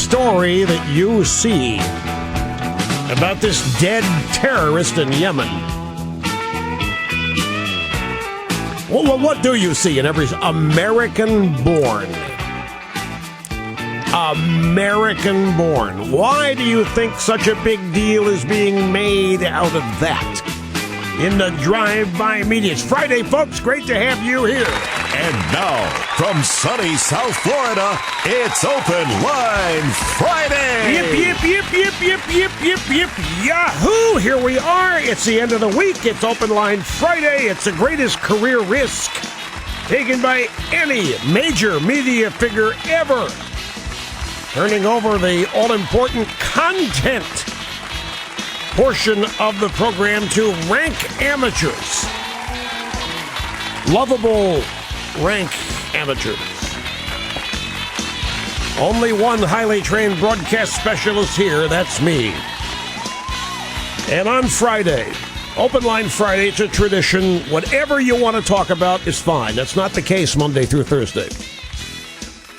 story that you see about this dead terrorist in Yemen. Well, what do you see in every American-born? American-born. Why do you think such a big deal is being made out of that? In the drive-by media. It's Friday, folks. Great to have you here. And now, from sunny South Florida, it's Open Line Friday. Yip, yip, yip, yip, yip, yip, yip, yip. Yahoo! Here we are. It's the end of the week. It's Open Line Friday. It's the greatest career risk taken by any major media figure ever. Turning over the all-important content portion of the program to rank amateurs. Lovable rank amateurs. Only one highly trained broadcast specialist here, that's me. And on Friday, Open Line Friday, it's a tradition. Whatever you want to talk about is fine. That's not the case Monday through Thursday.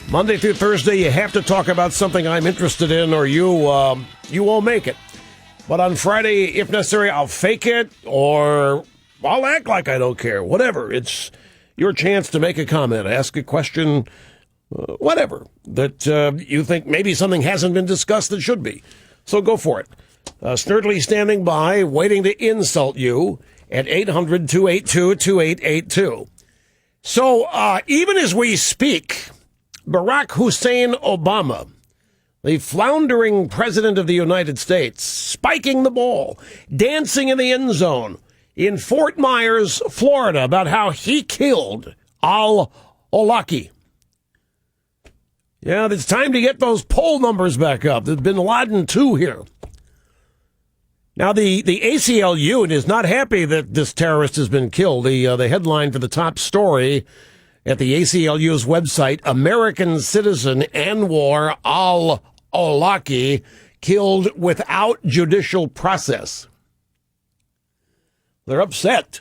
Monday through Thursday, you have to talk about something I'm interested in or you won't make it. But on Friday, if necessary, I'll fake it or I'll act like I don't care. Whatever. It's your chance to make a comment, ask a question, whatever, that you think maybe something hasn't been discussed that should be. So go for it. Sturdily standing by, waiting to insult you at 800-282-2882. So even as we speak, Barack Hussein Obama, the floundering president of the United States, spiking the ball, dancing in the end zone in Fort Myers, Florida, about how he killed al-Awlaki. Yeah, it's time to get those poll numbers back up. There's Bin Laden 2 here. Now, the ACLU is not happy that this terrorist has been killed. The headline for the top story at the ACLU's website, American citizen Anwar al-Awlaki killed without judicial process. They're upset.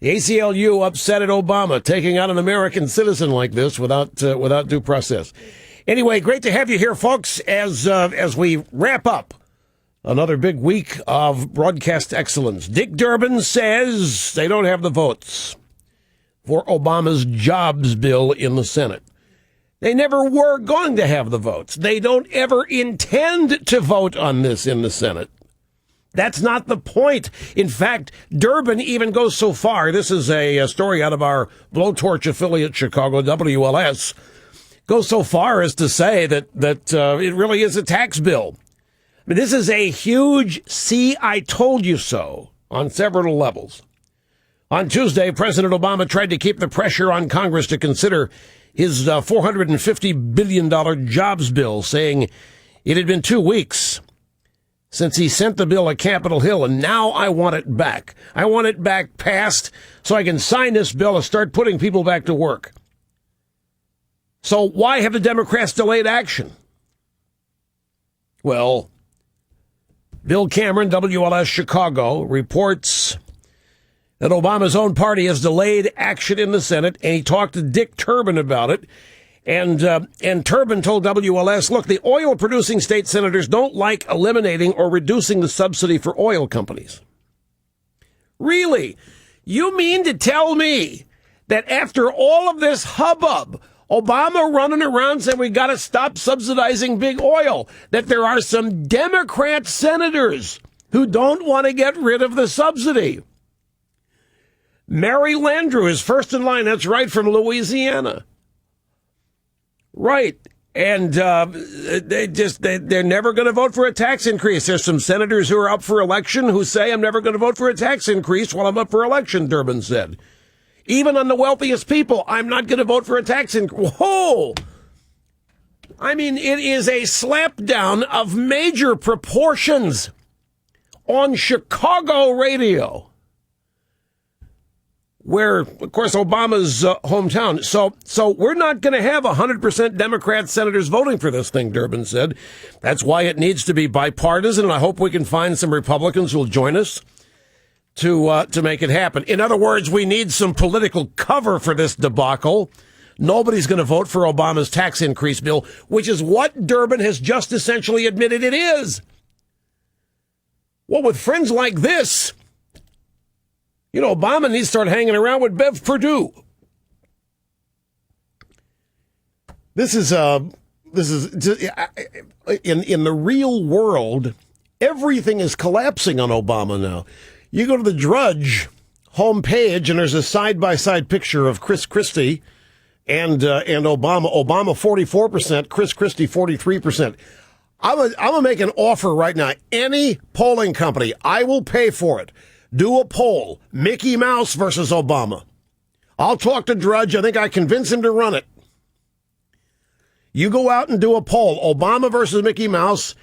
The ACLU upset at Obama taking out an American citizen like this without due process. Anyway, great to have you here, folks, as we wrap up another big week of broadcast excellence. Dick Durbin says they don't have the votes for Obama's jobs bill in the Senate. They never were going to have the votes. They don't ever intend to vote on this in the Senate. That's not the point. In fact, Durbin even goes so far. This is a story out of our blowtorch affiliate, Chicago WLS, goes so far as to say that it really is a tax bill. I mean, this is a huge see, I told you so on several levels. On Tuesday, President Obama tried to keep the pressure on Congress to consider his $450 billion jobs bill, saying it had been 2 weeks since he sent the bill at Capitol Hill, and now I want it back. I want it back passed so I can sign this bill and start putting people back to work. So why have the Democrats delayed action? Well, Bill Cameron, WLS Chicago, reports that Obama's own party has delayed action in the Senate, and he talked to Dick Durbin about it. And Durbin told WLS, look, the oil-producing state senators don't like eliminating or reducing the subsidy for oil companies. Really? You mean to tell me that after all of this hubbub, Obama running around saying we got to stop subsidizing big oil, that there are some Democrat senators who don't want to get rid of the subsidy? Mary Landrieu is first in line. That's right, from Louisiana. Right. And they're never going to vote for a tax increase. There's some senators who are up for election who say, I'm never going to vote for a tax increase while I'm up for election, Durbin said. Even on the wealthiest people, I'm not going to vote for a tax increase. Whoa! I mean, it is a slapdown of major proportions on Chicago radio, where, of course, Obama's hometown. So we're not going to have 100% Democrat senators voting for this thing, Durbin said. That's why it needs to be bipartisan, and I hope we can find some Republicans who will join us to make it happen. In other words, we need some political cover for this debacle Nobody's going to vote for Obama's tax increase bill, which is what Durbin has just essentially admitted it is. Well, with friends like this, Obama needs to start hanging around with Bev Perdue. This is in the real world, everything is collapsing on Obama now. You go to the Drudge homepage, and there's a side-by-side picture of Chris Christie and Obama. Obama 44%, Chris Christie 43%. I'm gonna make an offer right now. Any polling company, I will pay for it. Do a poll, Mickey Mouse versus Obama. I'll talk to Drudge. I think I convince him to run it. You go out and do a poll, Obama versus Mickey Mouse,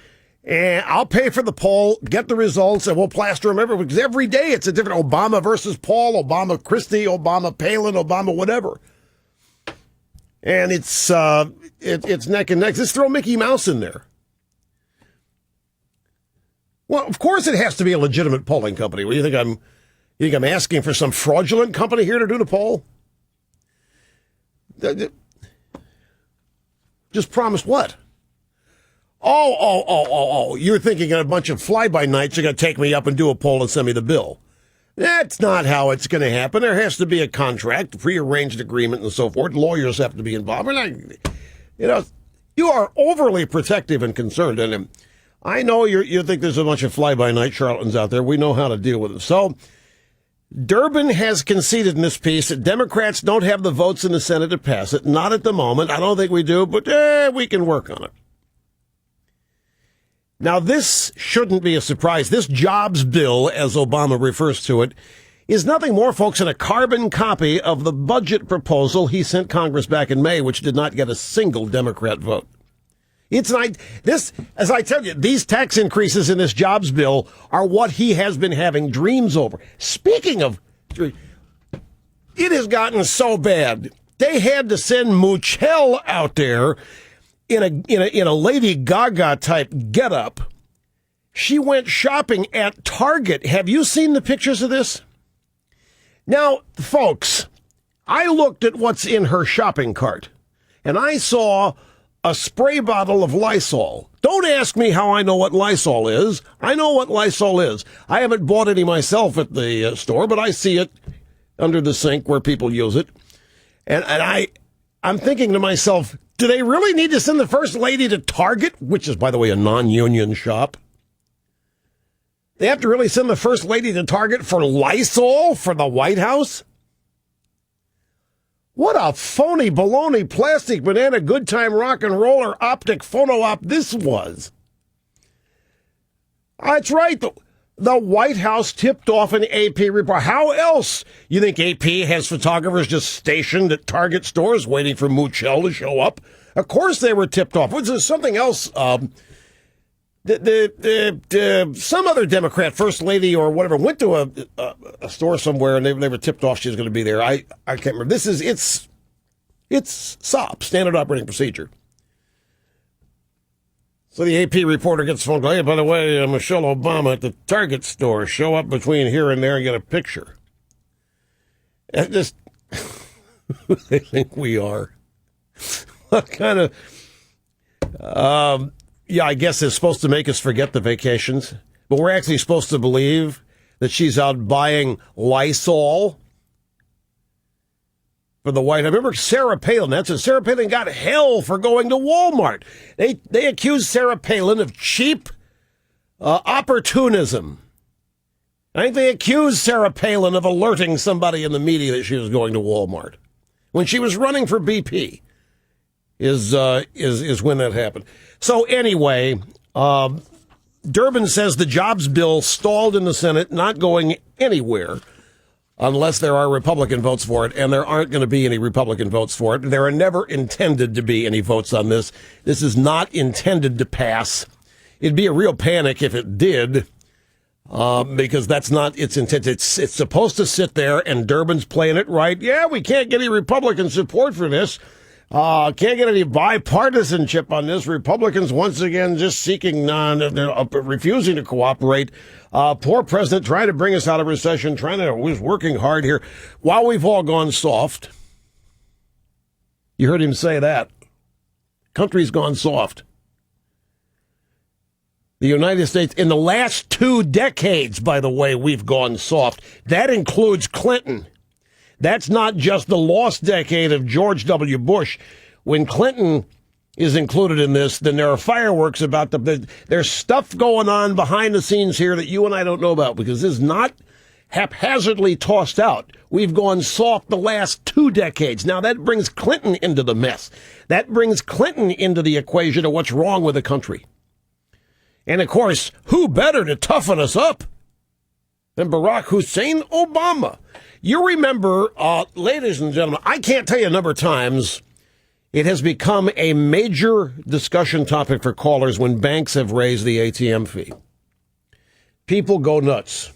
and I'll pay for the poll, get the results, and we'll plaster them everywhere. Because every day it's a different Obama versus Paul, Obama Christie, Obama Palin, Obama whatever. And it's neck and neck. Just throw Mickey Mouse in there. Well, of course it has to be a legitimate polling company. What do you think I'm asking for some fraudulent company here to do the poll? Just promised what? Oh, you're thinking a bunch of fly-by-nights are going to take me up and do a poll and send me the bill. That's not how it's going to happen. There has to be a contract, prearranged agreement, and so forth. Lawyers have to be involved. You are overly protective and concerned. And I know you think there's a bunch of fly-by-night charlatans out there. We know how to deal with them. So Durbin has conceded in this piece that Democrats don't have the votes in the Senate to pass it. Not at the moment. I don't think we do, but we can work on it. Now, this shouldn't be a surprise. This jobs bill, as Obama refers to it, is nothing more, folks, than a carbon copy of the budget proposal he sent Congress back in May, which did not get a single Democrat vote. It's like this, as I tell you, these tax increases in this jobs bill are what he has been having dreams over. Speaking of dreams, it has gotten so bad. They had to send Muchel out there in a Lady Gaga type getup. She went shopping at Target. Have you seen the pictures of this? Now, folks, I looked at what's in her shopping cart, and I saw a spray bottle of Lysol. Don't ask me how I know what Lysol is. I know what Lysol is. I haven't bought any myself at the store, but I see it under the sink where people use it. And I'm thinking to myself, do they really need to send the First Lady to Target, which is, by the way, a non-union shop? They have to really send the First Lady to Target for Lysol for the White House? What a phony, baloney, plastic, banana, good time, rock and roller, optic, photo op this was. That's right. The White House tipped off an AP report. How else? You think AP has photographers just stationed at Target stores waiting for Muchel to show up? Of course they were tipped off. Was there something else? Some other Democrat first lady or whatever went to a store somewhere and they were tipped off she was going to be there. I can't remember. It's SOP, standard operating procedure. So the AP reporter gets a phone call. Hey, by the way, Michelle Obama at the Target store. Show up between here and there and get a picture. And just who they think we are. What kind of... I guess it's supposed to make us forget the vacations. But we're actually supposed to believe that she's out buying Lysol for the White House. Remember Sarah Palin? Sarah Palin got hell for going to Walmart. They accused Sarah Palin of cheap opportunism. I think they accused Sarah Palin of alerting somebody in the media that she was going to Walmart when she was running for BP. Is when that happened. So anyway, Durbin says the jobs bill stalled in the Senate, not going anywhere unless there are Republican votes for it, and there aren't going to be any Republican votes for it. There are never intended to be any votes on this. This is not intended to pass. It'd be a real panic if it did, because that's not its intent. It's supposed to sit there, and Durbin's playing it right. Yeah, we can't get any Republican support for this. Can't get any bipartisanship on this. Republicans once again just seeking refusing to cooperate. Poor president trying to bring us out of recession, was working hard here while we've all gone soft. You heard him say that. Country's gone soft. The United States, in the last 2 decades, by the way, we've gone soft. That includes Clinton. That's not just the lost decade of George W. Bush. When Clinton is included in this, then there are fireworks about there's stuff going on behind the scenes here that you and I don't know about, because this is not haphazardly tossed out. We've gone soft the last 2 decades. Now, that brings Clinton into the mess. That brings Clinton into the equation of what's wrong with the country. And, of course, who better to toughen us up than Barack Hussein Obama? You remember, ladies and gentlemen, I can't tell you a number of times it has become a major discussion topic for callers when banks have raised the ATM fee. People go nuts.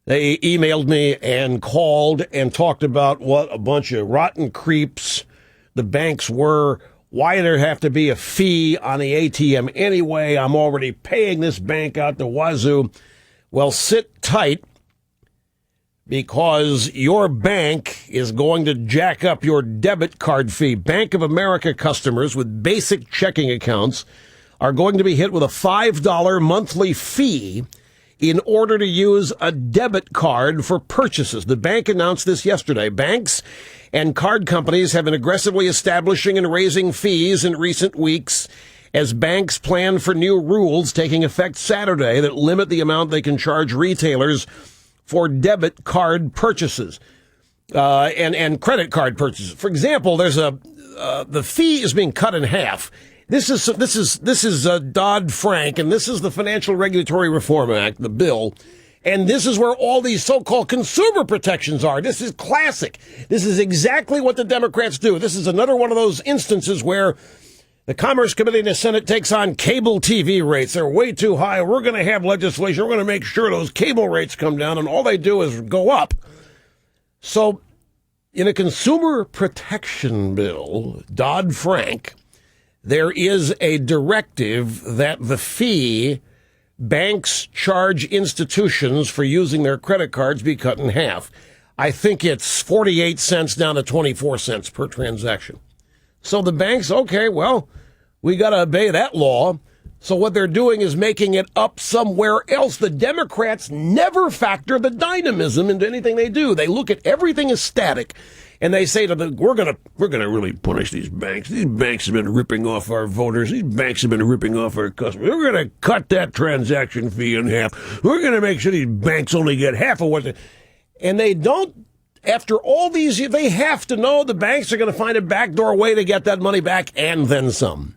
They emailed me and called and talked about what a bunch of rotten creeps the banks were. Why there have to be a fee on the ATM anyway? I'm already paying this bank out the wazoo. Well, sit tight, because your bank is going to jack up your debit card fee. Bank of America customers with basic checking accounts are going to be hit with a $5 monthly fee in order to use a debit card for purchases. The bank announced this yesterday. Banks and card companies have been aggressively establishing and raising fees in recent weeks as banks plan for new rules taking effect Saturday that limit the amount they can charge retailers for debit card purchases and credit card purchases. For example, there's the fee is being cut in half. This is Dodd-Frank, and this is the Financial Regulatory Reform Act, the bill. And this is where all these so-called consumer protections are. This is classic. This is exactly what the Democrats do. This is another one of those instances where the Commerce Committee in the Senate takes on cable TV rates. They're way too high. We're going to have legislation. We're going to make sure those cable rates come down, and all they do is go up. So in a consumer protection bill, Dodd-Frank, there is a directive that the fee banks charge institutions for using their credit cards be cut in half. I think it's 48 cents down to 24 cents per transaction. So the banks, okay, well, we got to obey that law. So what they're doing is making it up somewhere else. The Democrats never factor the dynamism into anything they do. They look at everything as static, and they say to them, we're gonna really punish these banks. These banks have been ripping off our voters. These banks have been ripping off our customers. We're gonna cut that transaction fee in half. We're gonna make sure these banks only get half of what they... And they don't. After all these years, they have to know the banks are going to find a backdoor way to get that money back and then some.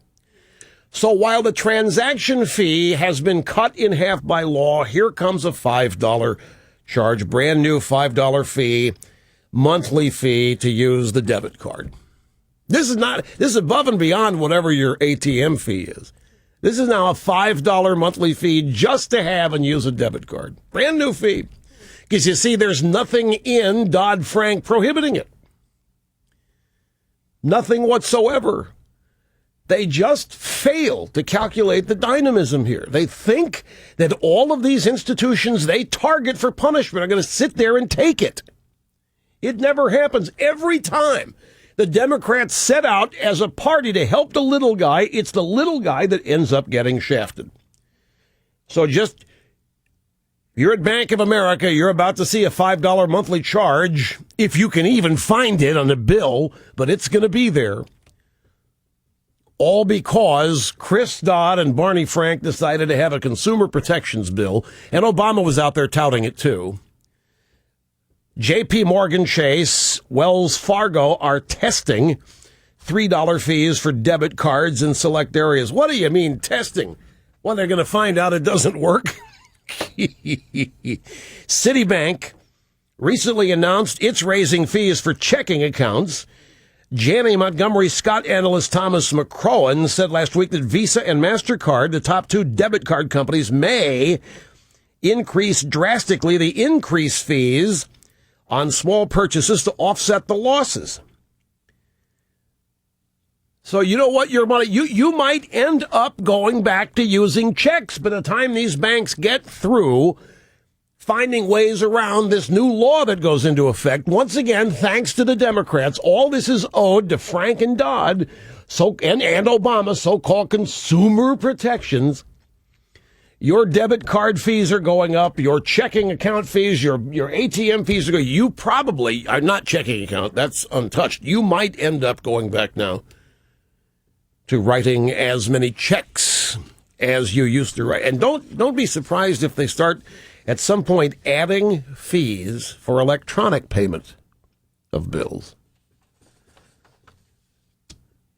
So while the transaction fee has been cut in half by law, here comes a $5 charge, brand new $5 fee, monthly fee to use the debit card. This is above and beyond whatever your ATM fee is. This is now a $5 monthly fee just to have and use a debit card. Brand new fee. Because you see, there's nothing in Dodd-Frank prohibiting it. Nothing whatsoever. They just fail to calculate the dynamism here. They think that all of these institutions they target for punishment are going to sit there and take it. It never happens. Every time the Democrats set out as a party to help the little guy, it's the little guy that ends up getting shafted. So just... You're at Bank of America, you're about to see a $5 monthly charge, if you can even find it on the bill, but it's going to be there. All because Chris Dodd and Barney Frank decided to have a consumer protections bill, and Obama was out there touting it too. J.P. Morgan Chase, Wells Fargo are testing $3 fees for debit cards in select areas. What do you mean testing? Well, they're going to find out it doesn't work. Citibank recently announced it's raising fees for checking accounts. Janney Montgomery Scott analyst Thomas McCrohan said last week that Visa and MasterCard, the top 2 debit card companies, may increase drastically the increased fees on small purchases to offset the losses. So you know what, your money, you might end up going back to using checks by the time these banks get through finding ways around this new law that goes into effect. Once again, thanks to the Democrats, all this is owed to Frank and Dodd and Obama, so-called consumer protections. Your debit card fees are going up. Your checking account fees, your ATM fees are going. You probably are not checking account. That's untouched. You might end up going back now to writing as many checks as you used to write. And don't be surprised if they start at some point adding fees for electronic payment of bills.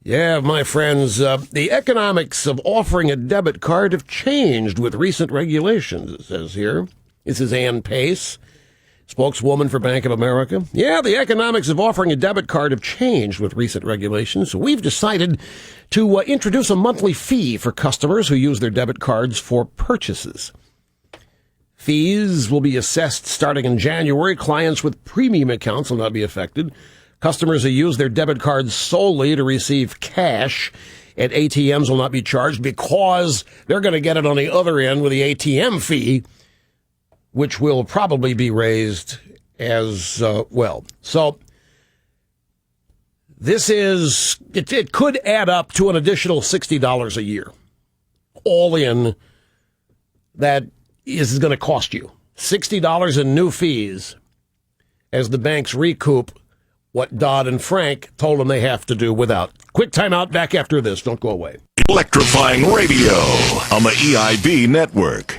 Yeah, my friends, the economics of offering a debit card have changed with recent regulations, it says here. This is Ann Pace, spokeswoman for Bank of America. Yeah, the economics of offering a debit card have changed with recent regulations. So we've decided to introduce a monthly fee for customers who use their debit cards for purchases. Fees will be assessed starting in January. Clients with premium accounts will not be affected. Customers who use their debit cards solely to receive cash at ATMs will not be charged because they're going to get it on the other end with the ATM fee, which will probably be raised as well. So this is, it could add up to an additional $60 a year. All in, that is going to cost you $60 in new fees as the banks recoup what Dodd and Frank told them they have to do without. Quick timeout, back after this. Don't go away. Electrifying radio on the EIB network.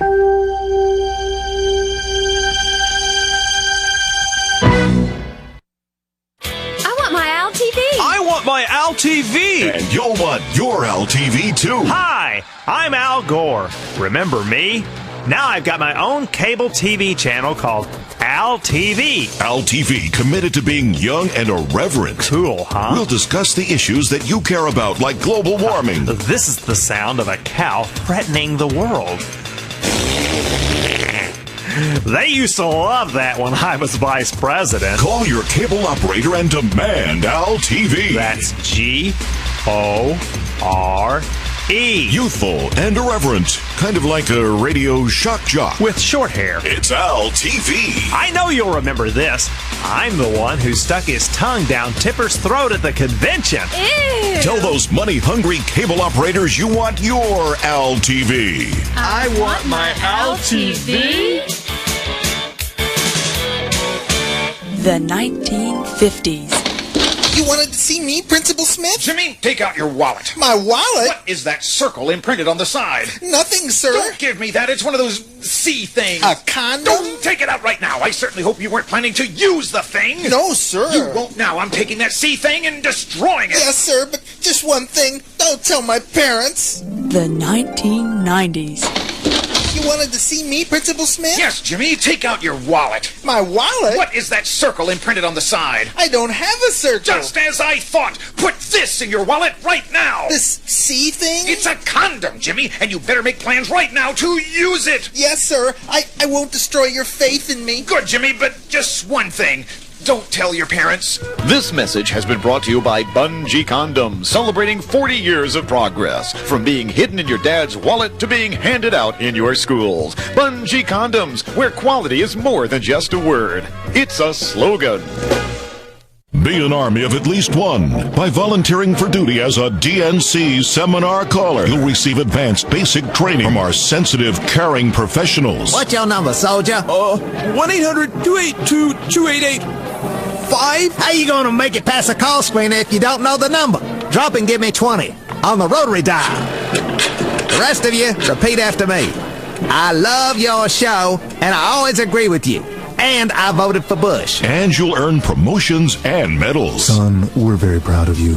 I want my Al TV. I want my Al TV. And you'll want your LTV too. Hi, I'm Al Gore. Remember me? Now I've got my own cable TV channel called Al TV. Al TV, committed to being young and irreverent. Cool, huh? We'll discuss the issues that you care about, like global warming. This is the sound of a cow threatening the world. They used to love that when I was vice president. Call your cable operator and demand Al TV. That's G-O-R-E. Youthful and irreverent, kind of like a radio shock jock. With short hair. It's Al TV. I know you'll remember this. I'm the one who stuck his tongue down Tipper's throat at the convention. Ew. Tell those money-hungry cable operators you want your Al TV. I want my Al TV. The 1950s. You wanted to see me, Principal Smith? Jimmy, take out your wallet. My wallet? What is that circle imprinted on the side? Nothing, sir. Don't give me that. It's one of those C things. A condom? Don't take it out right now. I certainly hope you weren't planning to use the thing. No, sir. You won't now. I'm taking that C thing and destroying it. Yes, sir, but just one thing. Don't tell my parents. The 1990s. You wanted to see me, Principal Smith? Yes, Jimmy, take out your wallet. My wallet? What is that circle imprinted on the side? I don't have a circle. Just as I thought. Put this in your wallet right now. This C thing? It's a condom, Jimmy, and you better make plans right now to use it. Yes, sir. I won't destroy your faith in me. Good, Jimmy, but just one thing. Don't tell your parents. This message has been brought to you by Bungee Condoms, celebrating 40 years of progress. From being hidden in your dad's wallet to being handed out in your schools. Bungee Condoms, where quality is more than just a word. It's a slogan. Be an army of at least one. By volunteering for duty as a DNC seminar caller, you'll receive advanced basic training from our sensitive, caring professionals. What's your number, soldier? 1-800-282-2885. How you gonna make it past the call screener if you don't know the number? Drop and give me 20 on the rotary dial. The rest of you, repeat after me. I love your show, and I always agree with you. And I voted for Bush. And you'll earn promotions and medals. Son, we're very proud of you.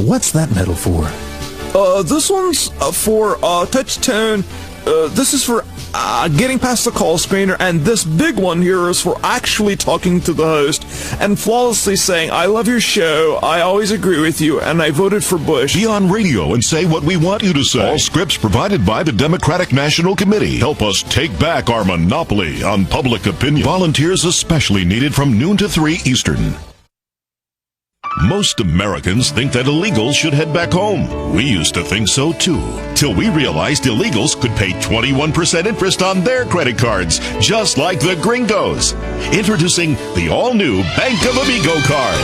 What's that medal for? This one's for touch tone. This is for getting past the call screener, and this big one here is for actually talking to the host and flawlessly saying, I love your show, I always agree with you, and I voted for Bush. Be on radio and say what we want you to say. All scripts provided by the Democratic National Committee. Help us take back our monopoly on public opinion. Volunteers especially needed from noon to 3 Eastern. Most Americans think that illegals should head back home. We used to think so too, till we realized illegals could pay 21% interest on their credit cards, just like the gringos. Introducing the all-new Bank of Amigo card.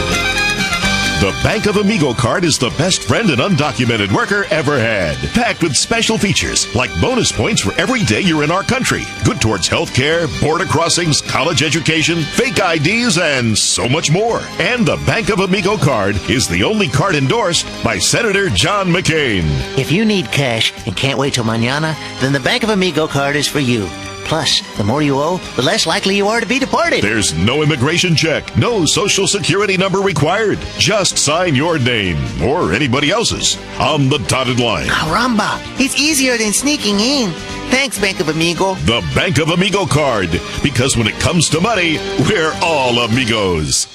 The Bank of Amigo card is the best friend an undocumented worker ever had. Packed with special features like bonus points for every day you're in our country. Good towards health care, border crossings, college education, fake IDs, and so much more. And the Bank of Amigo card is the only card endorsed by Senator John McCain. If you need cash and can't wait till mañana, then the Bank of Amigo card is for you. Plus, the more you owe, the less likely you are to be deported. There's no immigration check, no social security number required. Just sign your name, or anybody else's, on the dotted line. Caramba, it's easier than sneaking in. Thanks, Bank of Amigo. The Bank of Amigo card, because when it comes to money, we're all amigos.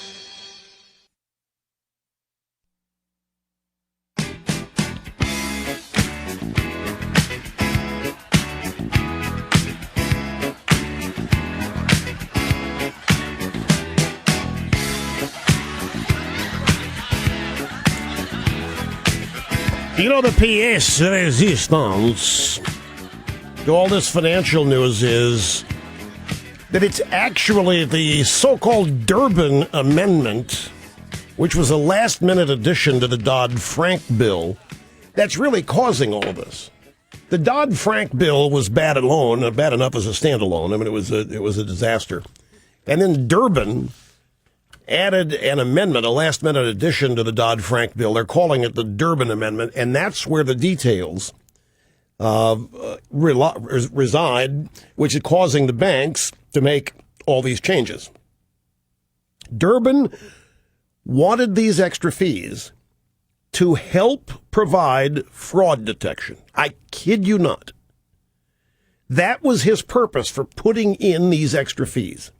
You know, the pièce de résistance to all this financial news is that it's actually the so-called Durbin Amendment, which was a last-minute addition to the Dodd-Frank bill, that's really causing all this. The Dodd-Frank bill was bad alone, bad enough as a standalone. I mean, it was a disaster. And then Durbin added an amendment, a last-minute addition to the Dodd-Frank bill. They're calling it the Durbin Amendment, and that's where the details reside, which is causing the banks to make all these changes. Durbin wanted these extra fees to help provide fraud detection. I kid you not. That was his purpose for putting in these extra fees.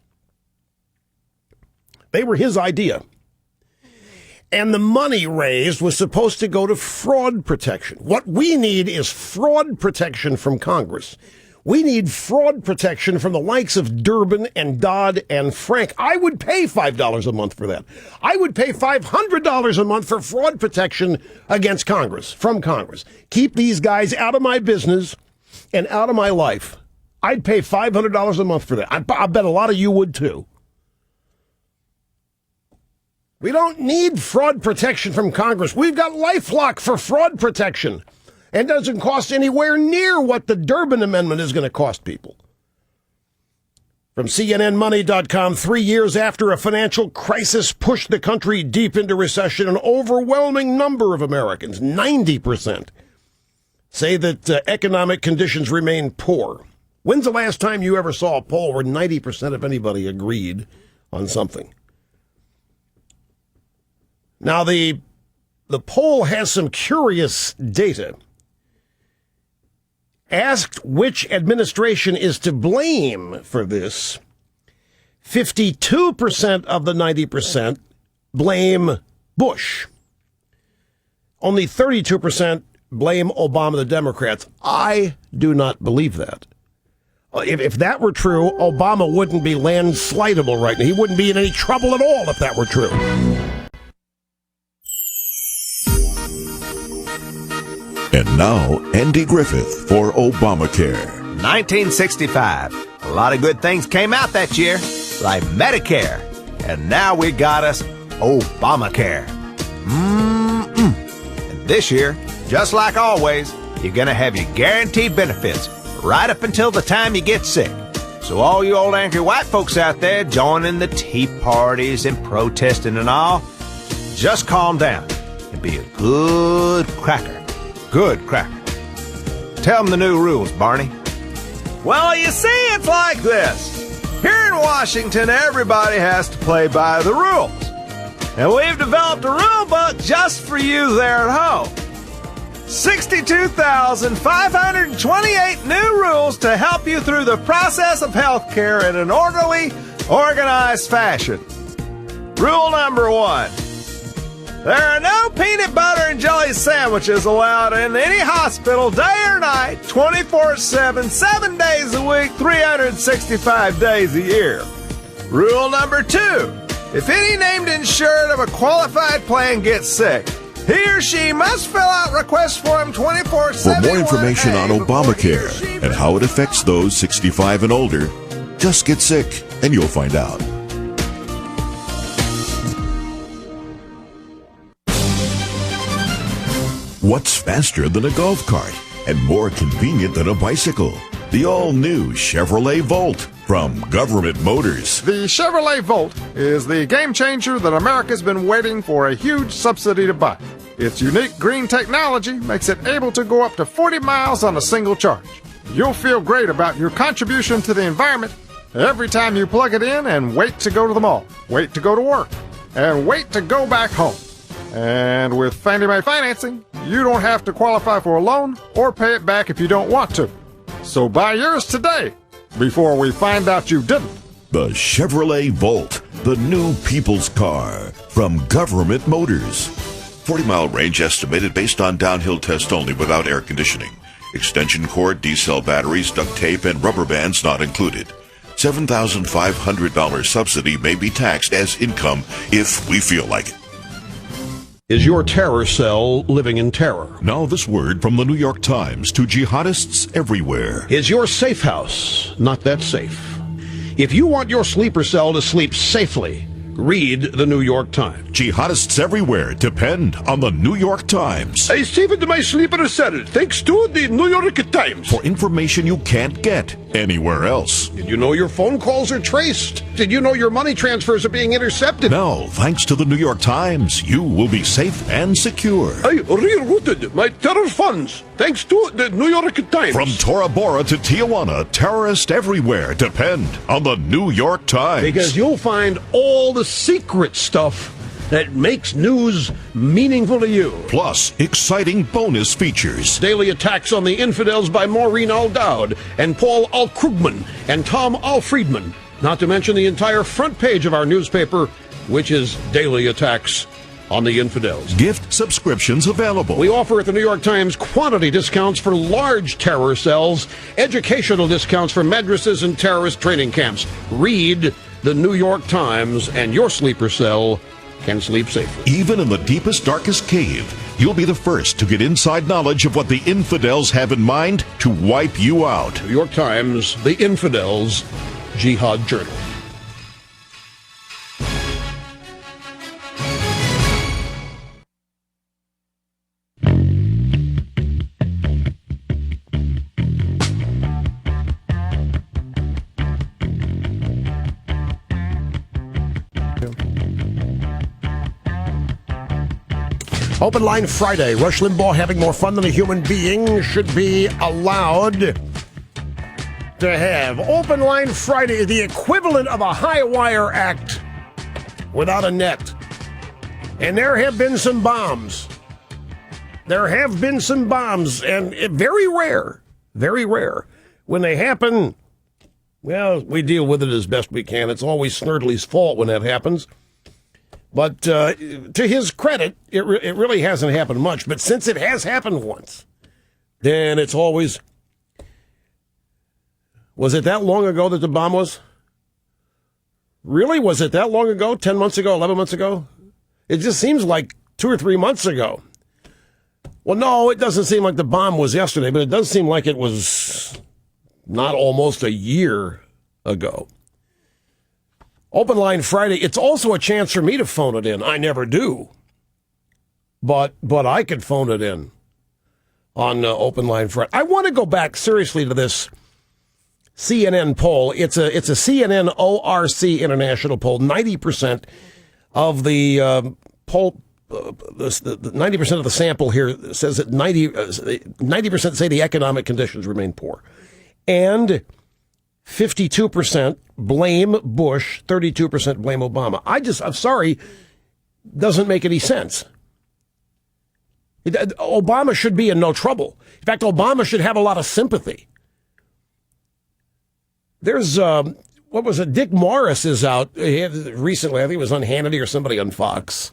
They were his idea. And the money raised was supposed to go to fraud protection. What we need is fraud protection from Congress. We need fraud protection from the likes of Durbin and Dodd and Frank. I would pay $5 a month for that. I would pay $500 a month for fraud protection against Congress, from Congress. Keep these guys out of my business and out of my life. I'd pay $500 a month for that. I bet a lot of you would too. We don't need fraud protection from Congress. We've got LifeLock for fraud protection. And it doesn't cost anywhere near what the Durbin Amendment is going to cost people. From CNNMoney.com, 3 years after a financial crisis pushed the country deep into recession, an overwhelming number of Americans, 90%, say that economic conditions remain poor. When's the last time you ever saw a poll where 90% of anybody agreed on something? Now, the poll has some curious data. Asked which administration is to blame for this, 52% of the 90% blame Bush. Only 32% blame Obama, the Democrats. I do not believe that. If that were true, Obama wouldn't be landslidable right now. He wouldn't be in any trouble at all if that were true. And now, Andy Griffith for Obamacare. 1965. A lot of good things came out that year, like Medicare. And now we got us Obamacare. And this year, just like always, you're going to have your guaranteed benefits right up until the time you get sick. So all you old angry white folks out there joining the tea parties and protesting and all, just calm down and be a good cracker. Good cracker. Tell them the new rules, Barney. Well, you see, it's like this. Here in Washington, everybody has to play by the rules. And we've developed a rule book just for you there at home. 62,528 new rules to help you through the process of healthcare in an orderly, organized fashion. Rule number 1. There are no peanut butter and jelly sandwiches allowed in any hospital day or night, 24/7, 7 days a week, 365 days a year. Rule number 2. If any named insured of a qualified plan gets sick, he or she must fill out request form 24/7. For more information on Obamacare and how it affects those 65 and older, just get sick and you'll find out. What's faster than a golf cart and more convenient than a bicycle? The all-new Chevrolet Volt from Government Motors. The Chevrolet Volt is the game changer that America's been waiting for a huge subsidy to buy. Its unique green technology makes it able to go up to 40 miles on a single charge. You'll feel great about your contribution to the environment every time you plug it in and wait to go to the mall, wait to go to work, and wait to go back home. And with Fannie Mae financing, you don't have to qualify for a loan or pay it back if you don't want to. So buy yours today before we find out you didn't. The Chevrolet Volt, the new people's car from Government Motors. 40-mile range estimated based on downhill test only without air conditioning. Extension cord, D-cell batteries, duct tape, and rubber bands not included. $7,500 subsidy may be taxed as income if we feel like it. Is your terror cell living in terror? Now this word from the New York Times to jihadists everywhere. Is your safe house not that safe? If you want your sleeper cell to sleep safely, read the New York Times. Jihadists everywhere depend on the New York Times. I saved my sleeper cell thanks to the New York Times. For information you can't get anywhere else. Did you know your phone calls are traced? Did you know your money transfers are being intercepted? Now, thanks to the New York Times, you will be safe and secure. I rerouted my terror funds thanks to the New York Times. From Tora Bora to Tijuana, terrorists everywhere depend on the New York Times. Because you'll find all the secret stuff that makes news meaningful to you. Plus, exciting bonus features. Daily attacks on the infidels by Maureen O'Dowd and Paul Al-Krugman and Tom Al-Friedman. Not to mention the entire front page of our newspaper, which is daily attacks on the infidels. Gift subscriptions available. We offer at the New York Times quantity discounts for large terror cells, educational discounts for madrasas and terrorist training camps. Read the New York Times and your sleeper cell can sleep safely. Even in the deepest, darkest cave, you'll be the first to get inside knowledge of what the infidels have in mind to wipe you out. New York Times, The Infidels Jihad Journal. Open Line Friday. Rush Limbaugh having more fun than a human being should be allowed to have. Open Line Friday, the equivalent of a high wire act without a net. And there have been some bombs. There have been some bombs, and very rare, when they happen, well, we deal with it as best we can. It's always Snurdly's fault when that happens. But to his credit, it really hasn't happened much. But since it has happened once, then it's always... Was it that long ago that the bomb was? Really? Was it that long ago? 10 months ago? 11 months ago? It just seems like 2 or 3 months ago. Well, no, it doesn't seem like the bomb was yesterday, but it does seem like it was not almost a year ago. Open Line Friday, it's also a chance for me to phone it in. I never do. But I could phone it in on Open Line Friday. I want to go back seriously to this CNN poll. It's a CNN ORC international poll. 90% of the poll, the 90% of the sample here says that 90% say the economic conditions remain poor. And 52% blame Bush, 32% blame Obama. I'm sorry, doesn't make any sense. Obama should be in no trouble. In fact, Obama should have a lot of sympathy. There's, what was it? Dick Morris is out recently. I think it was on Hannity or somebody on Fox.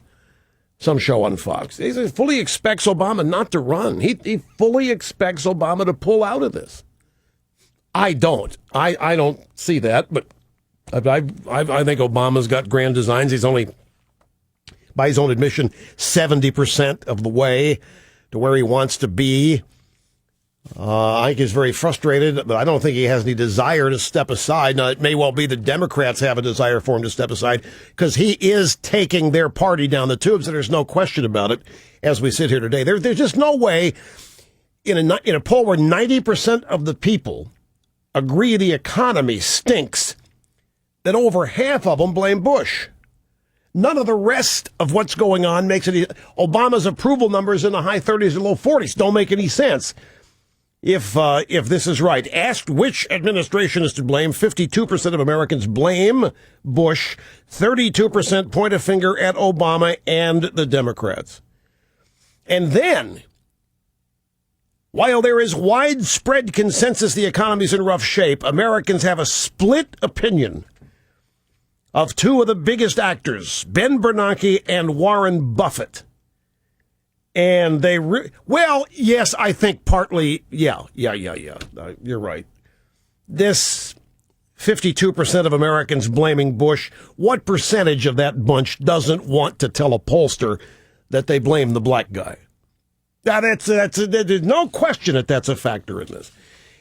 Some show on Fox. He fully expects Obama not to run. He fully expects Obama to pull out of this. I don't. I don't see that, but I think Obama's got grand designs. He's only, by his own admission, 70% of the way to where he wants to be. I think he's very frustrated, but I don't think he has any desire to step aside. Now, it may well be the Democrats have a desire for him to step aside because he is taking their party down the tubes, and there's no question about it as we sit here today. There's just no way in a poll where 90% of the people agree the economy stinks that over half of them blame Bush. None of the rest of what's going on makes any. Obama's approval numbers in the high 30s and low 40s don't make any sense. If this is right, asked which administration is to blame, 52% of Americans blame Bush, 32% point a finger at Obama and the Democrats. And then, while there is widespread consensus the economy's in rough shape, Americans have a split opinion of two of the biggest actors, Ben Bernanke and Warren Buffett. And they, well, yes, I think partly, yeah. You're right. This 52% of Americans blaming Bush, what percentage of that bunch doesn't want to tell a pollster that they blame the black guy? Now, there's no question that that's a factor in this.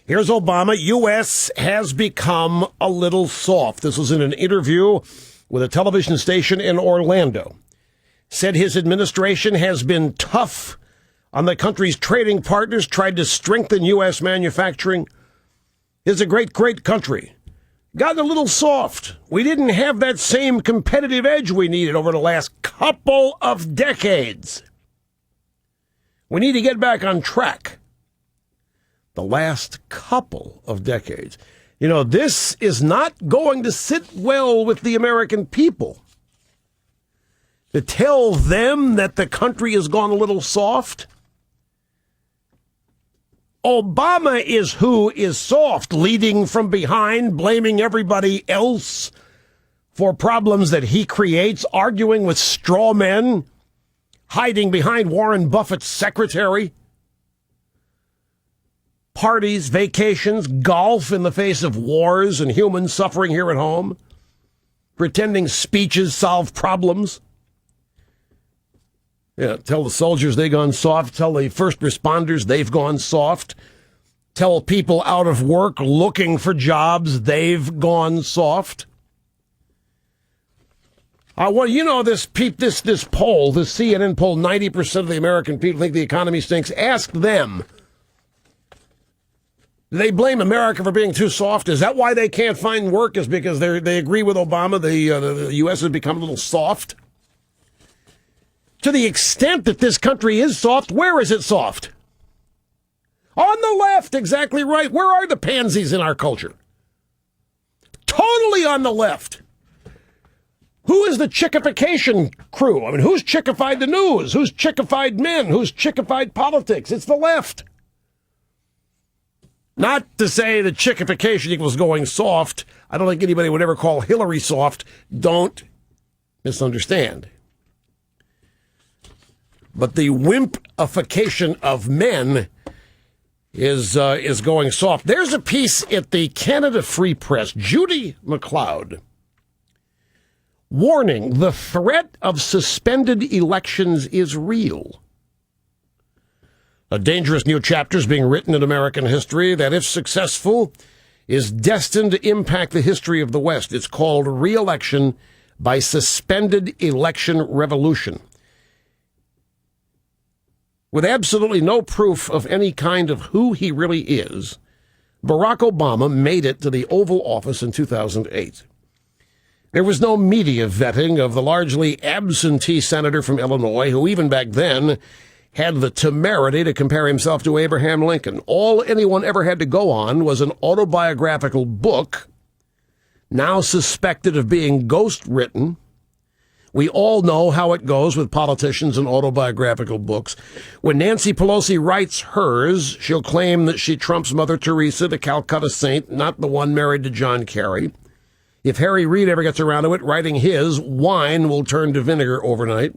Here's Obama. U.S. has become a little soft. This was in an interview with a television station in Orlando. Said his administration has been tough on the country's trading partners, tried to strengthen U.S. manufacturing. It's a great, great country. Gotten a little soft. We didn't have that same competitive edge we needed over the last couple of decades. We need to get back on track. The last couple of decades. You know, this is not going to sit well with the American people. To tell them that the country has gone a little soft? Obama is who is soft, leading from behind, blaming everybody else for problems that he creates, arguing with straw men, hiding behind Warren Buffett's secretary, parties, vacations, golf in the face of wars and human suffering here at home, pretending speeches solve problems. Yeah, tell the soldiers they've gone soft. Tell the first responders they've gone soft. Tell people out of work looking for jobs they've gone soft. Well, you know, this poll, this CNN poll, 90% of the American people think the economy stinks. Ask them. Do they blame America for being too soft? Is that why they can't find work? Is because they agree with Obama? The U.S. has become a little soft? To the extent that this country is soft, where is it soft? On the left, exactly right. Where are the pansies in our culture? Totally on the left. Who is the chickification crew? I mean, who's chickified the news? Who's chickified men? Who's chickified politics? It's the left. Not to say that chickification equals going soft. I don't think anybody would ever call Hillary soft. Don't misunderstand. But the wimpification of men is going soft. There's a piece at the Canada Free Press, Judy McLeod, warning the threat of suspended elections is real. A dangerous new chapter is being written in American history that, if successful, is destined to impact the history of the West. It's called Re-election by Suspended Election Revolution. With absolutely no proof of any kind of who he really is, Barack Obama made it to the Oval Office in 2008. There was no media vetting of the largely absentee senator from Illinois, who even back then had the temerity to compare himself to Abraham Lincoln. All anyone ever had to go on was an autobiographical book, now suspected of being ghost-written. We all know how it goes with politicians and autobiographical books. When Nancy Pelosi writes hers, she'll claim that she trumps Mother Teresa, the Calcutta saint, not the one married to John Kerry. If Harry Reid ever gets around to it, writing his, wine will turn to vinegar overnight.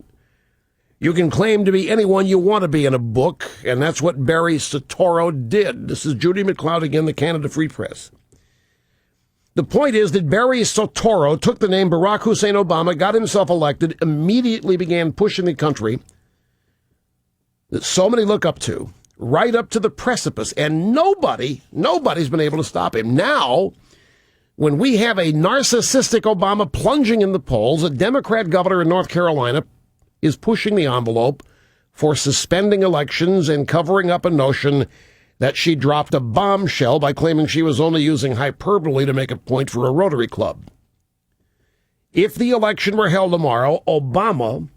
You can claim to be anyone you want to be in a book, and that's what Barry Soetoro did. This is Judy McLeod again, the Canada Free Press. The point is that Barry Soetoro took the name Barack Hussein Obama, got himself elected, immediately began pushing the country that so many look up to, right up to the precipice, and nobody's been able to stop him. Now, when we have a narcissistic Obama plunging in the polls, a Democrat governor in North Carolina is pushing the envelope for suspending elections and covering up a notion that she dropped a bombshell by claiming she was only using hyperbole to make a point for a Rotary Club. If the election were held tomorrow, Obama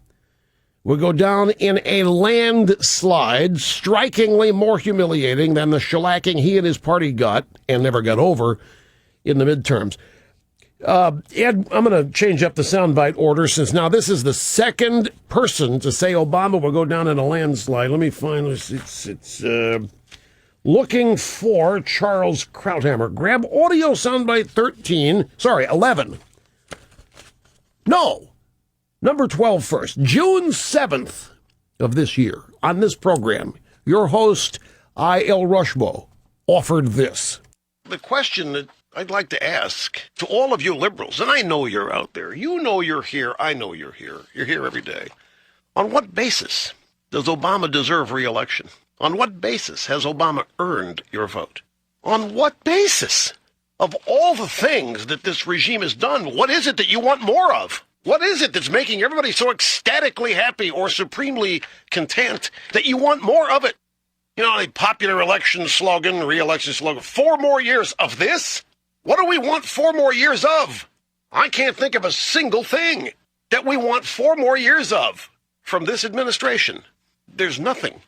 would go down in a landslide, strikingly more humiliating than the shellacking he and his party got and never got over in the midterms. Ed, I'm going to change up the soundbite order since now this is the second person to say Obama will go down in a landslide. Let me find this. It's looking for Charles Krauthammer. Grab audio soundbite 11. No, number 12 first. June 7th of this year, on this program, your host, I.L. Rushbo, offered this. The question that I'd like to ask to all of you liberals, and I know you're out there. You know you're here. I know you're here. You're here every day. On what basis does Obama deserve re-election? On what basis has Obama earned your vote? On what basis? Of all the things that this regime has done, what is it that you want more of? What is it that's making everybody so ecstatically happy or supremely content that you want more of it? You know, the popular election slogan, re-election slogan, 4 more years of this? What do we want 4 more years of? I can't think of a single thing that we want 4 more years of from this administration. There's nothing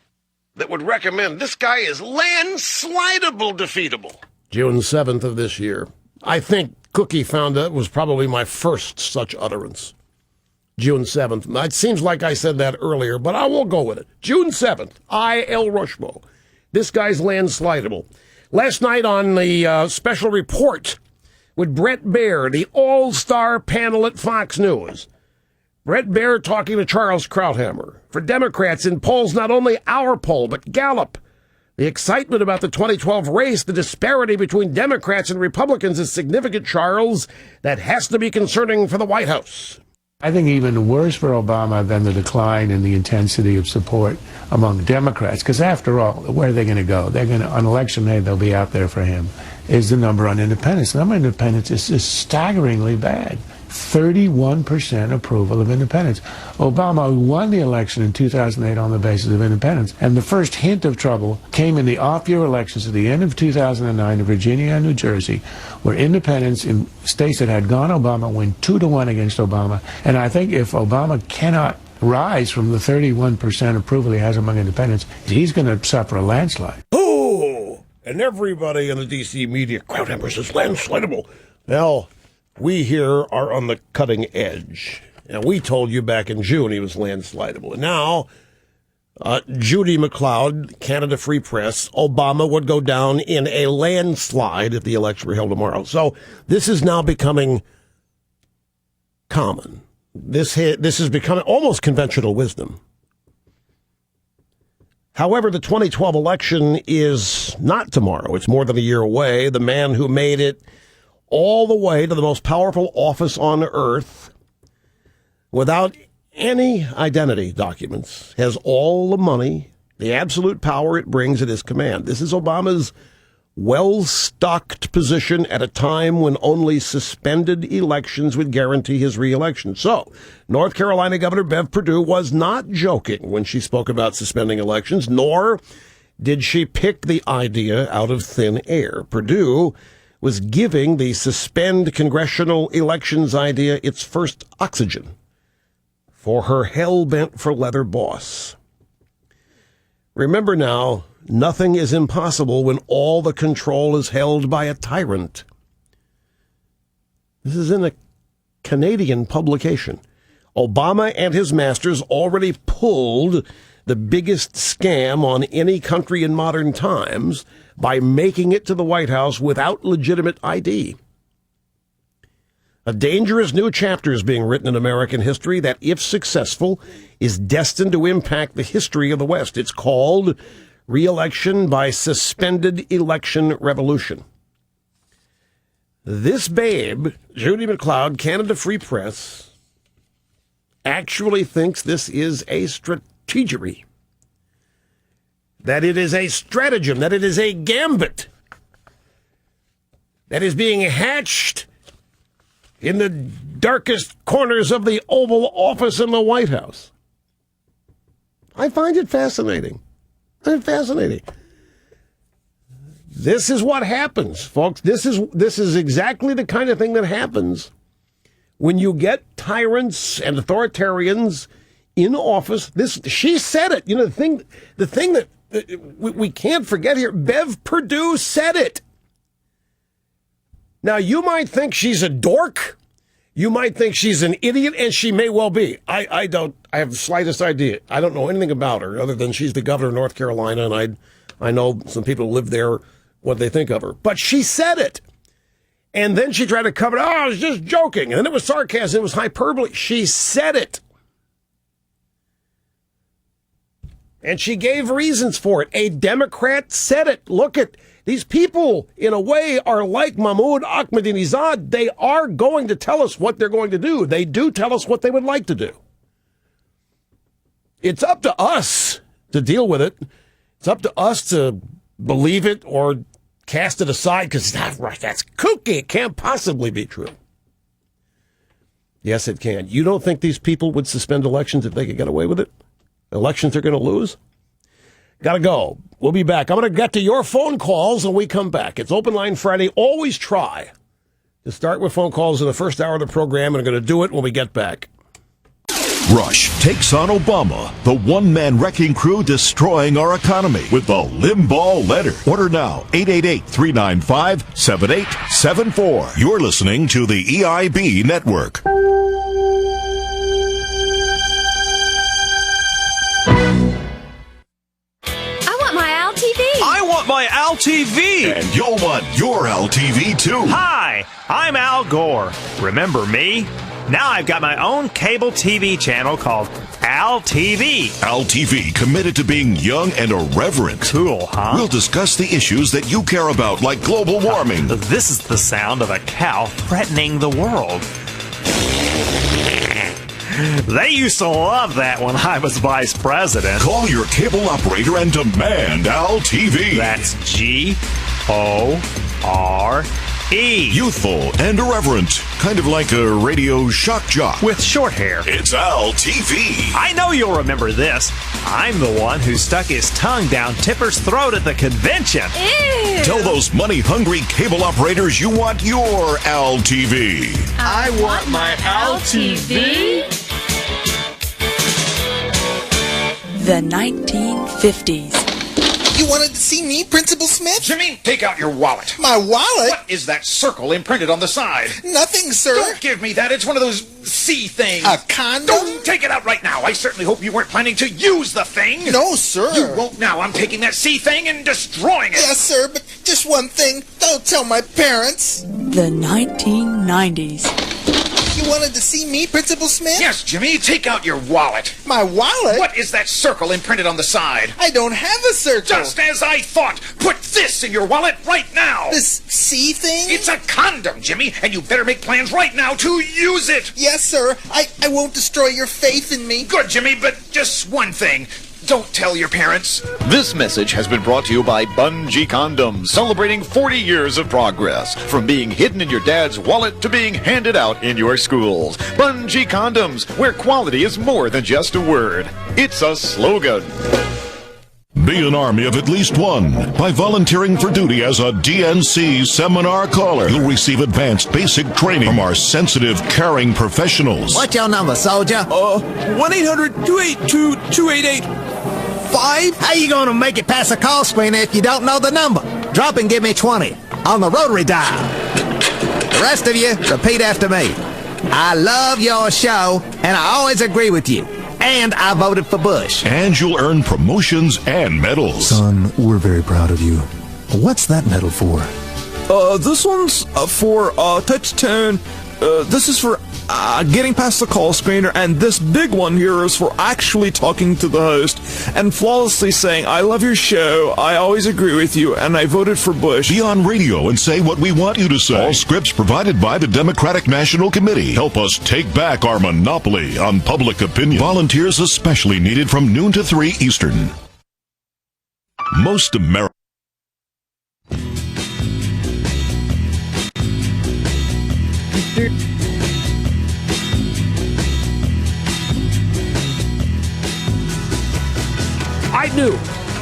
that would recommend this guy is landslidable defeatable. June 7th of this year. I think Cookie found that was probably my first such utterance. June 7th. It seems like I said that earlier, but I will go with it. June 7th, I.L. Rushmo. This guy's landslidable. Last night on the special report with Brett Baer, the all-star panel at Fox News. Brett Baer talking to Charles Krauthammer. For Democrats in polls, not only our poll, but Gallup. The excitement about the 2012 race, the disparity between Democrats and Republicans is significant, Charles. That has to be concerning for the White House. I think even worse for Obama than the decline in the intensity of support among Democrats, because after all, where are they going to go? They're going to, on election day, they'll be out there for him, is the number on independents. The number on independents is staggeringly bad. 31% approval of independence. Obama won the election in 2008 on the basis of independence. And the first hint of trouble came in the off-year elections at the end of 2009 in Virginia and New Jersey, where independents in states that had gone Obama win 2-1 against Obama. And I think if Obama cannot rise from the 31% approval he has among independents, he's going to suffer a landslide. Oh, and everybody in the D.C. media, Krauthammer says landslidable. Well, we here are on the cutting edge. And we told you back in June he was landslidable. And now, Judy McLeod, Canada Free Press, Obama would go down in a landslide if the election were held tomorrow. So this is now becoming common. This is becoming almost conventional wisdom. However, the 2012 election is not tomorrow. It's more than a year away. The man who made it all the way to the most powerful office on earth without any identity documents has all the money, the absolute power it brings at his command. This is Obama's well-stocked position at a time when only suspended elections would guarantee his reelection. So, North Carolina Governor Bev Perdue was not joking when she spoke about suspending elections, nor did she pick the idea out of thin air. Perdue was giving the suspend congressional elections idea its first oxygen for her hell-bent-for-leather boss. Remember now, nothing is impossible when all the control is held by a tyrant. This is in a Canadian publication. Obama and his masters already pulled the biggest scam on any country in modern times by making it to the White House without legitimate ID. A dangerous new chapter is being written in American history that, if successful, is destined to impact the history of the West. It's called re-election by suspended election revolution. This babe, Judy McLeod, Canada Free Press, actually thinks this is a strategery. That it is a stratagem, that it is a gambit that is being hatched in the darkest corners of the Oval Office in the White House. I find it fascinating. Fascinating. This is what happens, folks. This is exactly the kind of thing that happens when you get tyrants and authoritarians in office. She said it. You know, the thing that we can't forget here, Bev Perdue said it. Now, you might think she's a dork. You might think she's an idiot, and she may well be. I have the slightest idea. I don't know anything about her other than she's the governor of North Carolina, and I know some people who live there, what they think of her. But she said it. And then she tried to cover it. Oh, I was just joking. And then it was sarcasm. It was hyperbole. She said it. And she gave reasons for it. A Democrat said it. Look at these people, in a way, are like Mahmoud Ahmadinejad. They are going to tell us what they're going to do. They do tell us what they would like to do. It's up to us to deal with it. It's up to us to believe it or cast it aside because that's kooky. It can't possibly be true. Yes, it can. You don't think these people would suspend elections if they could get away with it? Elections they're going to lose? Gotta go. We'll be back. I'm going to get to your phone calls when we come back. It's Open Line Friday. Always try to start with phone calls in the first hour of the program, and I'm going to do it when we get back. Rush takes on Obama, the one-man wrecking crew destroying our economy with the Limbaugh letter. Order now, 888-395-7874. You're listening to the EIB Network. I want my LTV! And you'll want your LTV too. Hi, I'm Al Gore. Remember me? Now I've got my own cable TV channel called Al TV. Al TV, committed to being young and irreverent. Cool, huh? We'll discuss the issues that you care about, like global warming. This is the sound of a cow threatening the world. They used to love that when I was vice president. Call your cable operator and demand Al TV. That's G-O-R-E. Youthful and irreverent. Kind of like a radio shock jock. With short hair. It's Al TV. I know you'll remember this. I'm the one who stuck his tongue down Tipper's throat at the convention. Ew. Tell those money-hungry cable operators you want your Al TV. I want my LTV. The 1950s. You wanted to see me, Principal Smith? Jimmy, take out your wallet. My wallet? What is that circle imprinted on the side? Nothing, sir. Don't give me that. It's one of those C things. A condom? Don't take it out right now. I certainly hope you weren't planning to use the thing. No, sir. You won't now. I'm taking that C thing and destroying it. Yes, sir, but just one thing. Don't tell my parents. The 1990s. You wanted to see me, Principal Smith? Yes, Jimmy. Take out your wallet. My wallet? What is that circle imprinted on the side? I don't have a circle. Just as I thought. Put this in your wallet right now. This C thing? It's a condom, Jimmy, and you better make plans right now to use it. Yes, sir. I won't destroy your faith in me. Good, Jimmy, but just one thing. Don't tell your parents. This message has been brought to you by Bungee Condoms, celebrating 40 years of progress. From being hidden in your dad's wallet to being handed out in your schools. Bungee Condoms, where quality is more than just a word. It's a slogan. Be an army of at least one. By volunteering for duty as a DNC seminar caller, you'll receive advanced basic training from our sensitive, caring professionals. What's your number, soldier? 1-800-282-2885? How you gonna make it past the call screener if you don't know the number? Drop and give me 20 on the rotary dial. The rest of you, repeat after me. I love your show, and I always agree with you. And I voted for Bush. And you'll earn promotions and medals. Son, we're very proud of you. What's that medal for? This one's for touch tone. This is for getting past the call screener, and this big one here is for actually talking to the host and flawlessly saying, I love your show, I always agree with you, and I voted for Bush. Be on radio and say what we want you to say. All scripts provided by the Democratic National Committee. Help us take back our monopoly on public opinion. Volunteers especially needed from noon to 3 Eastern. Most Americans.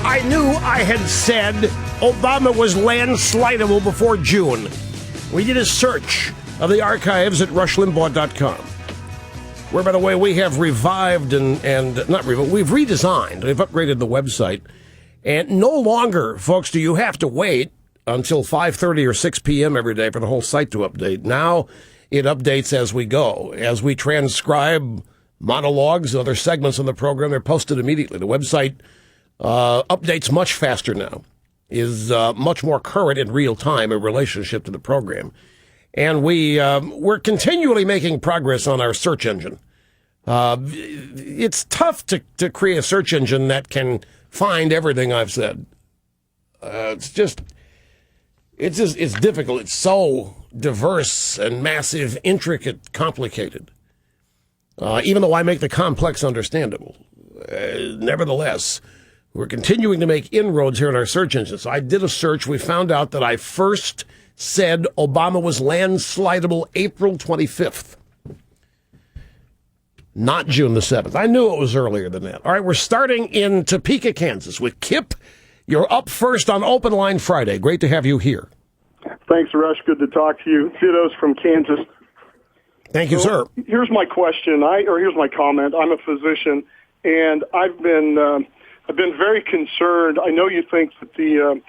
I knew I had said Obama was landslidable before June. We did a search of the archives at rushlimbaugh.com, where, by the way, we have revived and not revived, we've redesigned, we've upgraded the website, and no longer, folks, do you have to wait until 5:30 or 6 p.m. every day for the whole site to update. Now it updates as we go. As we transcribe monologues, other segments of the program, they're posted immediately. The website updates much faster now, is much more current in real time in relationship to the program. And we're continually making progress on our search engine. It's tough to create a search engine that can find everything I've said. It's difficult. It's so diverse and massive, intricate, complicated. Even though I make the complex understandable. Nevertheless, we're continuing to make inroads here in our search engine. So I did a search. We found out that I first said Obama was landslidable April 25th. Not June the 7th. I knew it was earlier than that. All right, we're starting in Topeka, Kansas with Kip. You're up first on Open Line Friday. Great to have you here. Thanks, Rush. Good to talk to you. Dittos from Kansas. Thank you, sir. Here's my question, here's my comment. I'm a physician, and I've been very concerned. I know you think that the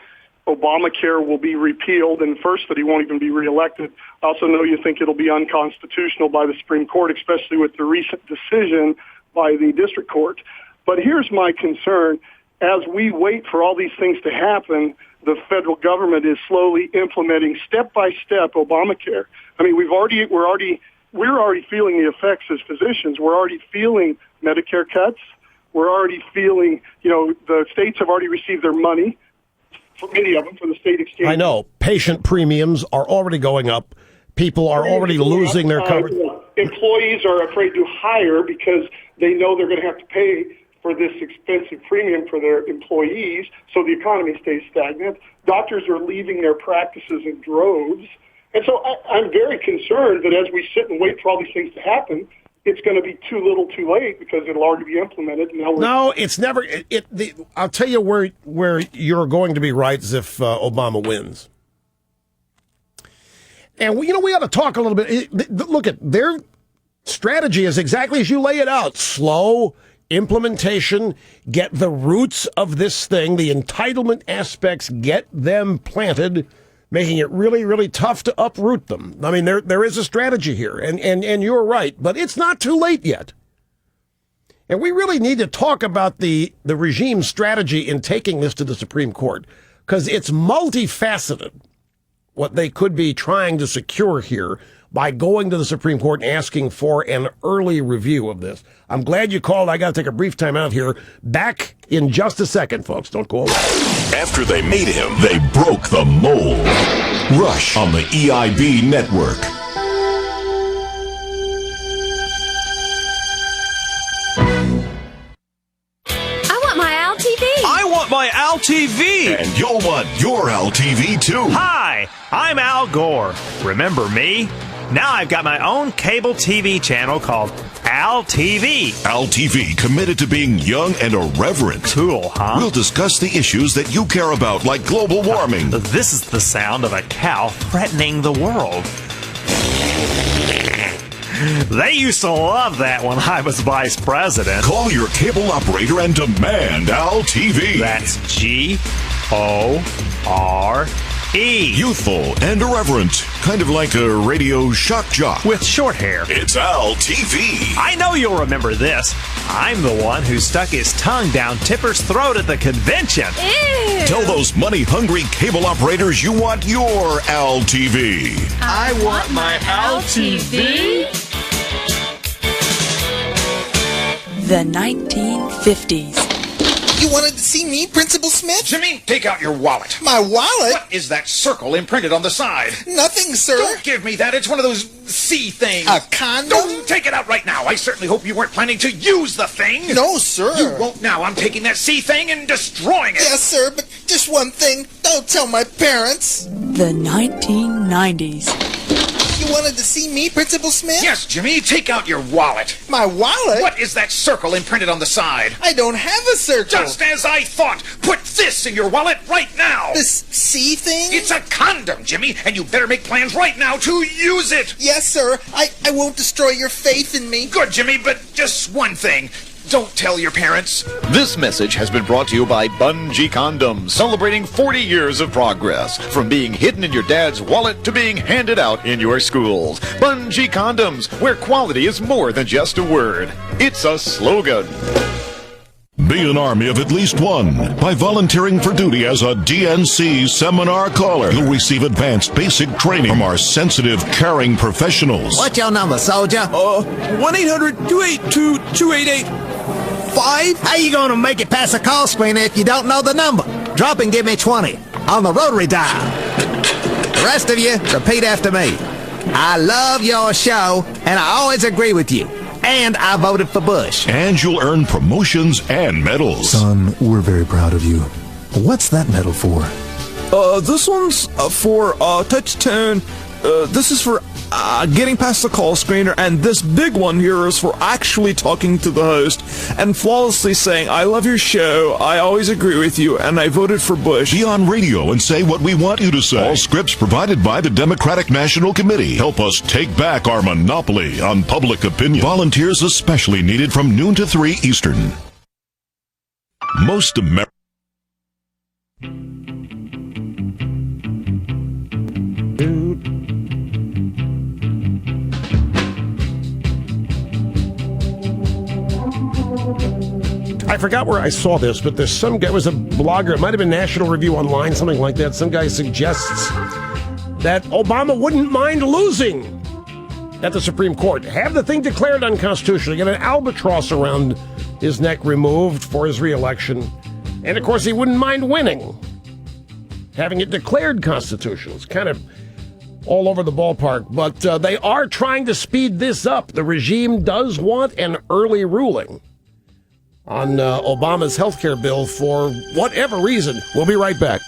Obamacare will be repealed, and first that he won't even be reelected. I also know you think it'll be unconstitutional by the Supreme Court, especially with the recent decision by the district court. But here's my concern. As we wait for all these things to happen, the federal government is slowly implementing step by step Obamacare. I mean, we're already feeling the effects as physicians. We're already feeling Medicare cuts. We're already feeling, the states have already received their money, for many of them, for the state exchange. I know. Patient premiums are already going up. People are already losing their coverage. Employees are afraid to hire because they know they're going to have to pay for this expensive premium for their employees, so the economy stays stagnant. Doctors are leaving their practices in droves. And so I'm very concerned that as we sit and wait for all these things to happen, it's going to be too little too late because it'll already be implemented. No, it's never. I'll tell you where you're going to be right is if Obama wins. And, we ought to talk a little bit. Look, at their strategy is exactly as you lay it out. Slow implementation, get the roots of this thing, the entitlement aspects, get them planted, making it really, really tough to uproot them. I mean, there is a strategy here, and you're right, but it's not too late yet. And we really need to talk about the regime's strategy in taking this to the Supreme Court, because it's multifaceted, what they could be trying to secure here by going to the Supreme Court and asking for an early review of this. I'm glad you called. I got to take a brief time out here. Back in just a second, folks. Don't go away. After they made him, they broke the mold. Rush on the EIB network. I want my Al TV. I want my Al TV. And you'll want your Al TV too. Hi, I'm Al Gore. Remember me? Now I've got my own cable TV channel called Al TV. Al TV, committed to being young and irreverent. Cool, huh? We'll discuss the issues that you care about, like global warming. This is the sound of a cow threatening the world. They used to love that when I was vice president. Call your cable operator and demand Al TV. That's G-O-R-E. Youthful and irreverent. Kind of like a radio shock jock. With short hair. It's Al TV. I know you'll remember this. I'm the one who stuck his tongue down Tipper's throat at the convention. Ew. Tell those money-hungry cable operators you want your Al TV. I want my Al TV. The 1950s. You wanted to see me, Principal Smith? Jimmy, take out your wallet. My wallet? What is that circle imprinted on the side? Nothing, sir. Don't give me that. It's one of those C things. A condom? Don't take it out right now. I certainly hope you weren't planning to use the thing. No, sir. You won't now. I'm taking that C thing and destroying it. Yes, sir, but just one thing. Don't tell my parents. The 1990s. You wanted to see me, Principal Smith? Yes, Jimmy. Take out your wallet. My wallet? What is that circle imprinted on the side? I don't have a circle. Just as I thought. Put this in your wallet right now. This C thing? It's a condom, Jimmy, and you better make plans right now to use it. Yes, sir. I won't destroy your faith in me. Good, Jimmy, but just one thing. Don't tell your parents. This message has been brought to you by Bungee Condoms, celebrating 40 years of progress. From being hidden in your dad's wallet to being handed out in your schools. Bungee Condoms, where quality is more than just a word. It's a slogan. Be an army of at least one. By volunteering for duty as a DNC seminar caller, you'll receive advanced basic training from our sensitive, caring professionals. What's your number, soldier? 1-800-282-2885? How you gonna make it past the call screener if you don't know the number? Drop and give me 20 on the rotary dial. The rest of you, repeat after me. I love your show, and I always agree with you. And I voted for Bush. And you'll earn promotions and medals. Son, we're very proud of you. What's that medal for? This one's for touch tone. This is for getting past the call screener, and this big one here is for actually talking to the host and flawlessly saying, I love your show, I always agree with you, and I voted for Bush. Be on radio and say what we want you to say. All scripts provided by the Democratic National Committee. Help us take back our monopoly on public opinion. Volunteers especially needed from noon to 3 Eastern. Most Americans. I forgot where I saw this, but there's some guy, it was a blogger, it might have been National Review Online, something like that. Some guy suggests that Obama wouldn't mind losing at the Supreme Court. Have the thing declared unconstitutional. Get an albatross around his neck removed for his reelection. And, of course, he wouldn't mind winning. Having it declared constitutional. It's kind of all over the ballpark. But they are trying to speed this up. The regime does want an early ruling on Obama's health care bill for whatever reason. We'll be right back.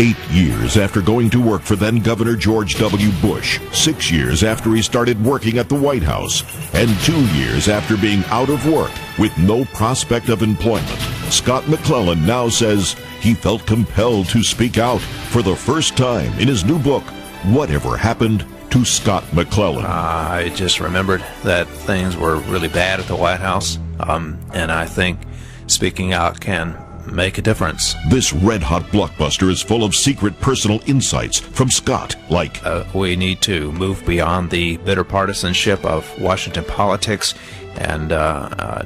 Eight years after going to work for then-Governor George W. Bush, 6 years after he started working at the White House, and 2 years after being out of work with no prospect of employment, Scott McClellan now says he felt compelled to speak out for the first time in his new book, Whatever Happened to Scott McClellan. I just remembered that things were really bad at the White House, and I think speaking out can make a difference. This red-hot blockbuster is full of secret personal insights from Scott, like we need to move beyond the bitter partisanship of Washington politics and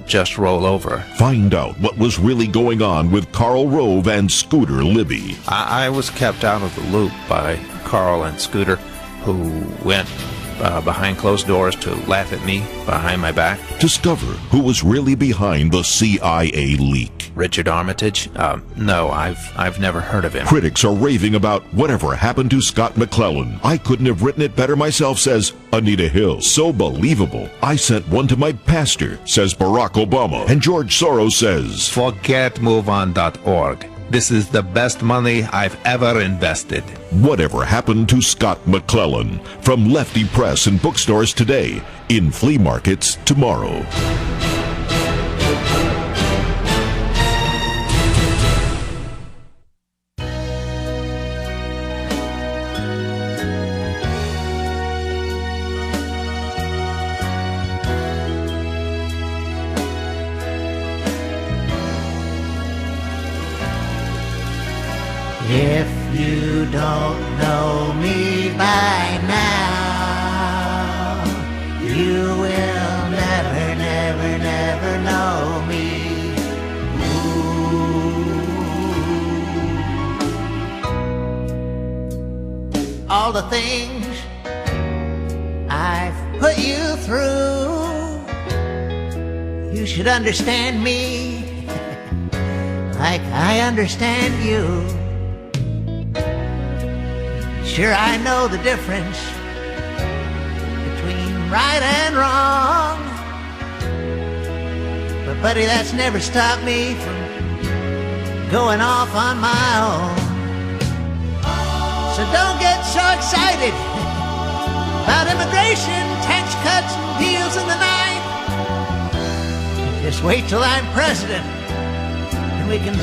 just roll over. Find out what was really going on with Karl Rove and Scooter Libby. I was kept out of the loop by Karl and Scooter, who went behind closed doors to laugh at me behind my back. Discover who was really behind the CIA leak. Richard Armitage? No, I've never heard of him. Critics are raving about Whatever Happened to Scott McClellan. I couldn't have written it better myself, says Anita Hill. So believable. I sent one to my pastor, says Barack Obama. And George Soros says, Forget MoveOn.org. This is the best money I've ever invested. Whatever Happened to Scott McClellan? From Lefty Press and bookstores today, in flea markets tomorrow. If you don't know me by now, you will never, never, never know me. Ooh. All the things I've put you through, you should understand me like I understand you. Sure, I know the difference between right and wrong, but buddy, that's never stopped me from going off on my own. So don't get so excited about immigration, tax cuts, and deals in the night. Just wait till I'm president, and we can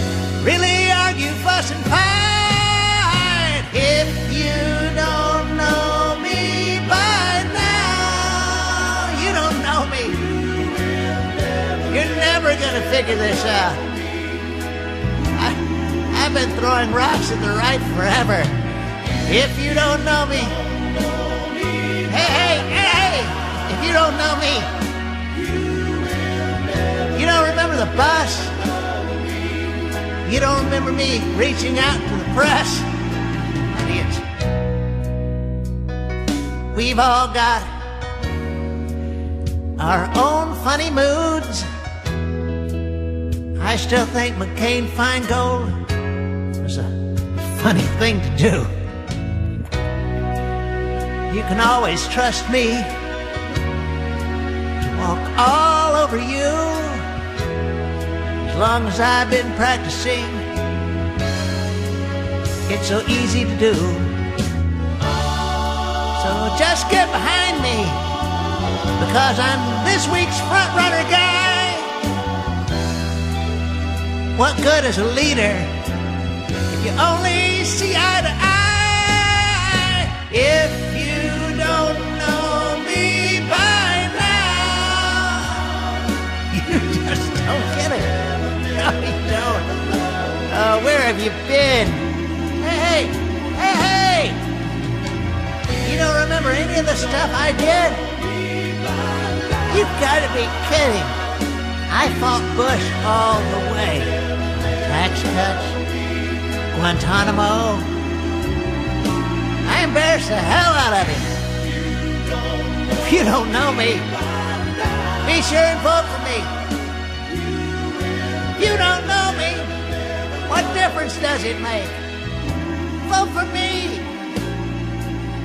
really argue, fuss, and fight. If you don't know me by now, you don't know me. You're never gonna figure this out. I've been throwing rocks at the right forever. If you don't know me, hey, if you don't know me, you don't remember the bus? You don't remember me reaching out to the press? Idiots. We've all got our own funny moods. I still think McCain-Feingold was a funny thing to do. You can always trust me to walk all over you. As long as I've been practicing, it's so easy to do. So just get behind me, because I'm this week's front runner guy. What good is a leader if you only see eye to eye? If you don't know me by now, you just don't get it. No, you don't. Where have you been? Hey! You don't remember any of the stuff I did? You've got to be kidding. I fought Bush all the way. Tax cuts, Guantanamo. I embarrassed the hell out of him. If you don't know me, be sure and vote for me. If you don't know me, what difference does it make? Vote for me!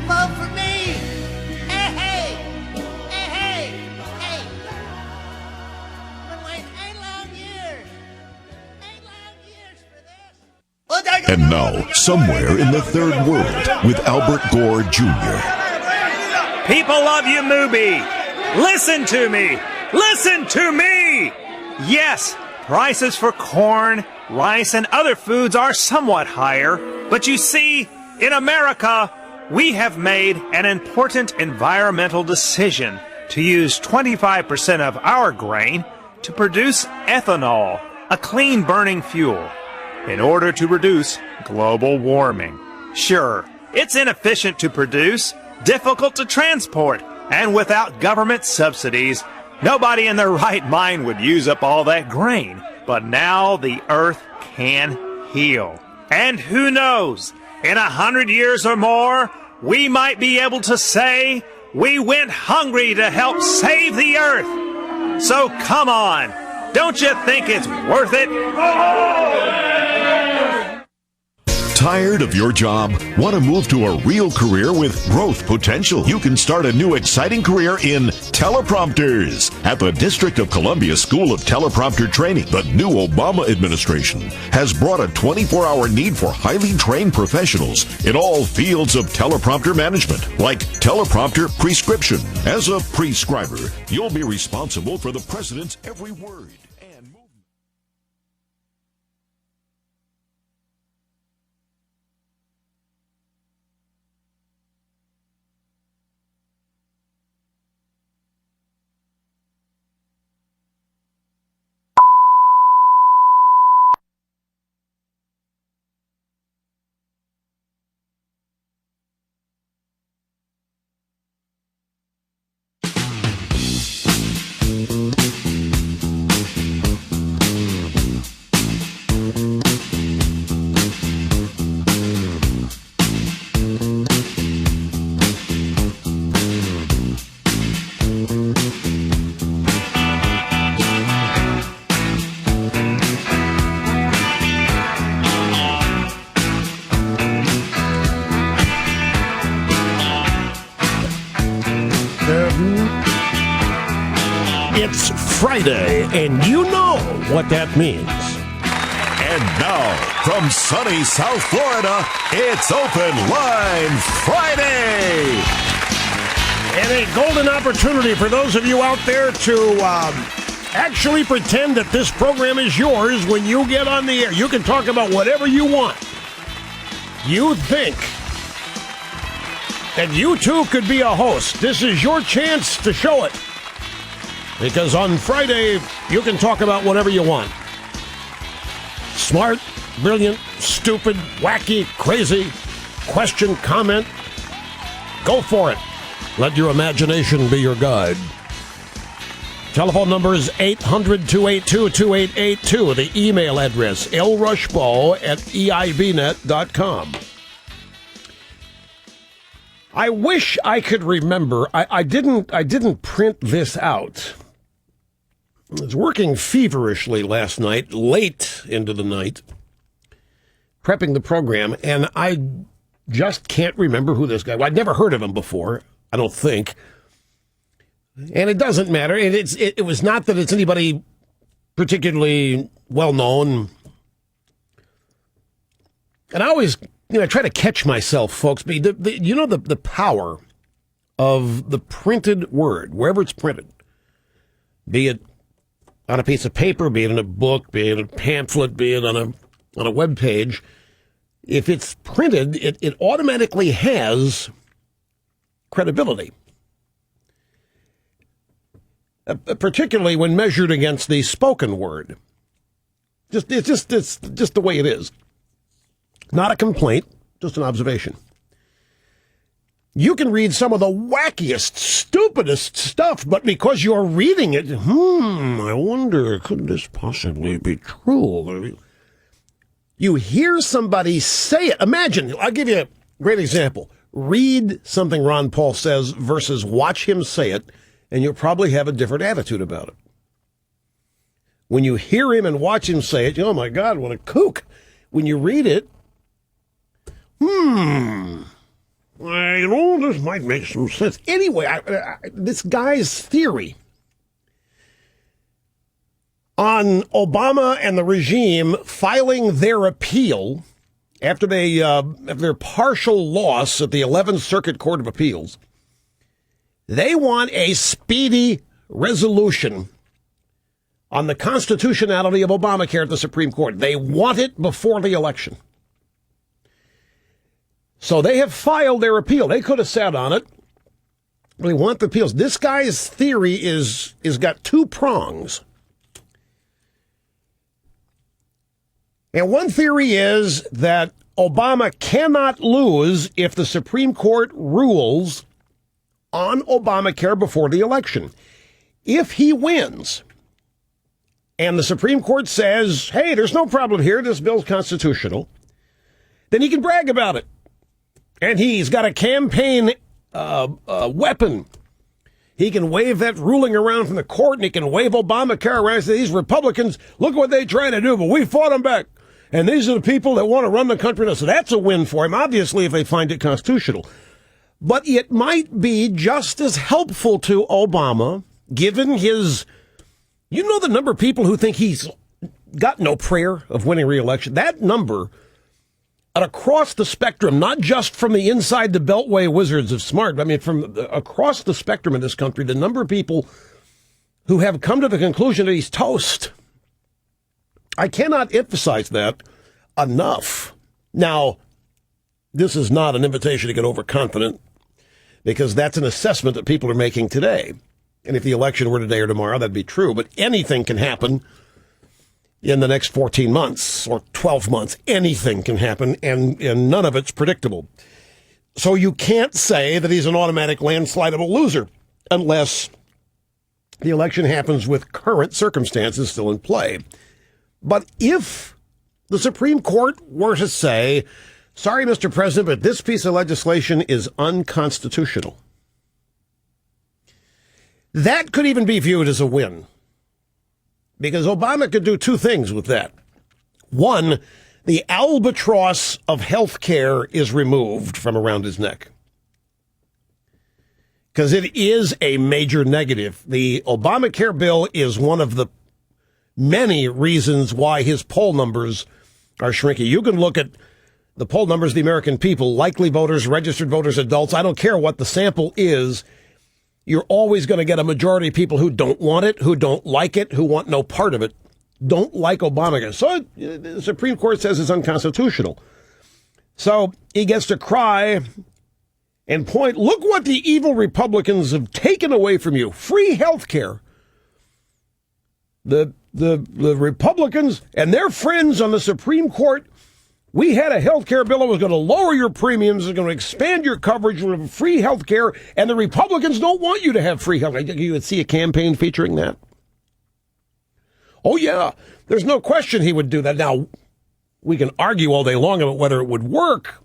Vote for me! Hey! I've been waiting 8 long years! 8 long years for this! And now, somewhere in the third world, with Albert Gore Jr. People of Yamubi, listen to me! Listen to me! Yes, prices for corn, rice, and other foods are somewhat higher, but you see, in America, we have made an important environmental decision to use 25% of our grain to produce ethanol, a clean-burning fuel, in order to reduce global warming. Sure, it's inefficient to produce, difficult to transport, and without government subsidies, nobody in their right mind would use up all that grain. But now the earth can heal. And who knows, in 100 years or more, we might be able to say we went hungry to help save the earth. So come on, don't you think it's worth it? Tired of your job? Want to move to a real career with growth potential? You can start a new exciting career in teleprompters at the District of Columbia School of Teleprompter Training. The new Obama administration has brought a 24-hour need for highly trained professionals in all fields of teleprompter management, like teleprompter prescription. As a prescriber, you'll be responsible for the president's every word. Friday, and you know what that means. And now, from sunny South Florida, it's Open Line Friday. And a golden opportunity for those of you out there to actually pretend that this program is yours when you get on the air. You can talk about whatever you want. You think that you too could be a host. This is your chance to show it. Because on Friday, you can talk about whatever you want. Smart, brilliant, stupid, wacky, crazy, question, comment. Go for it. Let your imagination be your guide. Telephone number is 800-282-2882. The email address, lrushbaugh@eibnet.com. I wish I could remember. I didn't print this out. I was working feverishly last night, late into the night, prepping the program, and I just can't remember who this guy was. I'd never heard of him before, I don't think. And it doesn't matter. It was not that it's anybody particularly well-known. And I always, I try to catch myself, folks. The power of the printed word, wherever it's printed, be it on a piece of paper, be it in a book, be it in a pamphlet, be it on a web page. If it's printed, it automatically has credibility. Particularly when measured against the spoken word. It's just the way it is. Not a complaint, just an observation. You can read some of the wackiest, stupidest stuff, but because you're reading it, I wonder, could this possibly be true? You hear somebody say it. Imagine, I'll give you a great example. Read something Ron Paul says versus watch him say it, and you'll probably have a different attitude about it. When you hear him and watch him say it, oh my God, what a kook. When you read it, this might make some sense. Anyway, this guy's theory on Obama and the regime filing their appeal after their partial loss at the 11th Circuit Court of Appeals, they want a speedy resolution on the constitutionality of Obamacare at the Supreme Court. They want it before the election. So they have filed their appeal. They could have sat on it. They want the appeals. This guy's theory is got two prongs. And one theory is that Obama cannot lose if the Supreme Court rules on Obamacare before the election. If he wins and the Supreme Court says, hey, there's no problem here, this bill's constitutional, then he can brag about it. And he's got a campaign weapon. He can wave that ruling around from the court, and he can wave Obamacare around and say, these Republicans, look what they try to do, but we fought them back. And these are the people that want to run the country. So that's a win for him, obviously, if they find it constitutional. But it might be just as helpful to Obama, given his, the number of people who think he's got no prayer of winning re-election. That number, across the spectrum, not just from the inside the Beltway wizards of smart, from across the spectrum in this country, the number of people who have come to the conclusion that he's toast. I cannot emphasize that enough. Now, this is not an invitation to get overconfident, because that's an assessment that people are making today. And if the election were today or tomorrow, that'd be true. But anything can happen in the next 14 months or 12 months. Anything can happen, and none of it's predictable. So you can't say that he's an automatic landslidable loser unless the election happens with current circumstances still in play. But if the Supreme Court were to say, sorry, Mr. President, but this piece of legislation is unconstitutional, that could even be viewed as a win. Because Obama could do two things with that. One, the albatross of health care is removed from around his neck. because it is a major negative. The Obamacare bill is one of the many reasons why his poll numbers are shrinking. You can look at the poll numbers of the American people, likely voters, registered voters, adults. I don't care what the sample is. You're always going to get a majority of people who don't want it, who don't like it, who want no part of it, don't like Obamacare. So the Supreme Court says it's unconstitutional. So he gets to cry and point, look what the evil Republicans have taken away from you. Free health care. The Republicans and their friends on the Supreme Court, we had a health care bill that was going to lower your premiums, was going to expand your coverage with free health care, and the Republicans don't want you to have free health care. You would see a campaign featuring that. Oh, yeah, there's no question he would do that. Now, we can argue all day long about whether it would work,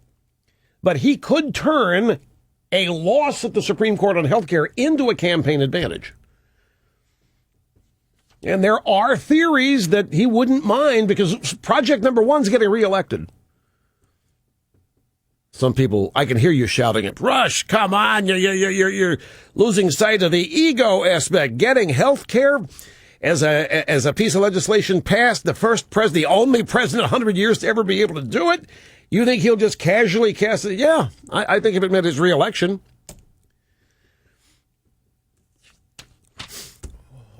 but he could turn a loss at the Supreme Court on health care into a campaign advantage. And there are theories that he wouldn't mind because Project Number One's getting reelected. Some people, I can hear you shouting it. Rush, come on, you're losing sight of the ego aspect. Getting health care as a piece of legislation passed, the only president in 100 years to ever be able to do it. You think he'll just casually cast it? Yeah, I think if it meant his reelection.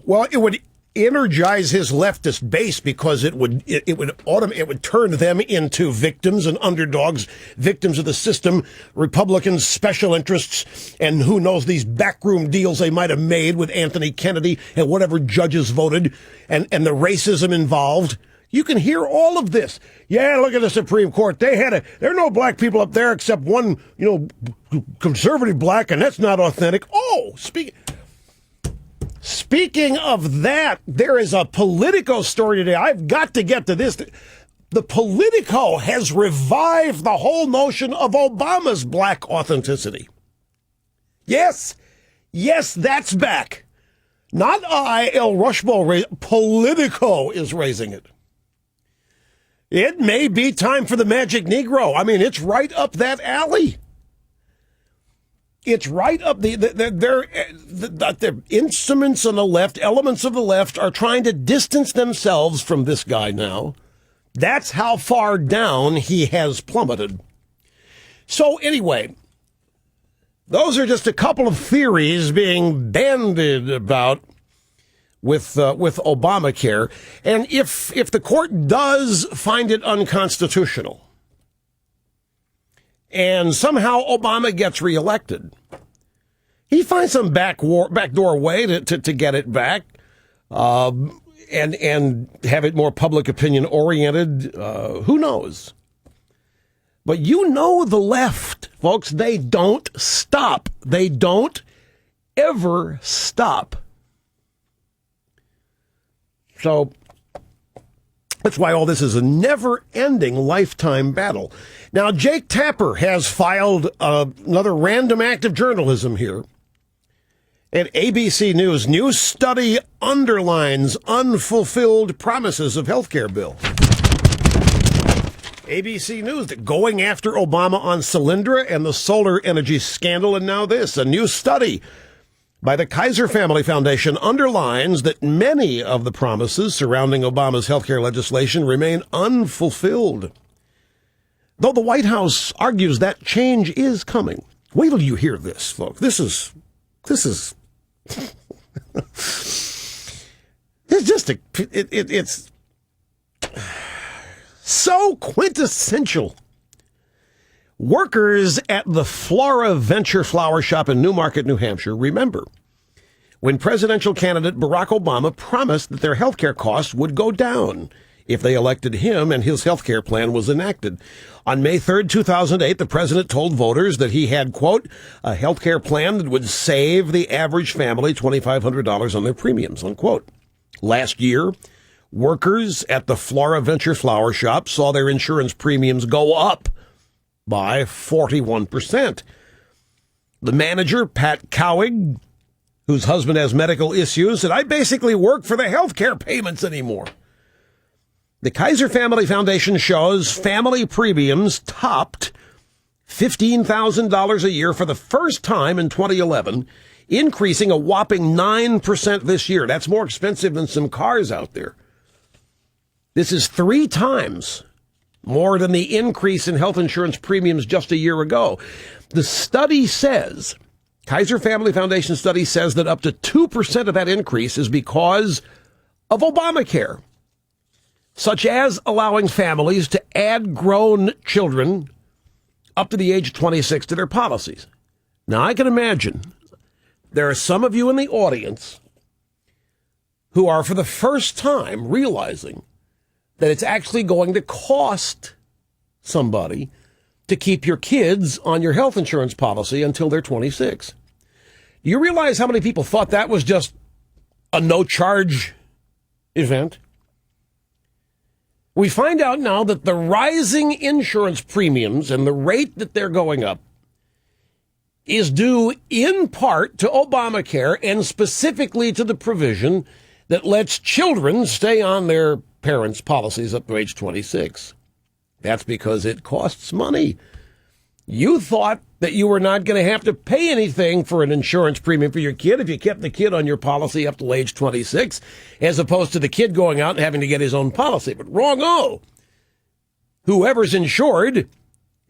Well, it would energize his leftist base because it would turn them into victims and underdogs, victims of the system, Republicans' special interests, and who knows these backroom deals they might have made with Anthony Kennedy and whatever judges voted and the racism involved. You can hear all of this. Yeah, look at the Supreme Court. There are no black people up there except one, conservative black, and that's not authentic. Oh, Speaking of that, there is a Politico story today. I've got to get to this. The Politico has revived the whole notion of Obama's black authenticity. Yes, that's back. Not I, El Rushbo. Politico is raising it. It may be time for the Magic Negro. I mean, it's right up that alley. It's right up the instruments on the left, elements of the left are trying to distance themselves from this guy now. That's how far down he has plummeted. So anyway, those are just a couple of theories being bandied about with Obamacare. And if the court does find it unconstitutional, and somehow Obama gets reelected, he finds some backdoor way to get it back, and have it more public opinion oriented. Who knows? But the left, folks, they don't stop. They don't ever stop. So that's why all this is a never-ending lifetime battle. Now, Jake Tapper has filed another random act of journalism here. At ABC News, new study underlines unfulfilled promises of healthcare bill. ABC News going after Obama on Solyndra and the solar energy scandal, and now this. A new study by the Kaiser Family Foundation underlines that many of the promises surrounding Obama's healthcare legislation remain unfulfilled. Though the White House argues that change is coming. Wait till you hear this, folks. This is it's so quintessential. Workers at the Flora Venture Flower Shop in Newmarket, New Hampshire, remember when presidential candidate Barack Obama promised that their health care costs would go down if they elected him and his health care plan was enacted. On May 3rd, 2008, the president told voters that he had, quote, a health care plan that would save the average family $2,500 on their premiums, unquote. Last year, workers at the Flora Venture Flower Shop saw their insurance premiums go up by 41%. The manager, Pat Cowig, whose husband has medical issues, said, I basically work for the health care payments anymore. The Kaiser Family Foundation shows family premiums topped $15,000 a year for the first time in 2011, increasing a whopping 9% this year. That's more expensive than some cars out there. This is 3 times more than the increase in health insurance premiums just a year ago. The study says, Kaiser Family Foundation study says that up to 2% of that increase is because of Obamacare, such as allowing families to add grown children up to the age of 26 to their policies. Now, I can imagine there are some of you in the audience who are for the first time realizing that it's actually going to cost somebody to keep your kids on your health insurance policy until they're 26. Do you realize how many people thought that was just a no-charge event? We find out now that the rising insurance premiums and the rate that they're going up is due in part to Obamacare and specifically to the provision that lets children stay on their parents' policies up to age 26. That's because it costs money. You thought that you were not going to have to pay anything for an insurance premium for your kid if you kept the kid on your policy up to age 26, as opposed to the kid going out and having to get his own policy. But wrong-o. Whoever's insured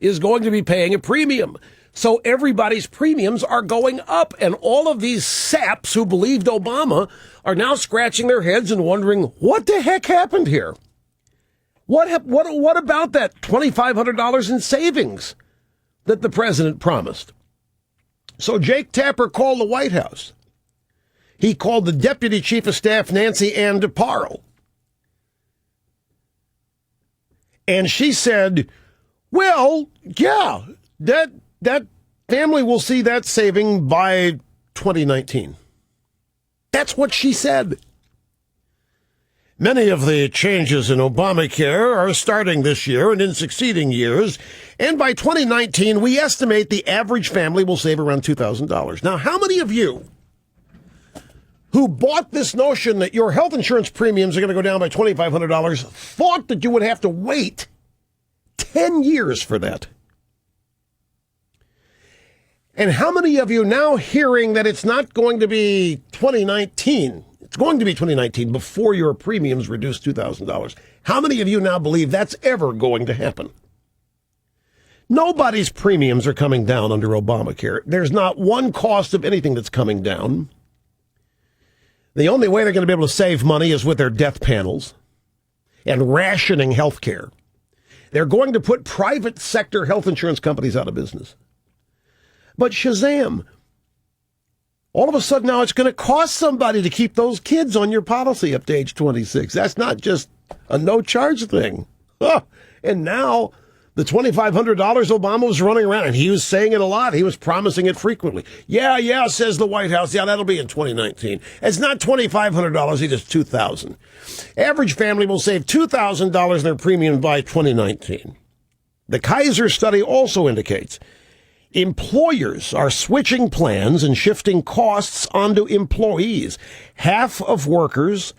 is going to be paying a premium. So everybody's premiums are going up, and all of these saps who believed Obama are now scratching their heads and wondering, what the heck happened here? What about that $2,500 in savings that the president promised? So Jake Tapper called the White House. He called the Deputy Chief of Staff, Nancy Ann DeParle. And she said, well, yeah, that family will see that saving by 2019. That's what she said. Many of the changes in Obamacare are starting this year and in succeeding years, and by 2019, we estimate the average family will save around $2,000. Now, how many of you who bought this notion that your health insurance premiums are going to go down by $2,500 thought that you would have to wait 10 years for that? And how many of you now hearing that it's not going to be 2019, it's going to be 2019 before your premiums reduce $2,000, how many of you now believe that's ever going to happen? Nobody's premiums are coming down under Obamacare. There's not one cost of anything that's coming down. The only way they're going to be able to save money is with their death panels and rationing health care. They're going to put private sector health insurance companies out of business. But Shazam, all of a sudden now it's going to cost somebody to keep those kids on your policy up to age 26. That's not just a no-charge thing. And now the $2,500 Obama was running around, and he was saying it a lot. He was promising it frequently. Yeah, says the White House. Yeah, that'll be in 2019. It's not $2,500. It is $2,000. Average family will save $2,000 in their premium by 2019. The Kaiser study also indicates employers are switching plans and shifting costs onto employees. Half of workers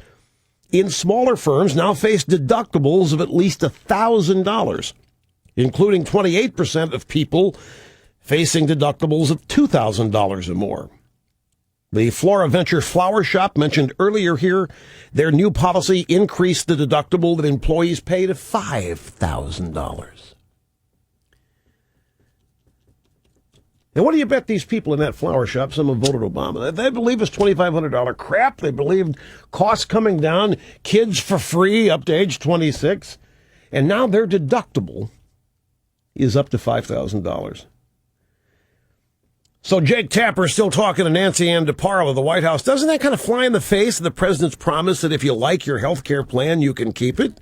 in smaller firms now face deductibles of at least $1,000, including 28% of people facing deductibles of $2,000 or more. The Flora Venture Flower Shop mentioned earlier here, their new policy increased the deductible that employees pay to $5,000. And what do you bet these people in that flower shop, some have voted Obama, they believe it's $2,500 crap. They believed costs coming down, kids for free up to age 26. And now their deductible is up to $5,000. So Jake Tapper is still talking to Nancy Ann DeParle of the White House. Doesn't that kind of fly in the face of the president's promise that if you like your health care plan, you can keep it?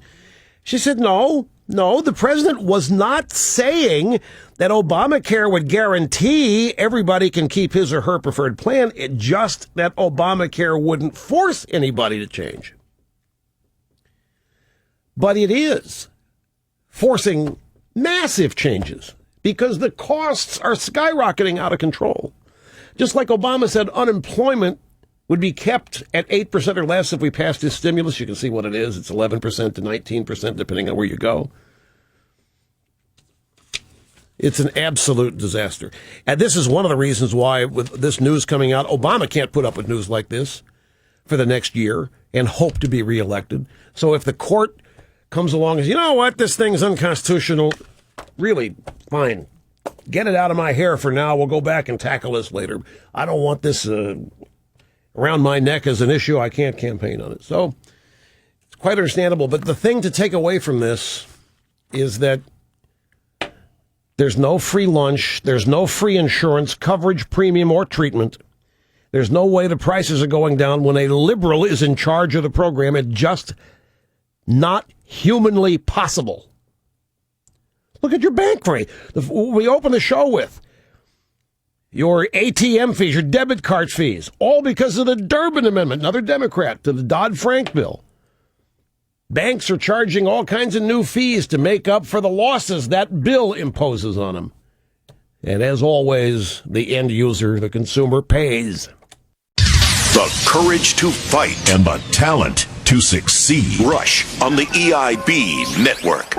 She said, no, the president was not saying that Obamacare would guarantee everybody can keep his or her preferred plan. It just that Obamacare wouldn't force anybody to change. But it is forcing massive changes because the costs are skyrocketing out of control. Just like Obama said, unemployment would be kept at 8% or less if we passed this stimulus. You can see what it is. It's 11% to 19%, depending on where you go. It's an absolute disaster. And this is one of the reasons why, with this news coming out, Obama can't put up with news like this for the next year and hope to be reelected. So if the court comes along and says, you know what, this thing's unconstitutional, really, fine. Get it out of my hair for now. We'll go back and tackle this later. I don't want this around my neck as an issue. I can't campaign on it. So it's quite understandable. But the thing to take away from this is that there's no free lunch. There's no free insurance, coverage, premium, or treatment. There's no way the prices are going down when a liberal is in charge of the program. It's just not humanly possible. Look at your bank rate. We open the show with your ATM fees, your debit card fees, all because of the Durbin Amendment, another Democrat, to the Dodd-Frank bill. Banks are charging all kinds of new fees to make up for the losses that bill imposes on them. And as always, the end user, the consumer, pays. The courage to fight and the talent to succeed. Rush on the EIB network.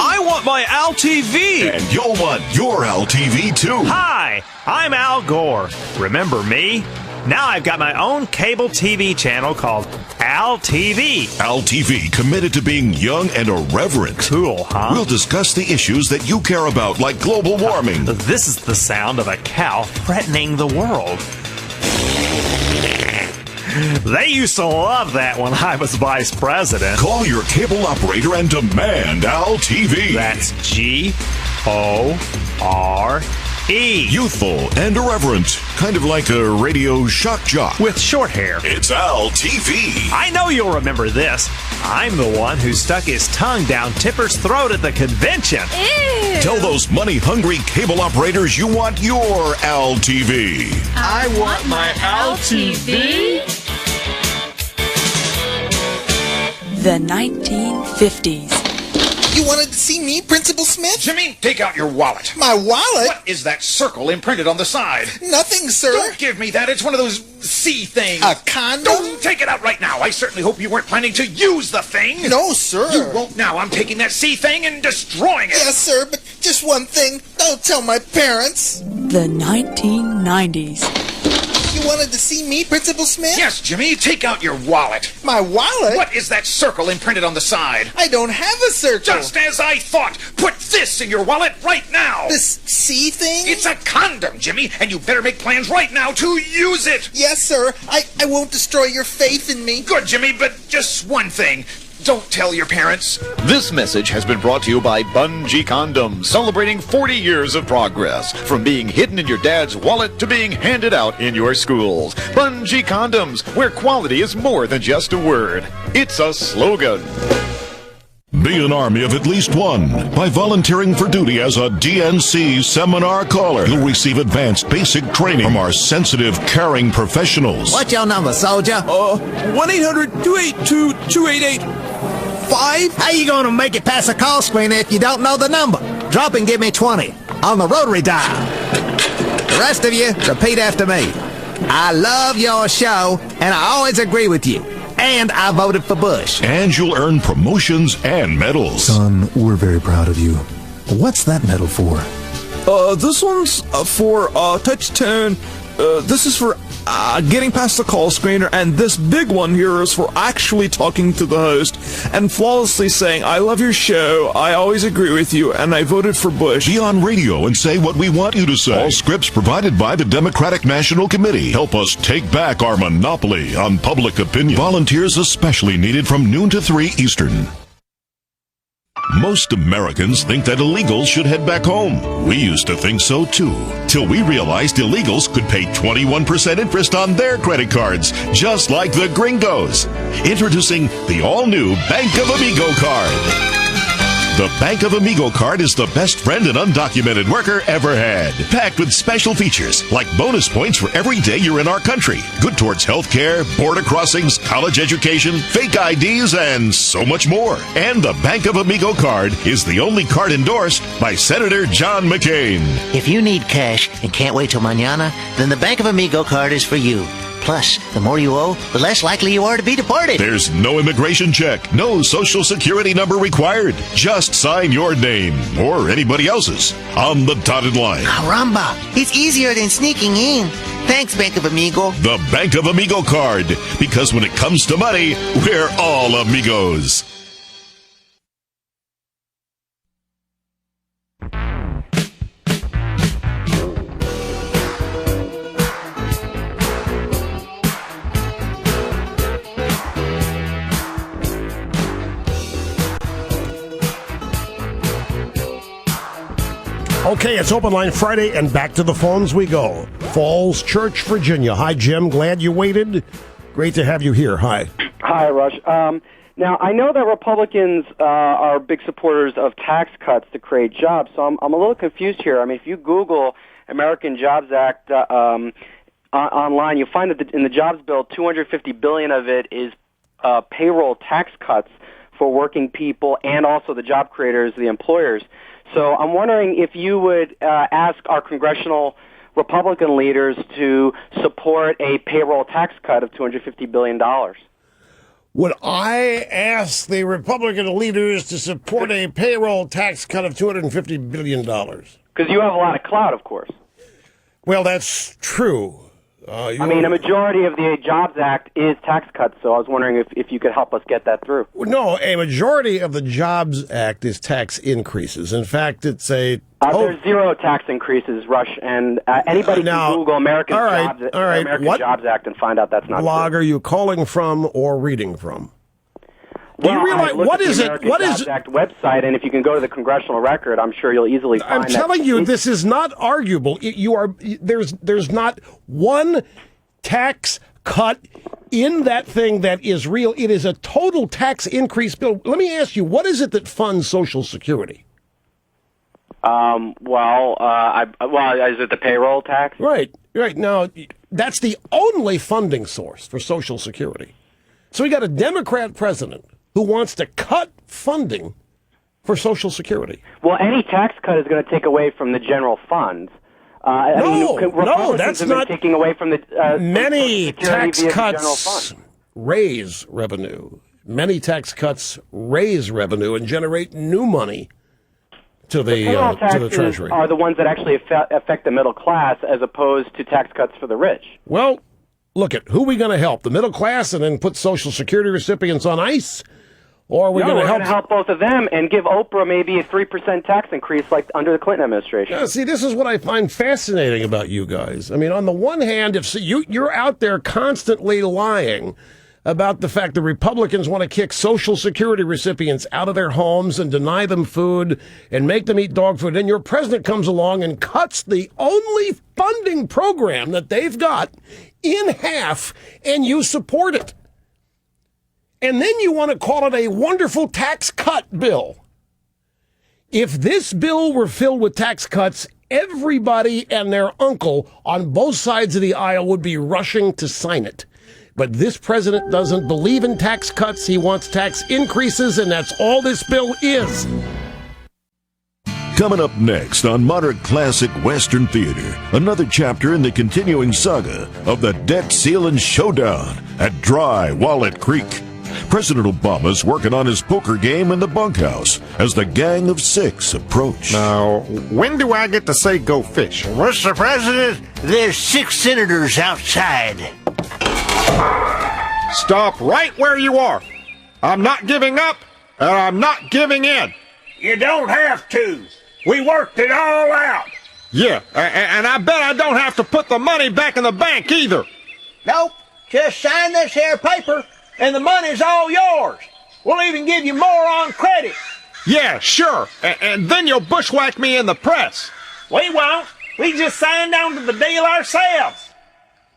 I want my Al TV! And you'll want your Al TV too. Hi, I'm Al Gore. Remember me? Now I've got my own cable TV channel called Al TV. Al TV, committed to being young and irreverent. Cool, huh? We'll discuss the issues that you care about, like global warming. This is the sound of a cow threatening the world. They used to love that when I was vice president. Call your cable operator and demand Al TV. That's G-O-R-E. Youthful and irreverent. Kind of like a radio shock jock. With short hair. It's Al TV. I know you'll remember this. I'm the one who stuck his tongue down Tipper's throat at the convention. Ew. Tell those money-hungry cable operators you want your Al TV. I want my Al TV. The 1950s. You wanted to see me, Principal Smith? Jimmy, take out your wallet. My wallet? What is that circle imprinted on the side? Nothing, sir. Don't give me that. It's one of those C things. A condom? Don't take it out right now. I certainly hope you weren't planning to use the thing. No, sir. You won't now. I'm taking that C thing and destroying it. Yes, sir, but just one thing. Don't tell my parents. The 1990s. You wanted to see me, Principal Smith? Yes, Jimmy. Take out your wallet. My wallet? What is that circle imprinted on the side? I don't have a circle. Just as I thought. Put this in your wallet right now. This C thing? It's a condom, Jimmy, and you better make plans right now to use it. Yes, sir. I won't destroy your faith in me. Good, Jimmy, but just one thing. Don't tell your parents. This message has been brought to you by Bungee Condoms, celebrating 40 years of progress. From being hidden in your dad's wallet to being handed out in your schools. Bungee Condoms, where quality is more than just a word. It's a slogan. Be an army of at least one. By volunteering for duty as a DNC seminar caller, you'll receive advanced basic training from our sensitive, caring professionals. What's your number, soldier? 1-800-282-2885? How you gonna make it past the call screener if you don't know the number? Drop and give me 20 on the rotary dial. The rest of you, repeat after me. I love your show, and I always agree with you. And I voted for Bush. And you'll earn promotions and medals. Son, we're very proud of you. What's that medal for? This one's for touch tone. This is for getting past the call screener, and this big one here is for actually talking to the host and flawlessly saying, I love your show, I always agree with you, and I voted for Bush. Be on radio and say what we want you to say. All scripts provided by the Democratic National Committee. Help us take back our monopoly on public opinion. Volunteers especially needed from noon to 3 Eastern. Most Americans think that illegals should head back home. We used to think so too, till we realized illegals could pay 21% interest on their credit cards, just like the gringos. Introducing the all-new Bank of Amigo card. The Bank of Amigo card is the best friend an undocumented worker ever had. Packed with special features like bonus points for every day you're in our country. Good towards health care, border crossings, college education, fake IDs, and so much more. And the Bank of Amigo card is the only card endorsed by Senator John McCain. If you need cash and can't wait till mañana, then the Bank of Amigo card is for you. Plus, the more you owe, the less likely you are to be deported. There's no immigration check, no social security number required. Just sign your name, or anybody else's, on the dotted line. Caramba, it's easier than sneaking in. Thanks, Bank of Amigo. The Bank of Amigo card, because when it comes to money, we're all amigos. Okay, it's Open Line Friday, and back to the phones we go. Falls Church, Virginia. Hi, Jim. Glad you waited. Great to have you here. Hi. Hi, Rush. Now, I know that Republicans are big supporters of tax cuts to create jobs, so I'm a little confused here. I mean, if you Google American Jobs Act online, you'll find that in the jobs bill, $250 billion of it is payroll tax cuts for working people and also the job creators, the employers. So I'm wondering if you would ask our congressional Republican leaders to support a payroll tax cut of $250 billion. Would I ask the Republican leaders to support a payroll tax cut of $250 billion? Because you have a lot of clout, of course. Well, that's true. I mean, a majority of the Jobs Act is tax cuts, so I was wondering if you could help us get that through. No, a majority of the Jobs Act is tax increases. In fact, it's a... There's zero tax increases, Rush, and anybody can Google American Jobs Act and find out that's not blog true. Are you calling from or reading from? Do well, you realize what is it? What is Act website, and if you can go to the congressional record, I'm sure you'll easily find. I'm telling you, this is not arguable. There's not one tax cut in that thing that is real. It is a total tax increase bill. Let me ask you, what is it that funds Social Security? Is it the payroll tax? Right. Now, that's the only funding source for Social Security. So we got a Democrat president who wants to cut funding for Social Security. Well, any tax cut is going to take away from the general funds. That's not taking away from the many tax cuts raise revenue. Many tax cuts raise revenue and generate new money to the Treasury. Are the ones that actually affect the middle class as opposed to tax cuts for the rich. Well, look at who are we going to help? The middle class and then put Social Security recipients on ice? Or are we going to help both of them and give Oprah maybe a 3% tax increase like under the Clinton administration? Yeah, see, this is what I find fascinating about you guys. I mean, on the one hand, if you're out there constantly lying about the fact that Republicans want to kick Social Security recipients out of their homes and deny them food and make them eat dog food, and your president comes along and cuts the only funding program that they've got in half, and you support it. And then you want to call it a wonderful tax cut bill. If this bill were filled with tax cuts, everybody and their uncle on both sides of the aisle would be rushing to sign it. But this president doesn't believe in tax cuts. He wants tax increases, and that's all this bill is. Coming up next on Modern Classic Western Theater, another chapter in the continuing saga of the debt ceiling showdown at Dry Wallet Creek. President Obama's working on his poker game in the bunkhouse as the Gang of Six approach. Now, when do I get to say go fish? Mr. President, there's 6 senators outside. Stop right where you are. I'm not giving up, and I'm not giving in. You don't have to. We worked it all out. Yeah, and I bet I don't have to put the money back in the bank either. Nope. Just sign this here paper, and the money's all yours. We'll even give you more on credit. Yeah, sure. And then you'll bushwhack me in the press. We won't. We just signed on to the deal ourselves.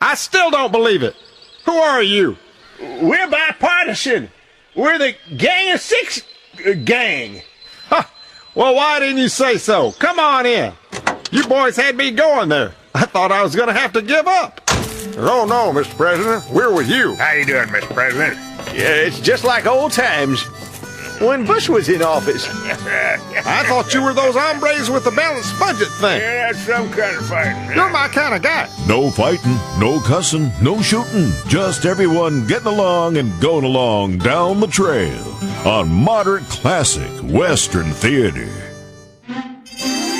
I still don't believe it. Who are you? We're bipartisan. We're the Gang of Six gang. Huh. Well, why didn't you say so? Come on in. You boys had me going there. I thought I was going to have to give up. Oh, no, Mr. President. We're with you. How you doing, Mr. President? Yeah, it's just like old times. when Bush was in office. I thought you were those hombres with the balanced budget thing. Yeah, that's some kind of fighting. You're my kind of guy. No fighting, no cussing, no shooting. Just everyone getting along and going along down the trail on moderate classic Western theater.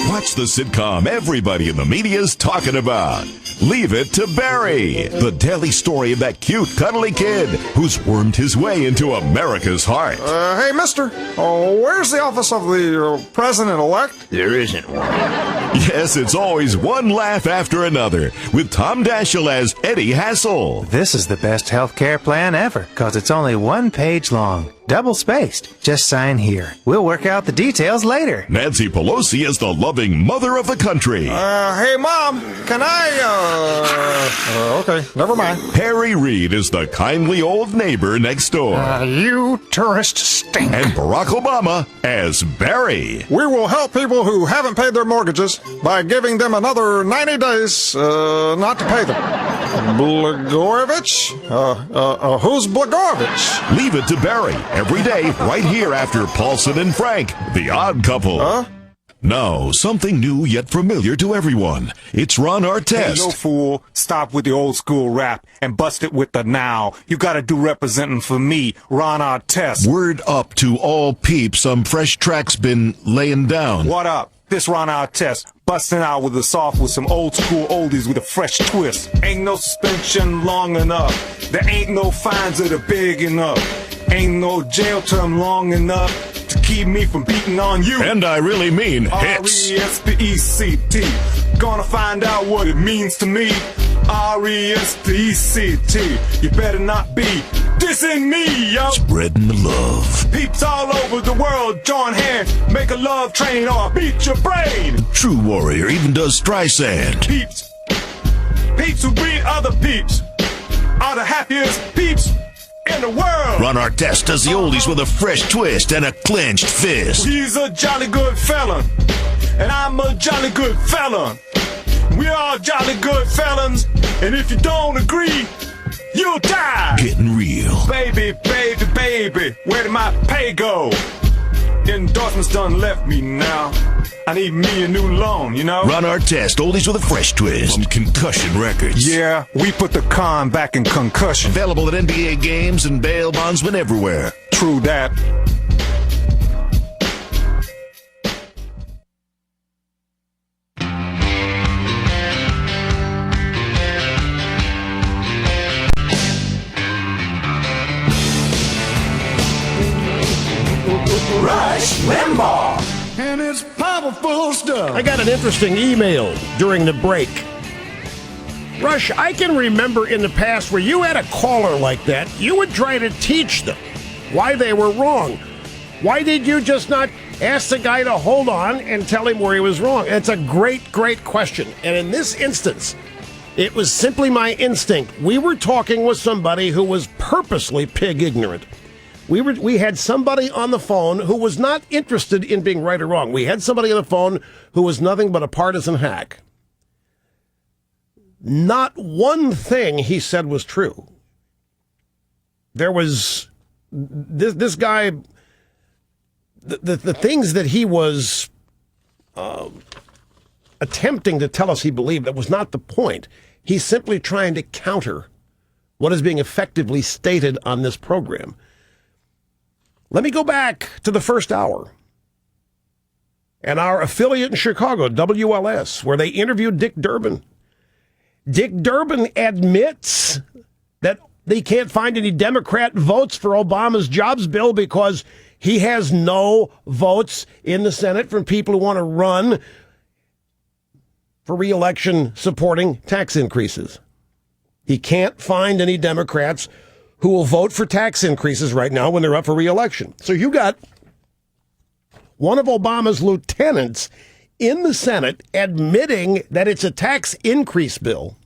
Watch the sitcom everybody in the media's talking about. Leave It to Barry, the daily story of that cute, cuddly kid who's wormed his way into America's heart. Hey, mister, where's the office of the president-elect? There isn't one. Yes, it's always one laugh after another, with Tom Daschle as Eddie Hassel. This is the best health care plan ever, because it's only 1 page long. Double spaced. Just sign here. We'll work out the details later. Nancy Pelosi is the loving mother of the country. Hey, Mom, can I, okay, never mind. Harry Reid is the kindly old neighbor next door. You tourists stink. And Barack Obama as Barry. We will help people who haven't paid their mortgages by giving them another 90 days not to pay them. Blagojevich? Who's Blagojevich? Leave It to Barry. Every day, right here after Paulson and Frank, the odd couple. Now, something new yet familiar to everyone. It's Ron Artest. Hey, no fool. Stop with the old school rap and bust it with the now. You gotta do representing for me, Ron Artest. Word up to all peeps, some fresh tracks been laying down. What up? This Ron Artest, busting out with the soft with some old school oldies with a fresh twist. Ain't no suspension long enough. There ain't no fines that are big enough. Ain't no jail term long enough to keep me from beating on you. And I really mean hits. R-E-S-P-E-C-T. Gonna find out what it means to me. R-E-S-P-E-C-T. You better not be dissing me, yo. Spreading the love. Peeps all over the world join hands, make a love train or beat your brain. True warrior even does Streisand. Peeps who beat other peeps are the happiest peeps in the world. Ron Artest does the oldies with a fresh twist and a clenched fist. He's a jolly good felon, and I'm a jolly good felon. We are jolly good felons, and if you don't agree, you'll die. Getting real. Baby, baby, baby, where did my pay go? Endorsements done left me now. I need me a new loan, you know? Ron Artest, oldies with a fresh twist. From Concussion Records. Yeah, we put the con back in concussion. Available at NBA games and bail bondsmen everywhere. True that. Rush Limbaugh. And it's powerful stuff. I got an interesting email during the break. Rush, I can remember in the past where you had a caller like that, you would try to teach them why they were wrong. Why did you just not ask the guy to hold on and tell him where he was wrong? It's a great, great question. And in this instance, it was simply my instinct. We were talking with somebody who was purposely pig ignorant. We had somebody on the phone who was not interested in being right or wrong. We had somebody on the phone who was nothing but a partisan hack. Not one thing he said was true. There was this guy, the things that he was attempting to tell us he believed, that was not the point. He's simply trying to counter what is being effectively stated on this program. Let me go back to the first hour and our affiliate in Chicago, WLS, where they interviewed Dick Durbin. Dick Durbin admits that they can't find any Democrat votes for Obama's jobs bill because he has no votes in the Senate from people who want to run for re-election supporting tax increases. He can't find any Democrats who will vote for tax increases right now when they're up for re-election. So you got one of Obama's lieutenants in the Senate admitting that it's a tax increase bill.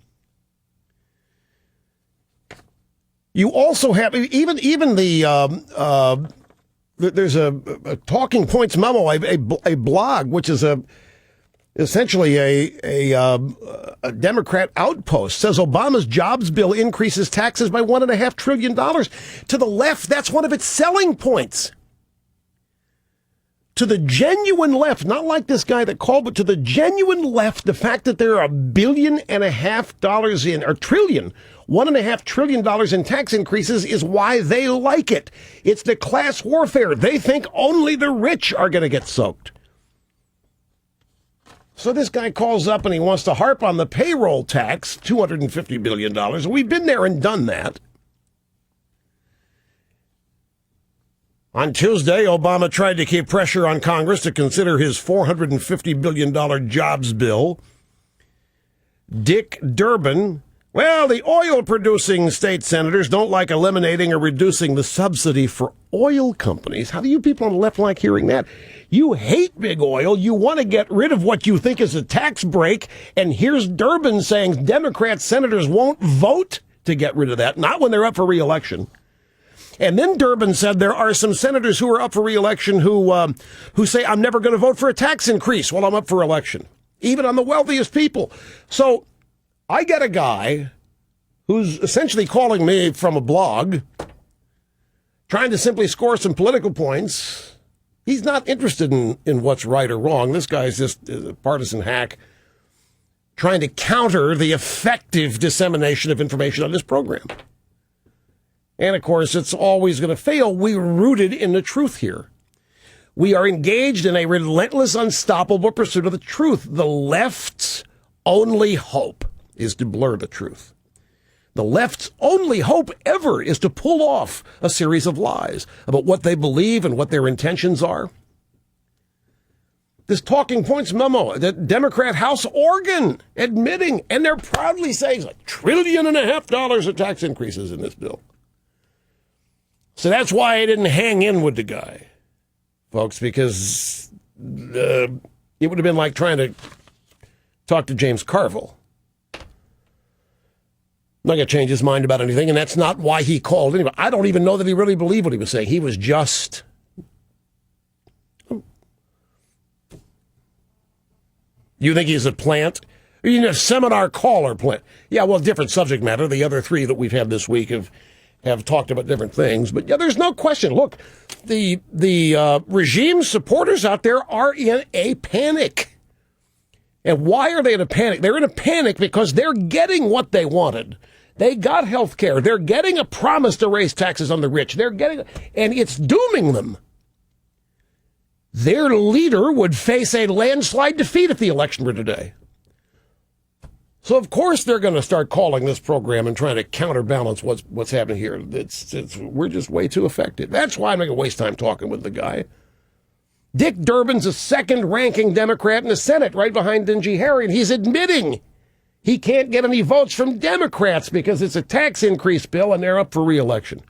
You also have even the there's a talking points memo, a blog, which is essentially a Democrat outpost, says Obama's jobs bill increases taxes by $1.5 trillion. To the left, that's one of its selling points. to the genuine left, not like this guy that called, but to the genuine left, the fact that there are $1.5 billion in, or trillion, $1.5 trillion in tax increases is why they like it. It's the class warfare. They think only the rich are going to get soaked. So this guy calls up and he wants to harp on the payroll tax, $250 billion. We've been there and done that. On Tuesday, Obama tried to keep pressure on Congress to consider his $450 billion jobs bill. Dick Durbin, well, the oil-producing state senators don't like eliminating or reducing the subsidy for oil companies. How do you people on the left like hearing that? You hate big oil. You want to get rid of what you think is a tax break. And here's Durbin saying Democrat senators won't vote to get rid of that, not when they're up for re-election. And then Durbin said there are some senators who are up for re-election who say, I'm never going to vote for a tax increase while I'm up for election, even on the wealthiest people. So I get a guy who's essentially calling me from a blog, trying to simply score some political points. He's not interested in what's right or wrong. This guy's just a partisan hack trying to counter the effective dissemination of information on this program. And, of course, it's always going to fail. We're rooted in the truth here. We are engaged in a relentless, unstoppable pursuit of the truth. The left's only hope is to blur the truth. The left's only hope ever is to pull off a series of lies about what they believe and what their intentions are. This Talking Points memo, the Democrat House organ admitting, and they're proudly saying, $1.5 trillion of tax increases in this bill. So that's why I didn't hang in with the guy, folks, because it would have been like trying to talk to James Carville. Not going to change his mind about anything, and that's not why he called anyway. I don't even know that he really believed what he was saying. He was just... You think he's a plant? You know, seminar caller plant. Yeah, well, different subject matter. The other three that we've had this week have talked about different things. But yeah, there's no question. Look, the regime supporters out there are in a panic. And why are they in a panic? They're in a panic because they're getting what they wanted. They got health care. They're getting a promise to raise taxes on the rich. And it's dooming them. Their leader would face a landslide defeat if the election were today. So, of course, they're going to start calling this program and trying to counterbalance what's happening here. We're just way too effective. That's why I'm not going to waste time talking with the guy. Dick Durbin's a second-ranking Democrat in the Senate, right behind Dingy Harry, and he's admitting he can't get any votes from Democrats because it's a tax increase bill and they're up for re-election.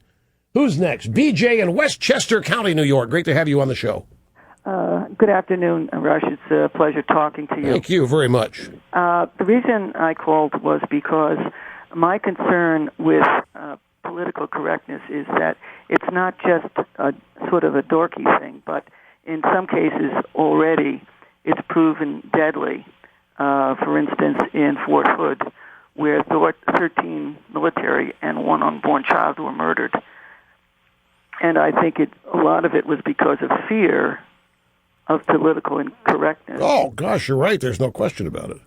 Who's next? BJ in Westchester County, New York. Great to have you on the show. Good afternoon, Rush. It's a pleasure talking to you. Thank you very much. The reason I called was because my concern with political correctness is that it's not just a sort of a dorky thing, but in some cases already it's proven deadly. For instance, in Fort Hood, where 13 military and one unborn child were murdered. And I think a lot of it was because of fear of political incorrectness. Oh, gosh, you're right. There's no question about it.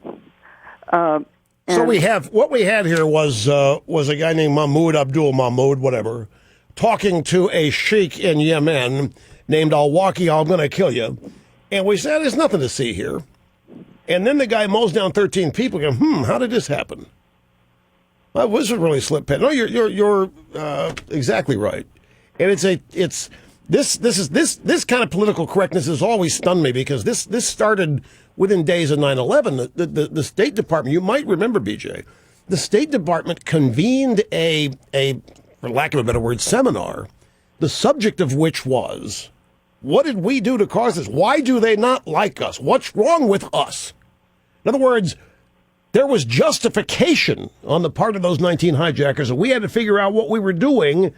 So what we had here was a guy named Mahmoud Abdul Mahmoud, whatever, talking to a sheikh in Yemen named Al-Waki, I'm going to kill you. And we said, there's nothing to see here. And then the guy mows down 13 people and goes, how did this happen? Well, this is really slip past. No, you're exactly right. And this kind of political correctness has always stunned me because this started within days of 9/11. The State Department, you might remember, BJ, the State Department convened a for lack of a better word, seminar, the subject of which was, what did we do to cause this? Why do they not like us? What's wrong with us? In other words, there was justification on the part of those 19 hijackers, and we had to figure out what we were doing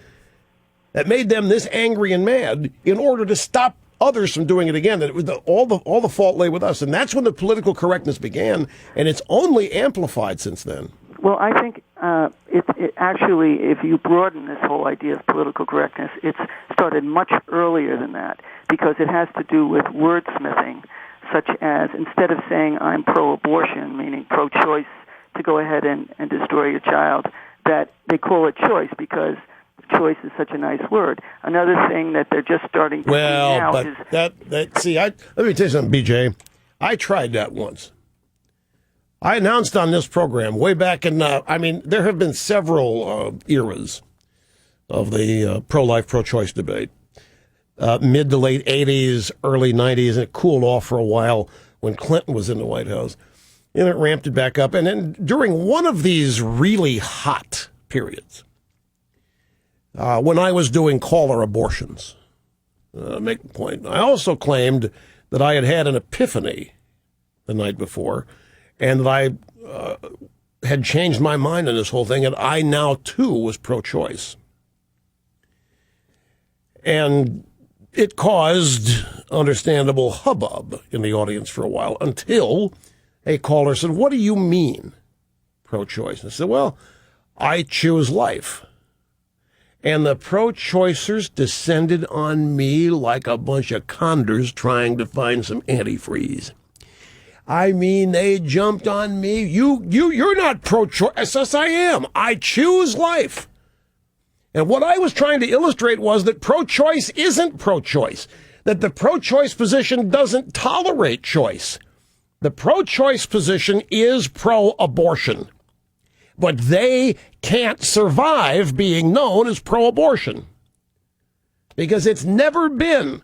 that made them this angry and mad in order to stop others from doing it again. That it was all the fault lay with us. And that's when the political correctness began, and it's only amplified since then. Well, I think it actually, if you broaden this whole idea of political correctness, it's started much earlier than that, because it has to do with wordsmithing, such as instead of saying I'm pro-abortion, meaning pro-choice, to go ahead and destroy your child, that they call it choice because choice is such a nice word. Another thing that they're just starting to do now is... let me tell you something, BJ. I tried that once. I announced on this program way back in, there have been several eras of the pro-life, pro-choice debate. Mid to late 80s, early 90s, and it cooled off for a while when Clinton was in the White House. And it ramped it back up. And then during one of these really hot periods, when I was doing caller abortions, make the point, I also claimed that I had an epiphany the night before, and that I had changed my mind on this whole thing, and I now, too, was pro-choice. And it caused understandable hubbub in the audience for a while, until a caller said, "What do you mean, pro-choice?" I said, "Well, I choose life." And the pro-choicers descended on me like a bunch of condors trying to find some antifreeze. I mean, they jumped on me. You're not pro-choice. Yes, I am. I choose life. And what I was trying to illustrate was that pro-choice isn't pro-choice, that the pro-choice position doesn't tolerate choice. The pro-choice position is pro-abortion, but they can't survive being known as pro-abortion, because it's never been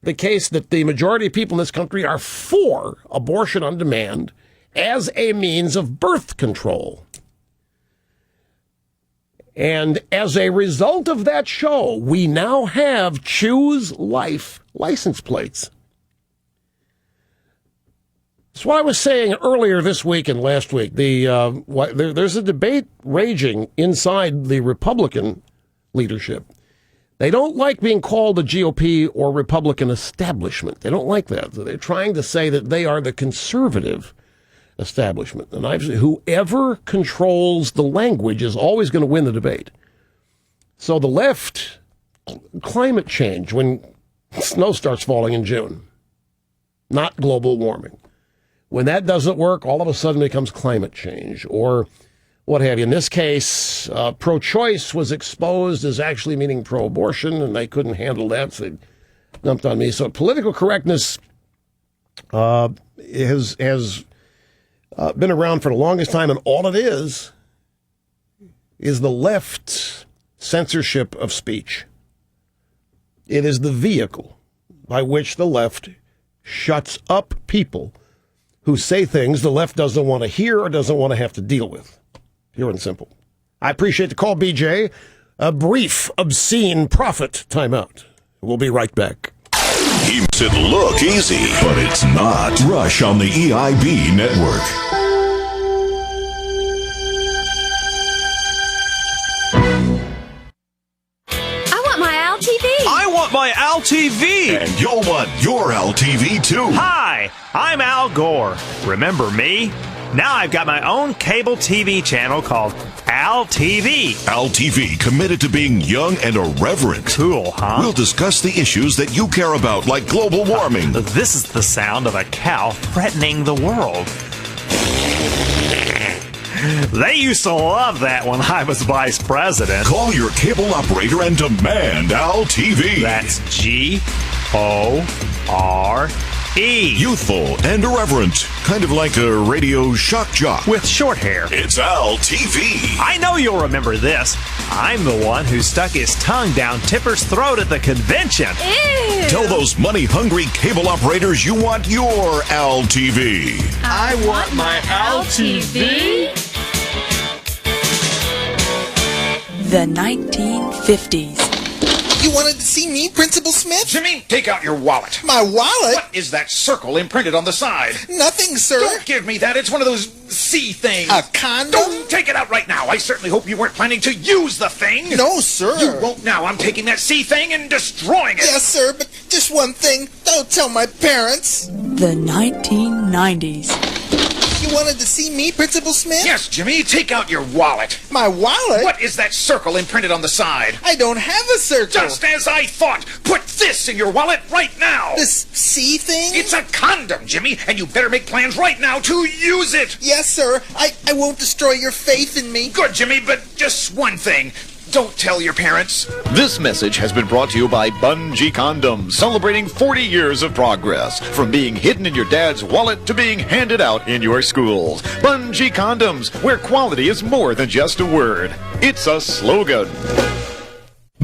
the case that the majority of people in this country are for abortion on demand as a means of birth control. And as a result of that show, we now have Choose Life license plates. That's what I was saying earlier this week and last week. There's a debate raging inside the Republican leadership. They don't like being called the GOP or Republican establishment. They don't like that. They're trying to say that they are the conservative establishment. And whoever controls the language is always going to win the debate. So the left, climate change, when snow starts falling in June, not global warming. When that doesn't work, all of a sudden it becomes climate change or what have you. In this case, pro-choice was exposed as actually meaning pro-abortion, and they couldn't handle that, so they dumped on me. So political correctness has been around for the longest time, and all it is the left's censorship of speech. It is the vehicle by which the left shuts up people who say things the left doesn't want to hear or doesn't want to have to deal with. Pure and simple. I appreciate the call, BJ. A brief, obscene profit timeout. We'll be right back. He makes it look easy, but it's not. Rush on the EIB network. I want my Al TV. I want my Al TV. And you'll want your Al TV too. Hi, I'm Al Gore. Remember me? Now I've got my own cable TV channel called Al TV. Al TV, committed to being young and irreverent. Cool, huh? We'll discuss the issues that you care about, like global warming. This is the sound of a cow threatening the world. They used to love that when I was vice president. Call your cable operator and demand Al TV. That's G-O-R-E. Youthful and irreverent. Kind of like a radio shock jock. With short hair. It's Al TV. I know you'll remember this. I'm the one who stuck his tongue down Tipper's throat at the convention. Ew. Tell those money-hungry cable operators you want your Al TV. I want my Al TV. The 1950s. You wanted to see me, Principal Smith? Jimmy, take out your wallet. My wallet? What is that circle imprinted on the side? Nothing, sir. Don't give me that. It's one of those C things. A condom? Don't take it out right now. I certainly hope you weren't planning to use the thing. No, sir. You won't now. I'm taking that C thing and destroying it. Yes, sir, but just one thing. Don't tell my parents. The 1990s. You wanted to see me, Principal Smith? Yes, Jimmy, take out your wallet. My wallet? What is that circle imprinted on the side? I don't have a circle. Just as I thought. Put this in your wallet right now. This C thing? It's a condom, Jimmy, and you better make plans right now to use it. Yes, sir. I won't destroy your faith in me. Good, Jimmy, but just one thing. Don't tell your parents. This message has been brought to you by Bungee Condoms, celebrating 40 years of progress. From being hidden in your dad's wallet to being handed out in your schools. Bungee Condoms, where quality is more than just a word. It's a slogan.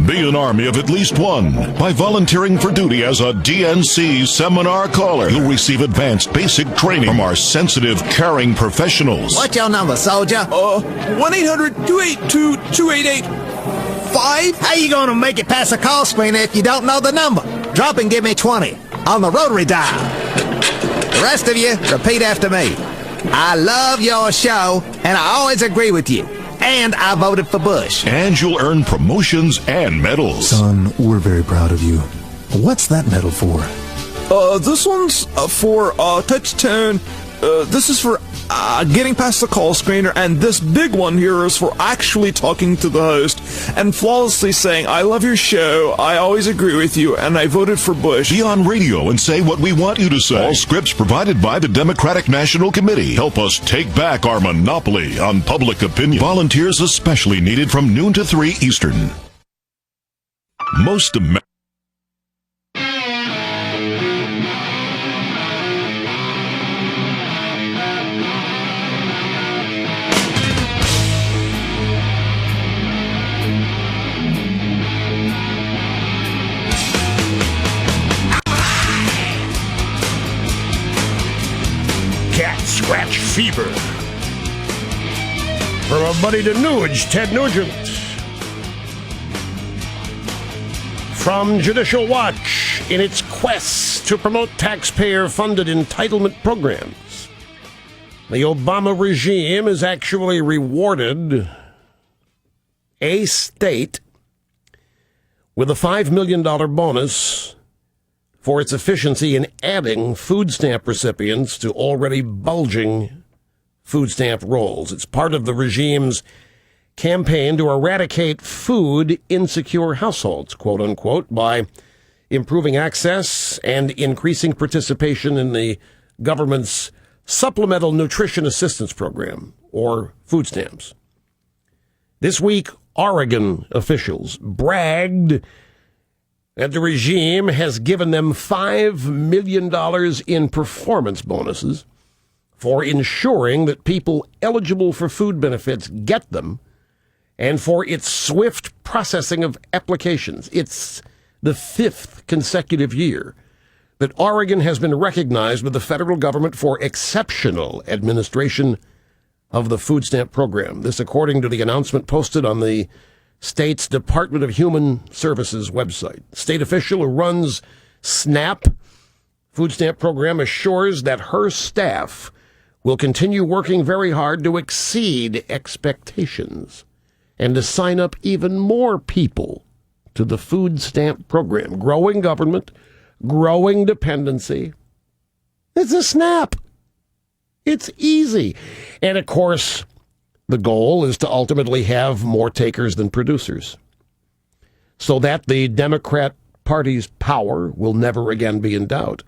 Be an army of at least one. By volunteering for duty as a DNC seminar caller, you'll receive advanced basic training from our sensitive, caring professionals. What's your number, soldier? 1-800-282-2885? How you gonna make it past the call screener if you don't know the number? Drop and give me 20 on the rotary dial. The rest of you, repeat after me. I love your show, and I always agree with you. And I voted for Bush. And you'll earn promotions and medals. Son, we're very proud of you. What's that medal for? This one's for touch tone. This is for getting past the call screener, and this big one here is for actually talking to the host and flawlessly saying, I love your show, I always agree with you, and I voted for Bush. Be on radio and say what we want you to say. All scripts provided by the Democratic National Committee. Help us take back our monopoly on public opinion. Volunteers especially needed from noon to 3 Eastern. Most Americans. Cat scratch fever. From our buddy to Nuge, Ted Nugent. From Judicial Watch, in its quest to promote taxpayer-funded entitlement programs, the Obama regime has actually rewarded a state with a $5 million bonus for its efficiency in adding food stamp recipients to already bulging food stamp rolls. It's part of the regime's campaign to eradicate food insecure households, quote unquote, by improving access and increasing participation in the government's Supplemental Nutrition Assistance Program, or food stamps. This week, Oregon officials bragged that the regime has given them $5 million in performance bonuses for ensuring that people eligible for food benefits get them, and for its swift processing of applications. It's the 5th consecutive year that Oregon has been recognized with the federal government for exceptional administration of the food stamp program. This according to the announcement posted on the state's Department of Human Services website. State official who runs SNAP food stamp program assures that her staff will continue working very hard to exceed expectations and to sign up even more people to the food stamp program. Growing government, growing dependency. It's a SNAP. It's easy. And of course, the goal is to ultimately have more takers than producers, so that the Democrat Party's power will never again be in doubt.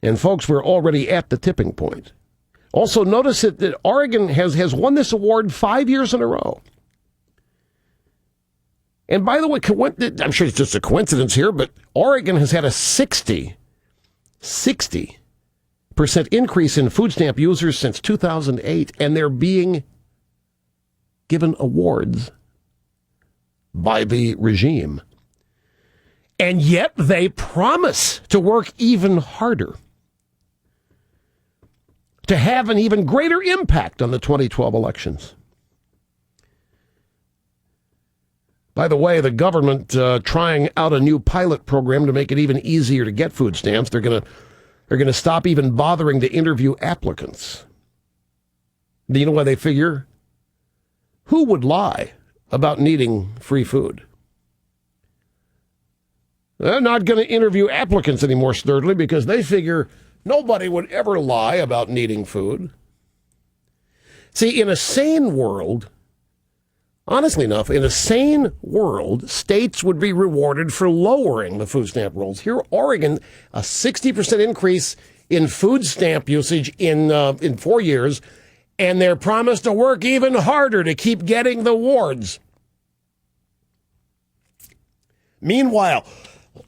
And folks, we're already at the tipping point. Also, notice that Oregon has won this award 5 years in a row. And by the way, I'm sure it's just a coincidence here, but Oregon has had a 60% increase in food stamp users since 2008, and they're being given awards by the regime. And yet they promise to work even harder to have an even greater impact on the 2012 elections. By the way, the government trying out a new pilot program to make it even easier to get food stamps. They're going to stop even bothering to interview applicants. Do you know why they figure? Who would lie about needing free food? They're not going to interview applicants anymore, thirdly, because they figure Nobody would ever lie about needing food. See, in a sane world, honestly enough, in a sane world, states would be rewarded for lowering the food stamp rolls. Here, Oregon, a 60% increase in food stamp usage in 4 years, and they're promised to work even harder to keep getting the awards. Meanwhile,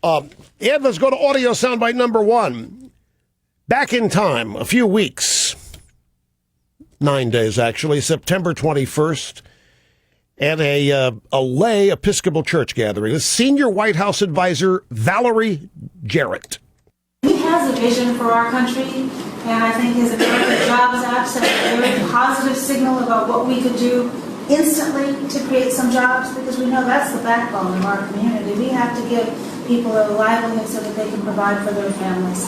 Ed, let's go to audio soundbite number 1. Back in time, a few weeks, 9 days actually, September 21st, at a lay Episcopal church gathering, the senior White House advisor, Valerie Jarrett. He has a vision for our country, and I think his American Jobs Act sent a very positive signal about what we could do instantly to create some jobs, because we know that's the backbone of our community. We have to give people a livelihood so that they can provide for their families.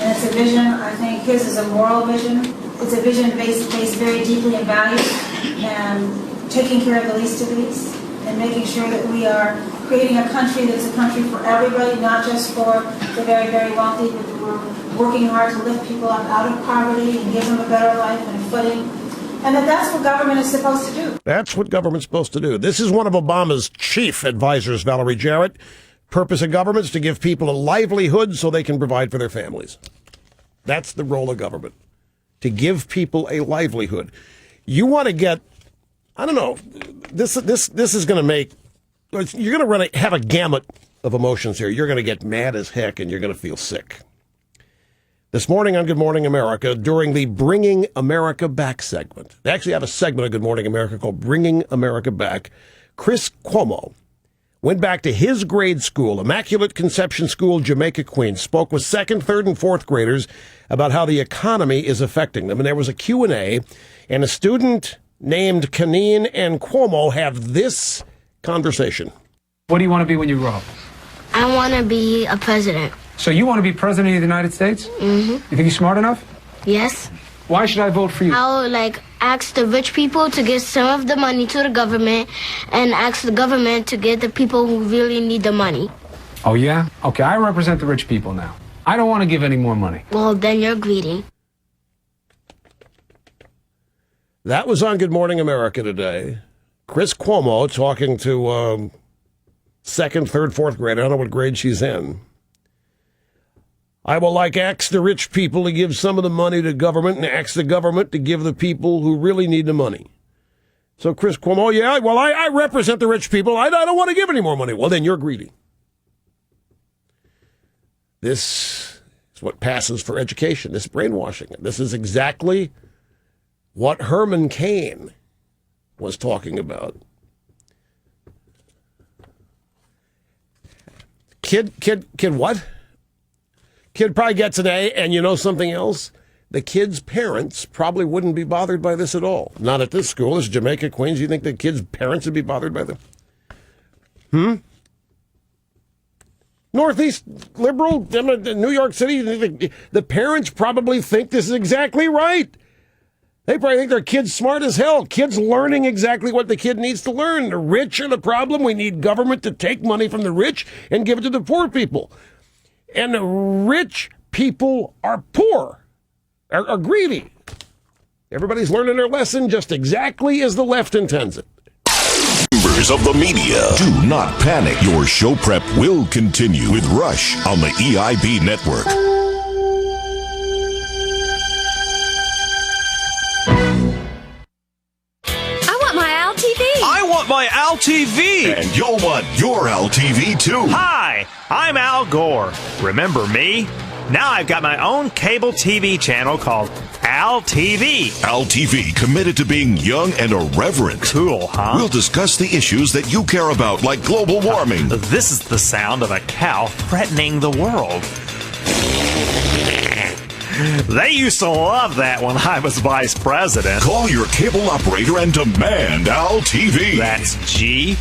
And it's a vision, I think his is a moral vision. It's a vision based very deeply in values and taking care of the least of these and making sure that we are creating a country that's a country for everybody, not just for the very, very wealthy, but we're working hard to lift people up out of poverty and give them a better life and a footing. And that's what government is supposed to do. That's what government's supposed to do. This is one of Obama's chief advisors, Valerie Jarrett. Purpose of government is to give people a livelihood so they can provide for their families. That's the role of government, to give people a livelihood. You want to get, I don't know, this is going to make, you're going to have a gamut of emotions here. You're going to get mad as heck and you're going to feel sick. This morning on Good Morning America, during the Bringing America Back segment, they actually have a segment of Good Morning America called Bringing America Back. Chris Cuomo went back to his grade school, Immaculate Conception School, Jamaica, Queens, spoke with 2nd, 3rd, and 4th graders about how the economy is affecting them. And there was a Q&A, and a student named Kaneen and Cuomo have this conversation. What do you want to be when you grow up? I want to be a president. So you want to be president of the United States? Mm-hmm. You think you're smart enough? Yes. Why should I vote for you? I'll ask the rich people to give some of the money to the government and ask the government to give the people who really need the money. Oh, yeah? Okay, I represent the rich people now. I don't want to give any more money. Well, then you're greedy. That was on Good Morning America today. Chris Cuomo talking to 2nd, 3rd, 4th grade. I don't know what grade she's in. I will ask the rich people to give some of the money to government and ask the government to give the people who really need the money. So Chris Cuomo, yeah, well, I represent the rich people. I don't want to give any more money. Well, then you're greedy. This is what passes for education, this brainwashing. This is exactly what Herman Cain was talking about. Kid what? Kid probably gets an A, and you know something else? The kid's parents probably wouldn't be bothered by this at all. Not at this school. This is Jamaica, Queens. You think the kid's parents would be bothered by them? Northeast liberal, New York City, the parents probably think this is exactly right. They probably think their kid's smart as hell. Kid's learning exactly what the kid needs to learn. The rich are the problem. We need government to take money from the rich and give it to the poor people. And the rich people are poor, are greedy. Everybody's learning their lesson just exactly as the left intends it. Members of the media, do not panic. Your show prep will continue with Rush on the EIB network. I want my Al TV! And you'll want your Al TV too. Hi, I'm Al Gore. Remember me? Now I've got my own cable TV channel called Al TV. Al TV, committed to being young and irreverent. Cool, huh? We'll discuss the issues that you care about, like global warming. This is the sound of a cow threatening the world. They used to love that when I was vice president. Call your cable operator and demand Al TV. That's G-O-R-E.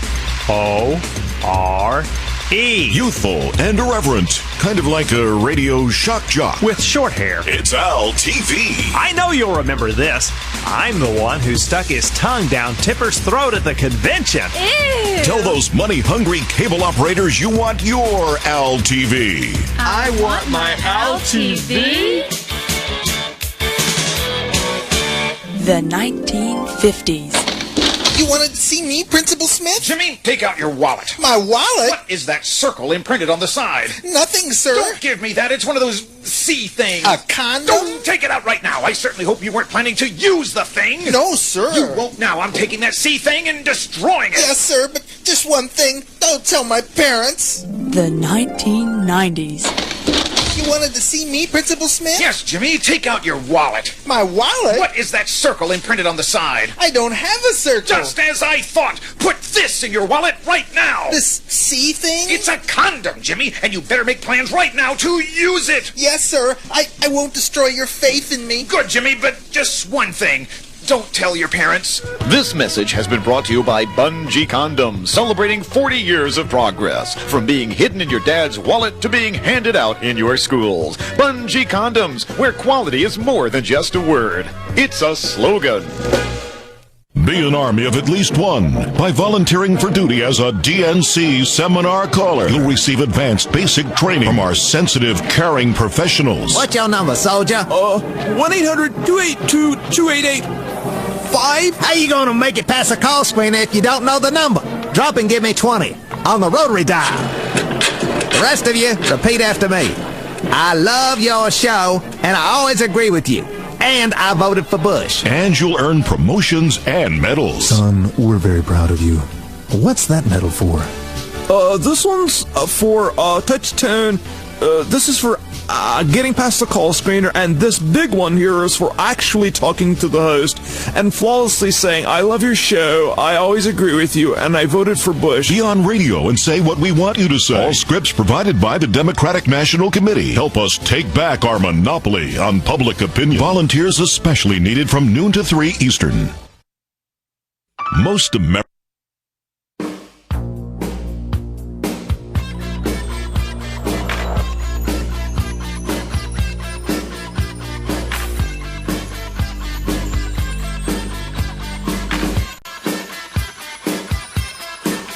Youthful and irreverent. Kind of like a radio shock jock. With short hair. It's Al TV. I know you'll remember this. I'm the one who stuck his tongue down Tipper's throat at the convention. Ew! Tell those money-hungry cable operators you want your LTV. I want my LTV. The 1950s. You wanted to see me, Principal Smith? Jimmy, take out your wallet. My wallet? What is that circle imprinted on the side? Nothing, sir. Don't give me that. It's one of those C things. A condom? Don't take it out right now. I certainly hope you weren't planning to use the thing. No, sir. You won't now. I'm taking that C thing and destroying it. Yes, sir, but just one thing. Don't tell my parents. The 1990s. You wanted to see me, Principal Smith? Yes, Jimmy. Take out your wallet. My wallet? What is that circle imprinted on the side? I don't have a circle. Just as I thought. Put this in your wallet right now. This C thing? It's a condom, Jimmy, and you better make plans right now to use it. Yes, sir. I won't destroy your faith in me. Good, Jimmy, but just one thing. Don't tell your parents. This message has been brought to you by Bungee Condoms, celebrating 40 years of progress. From being hidden in your dad's wallet to being handed out in your schools. Bungee Condoms, where quality is more than just a word. It's a slogan. Be an army of at least one. By volunteering for duty as a DNC seminar caller, you'll receive advanced basic training from our sensitive, caring professionals. What's your number, soldier? 1-800-282-2885. How you gonna make it past the call screener if you don't know the number? Drop and give me 20 on the rotary dial. The rest of you, repeat after me. I love your show, and I always agree with you. And I voted for Bush. And you'll earn promotions and medals. Son, we're very proud of you. What's that medal for? This one's for touch tone. This is for getting past the call screener, and this big one here is for actually talking to the host and flawlessly saying, I love your show, I always agree with you, and I voted for Bush. Be on radio and say what we want you to say. All scripts provided by the Democratic National Committee. Help us take back our monopoly on public opinion. Volunteers especially needed from noon to 3 Eastern. Most Americans.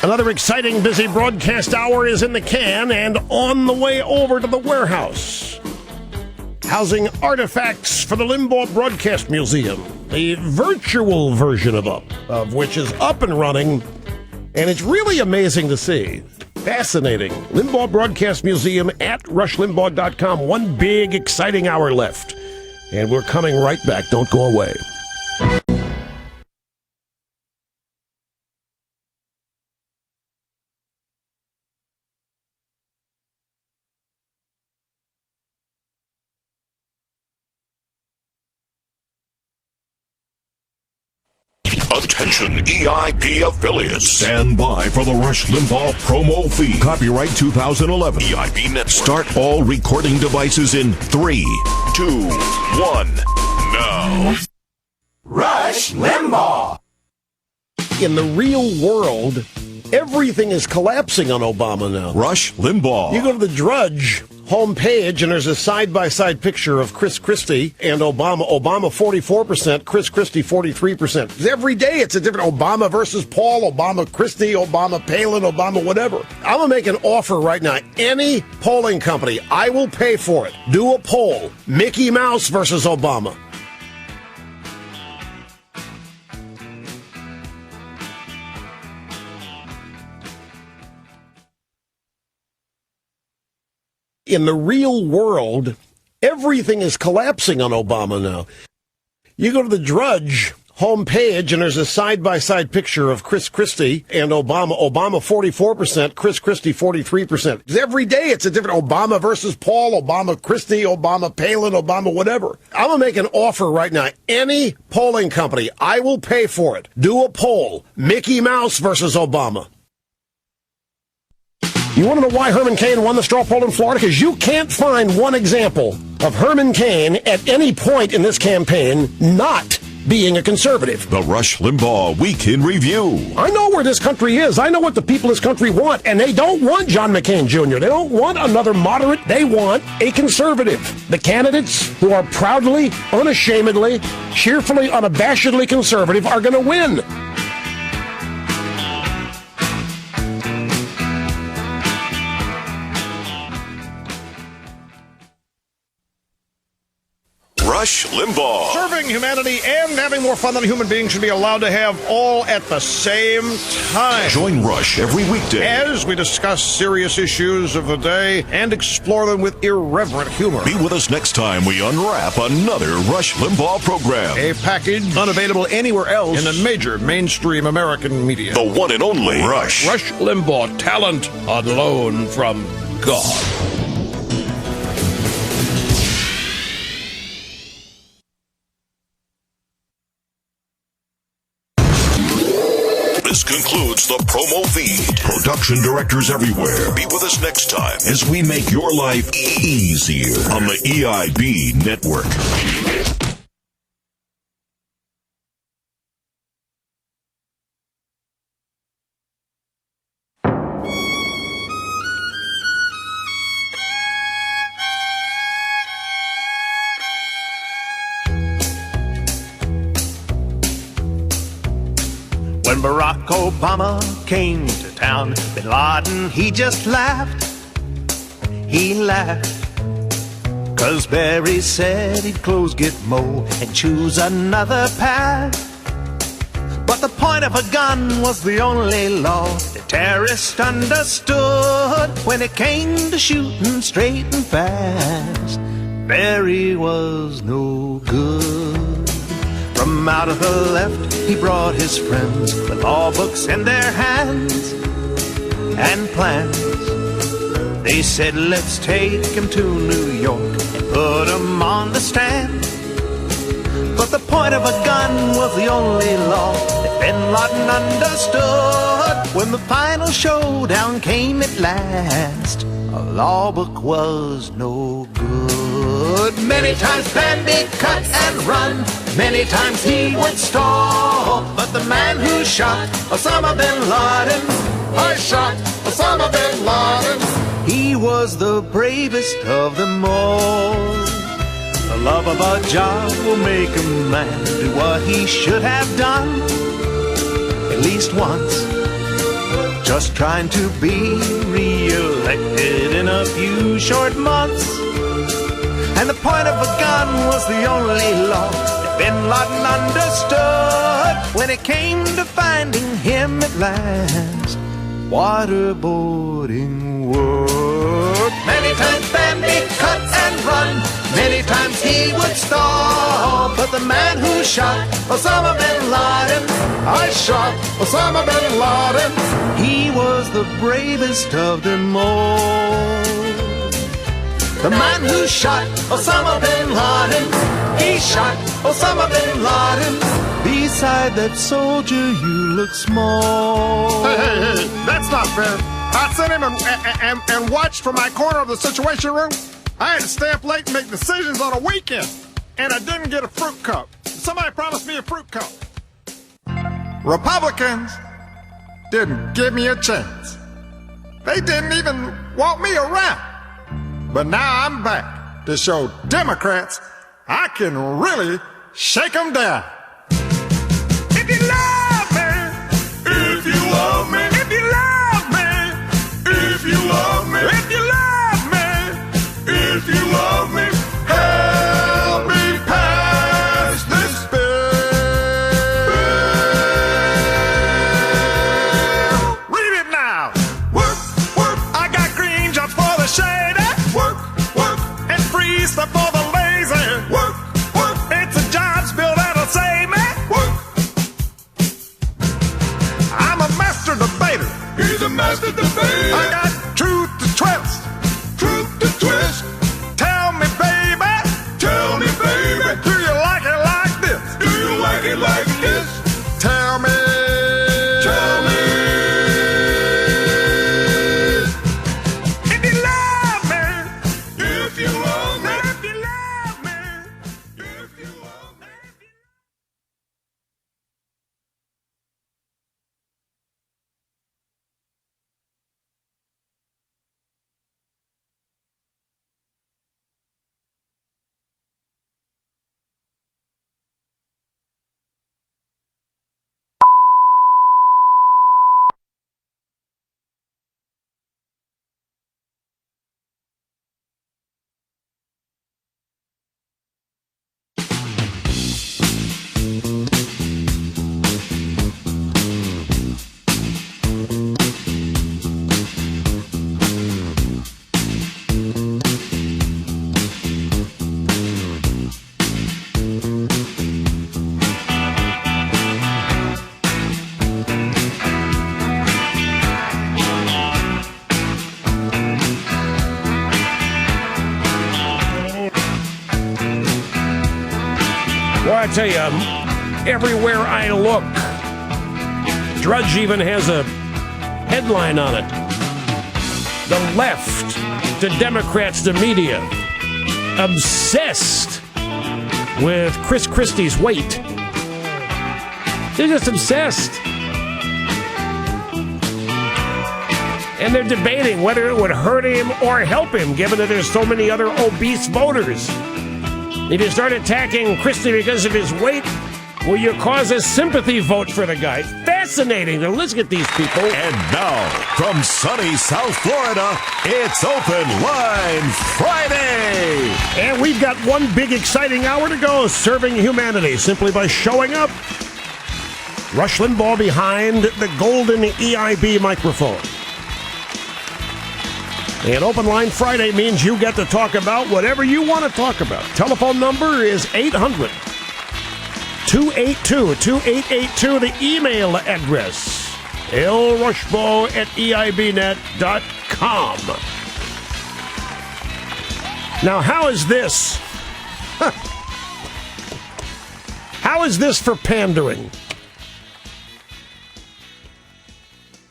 Another exciting, busy broadcast hour is in the can and on the way over to the warehouse, housing artifacts for the Limbaugh Broadcast Museum, the virtual version of which is up and running, and it's really amazing to see. Fascinating. Limbaugh Broadcast Museum at rushlimbaugh.com. One big, exciting hour left, and we're coming right back. Don't go away. Attention EIP affiliates. Stand by for the Rush Limbaugh promo feed. Copyright 2011. EIP Net. Start all recording devices in 3, 2, 1. Now. Rush Limbaugh. In the real world, everything is collapsing on Obama now. Rush Limbaugh. You go to the Drudge homepage, and there's a side-by-side picture of Chris Christie and Obama. Obama 44%, Chris Christie 43%. Every day it's a different Obama versus Paul, Obama Christie, Obama Palin, Obama whatever. I'm going to make an offer right now. Any polling company, I will pay for it. Do a poll. Mickey Mouse versus Obama. In the real world, everything is collapsing on Obama now. You go to the Drudge homepage, and there's a side-by-side picture of Chris Christie and Obama. Obama 44%, Chris Christie 43%. Every day it's a different Obama versus Paul, Obama Christie, Obama Palin, Obama whatever. I'm going to make an offer right now. Any polling company, I will pay for it. Do a poll. Mickey Mouse versus Obama. You want to know why Herman Cain won the straw poll in Florida? Because you can't find one example of Herman Cain at any point in this campaign not being a conservative. The Rush Limbaugh Week in Review. I know where this country is. I know what the people of this country want, and they don't want John McCain Jr. They don't want another moderate. They want a conservative. The candidates who are proudly, unashamedly, cheerfully, unabashedly conservative are going to win. Rush Limbaugh. Serving humanity and having more fun than a human being should be allowed to have all at the same time. Join Rush every weekday as we discuss serious issues of the day and explore them with irreverent humor. Be with us next time we unwrap another Rush Limbaugh program. A package unavailable anywhere else in the major mainstream American media. The one and only Rush. Rush Limbaugh, talent on loan from God. This concludes the promo feed. Production directors everywhere. Be with us next time as we make your life easier on the EIB network. When Barack Obama came to town, Bin Laden, he just laughed. He laughed. 'Cause Barry said he'd close Gitmo and choose another path. But the point of a gun was the only law the terrorist understood. When it came to shooting straight and fast, Barry was no good. From out of the left, he brought his friends with law books in their hands and plans. They said, let's take him to New York and put him on the stand. But the point of a gun was the only law that Bin Laden understood. When the final showdown came at last, a law book was no good. Many times Bambi cut and run, many times he would stall. But the man who shot Osama bin Laden, I shot Osama bin Laden, he was the bravest of them all. The love of a job will make a man do what he should have done at least once. Just trying to be re-elected in a few short months. And the point of a gun was the only law that Bin Laden understood. When it came to finding him at last, waterboarding worked. Many times Bambi cut and run, many times he would stall. But the man who shot Osama bin Laden, I shot Osama bin Laden, he was the bravest of them all. The man who shot Osama bin Laden, he shot Osama bin Laden. Beside that soldier, you look small. Hey, that's not fair. I sent him and watched from my corner of the Situation Room. I had to stay up late and make decisions on a weekend. And I didn't get a fruit cup. Somebody promised me a fruit cup. Republicans didn't give me a chance. They didn't even want me around. But now I'm back to show Democrats I can really shake them down. If you love me, if you love me, if you love me, if you love me, if you love me, if you love me, help me pass this bill. Read it now. Work, work. I got green jobs for the shady. Work, work. And free stuff for the lazy. Work, work. It's a jobs bill that'll save me. Work. I'm a master debater. He's a master debater. I got truth to twist. Truth to twist. Tell me, baby. Tell me, baby. Do you like it like this? Do you like it like this? Tell me. Tell me. If you love me. If you love me. If you love me. If you love me. tell you, everywhere I look, Drudge even has a headline on it. The left, to Democrats, to media, obsessed with Chris Christie's weight. They're just obsessed. And they're debating whether it would hurt him or help him, given that there's so many other obese voters. If you start attacking Christie because of his weight, will you cause a sympathy vote for the guy? Fascinating. Now, let's get these people. And now, from sunny South Florida, it's Open Line Friday. And we've got one big exciting hour to go, serving humanity simply by showing up. Rush Limbaugh behind the golden EIB microphone. And Open Line Friday means you get to talk about whatever you want to talk about. Telephone number is 800-282-2882. The email address, lrushbo@eibnet.com. Now, how is this? How is this for pandering?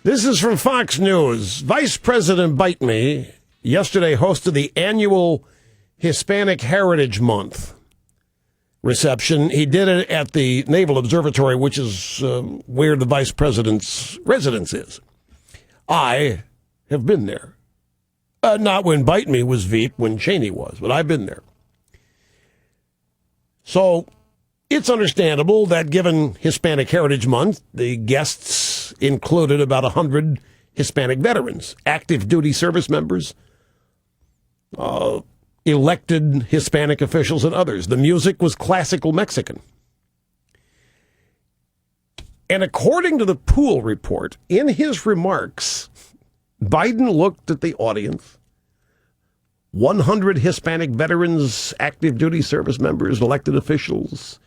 This is from Fox News. Vice President Bite Me yesterday hosted the annual Hispanic Heritage Month reception. He did it at the Naval Observatory, which is where the vice president's residence is. I have been there. Not when Bite Me was Veep, when Cheney was, but I've been there. So it's understandable that given Hispanic Heritage Month, the guests included about 100 Hispanic veterans, active duty service members, elected Hispanic officials, and others. The music was classical Mexican. And according to the Poole report, in his remarks, Biden looked at the audience, 100 Hispanic veterans, active duty service members, elected officials,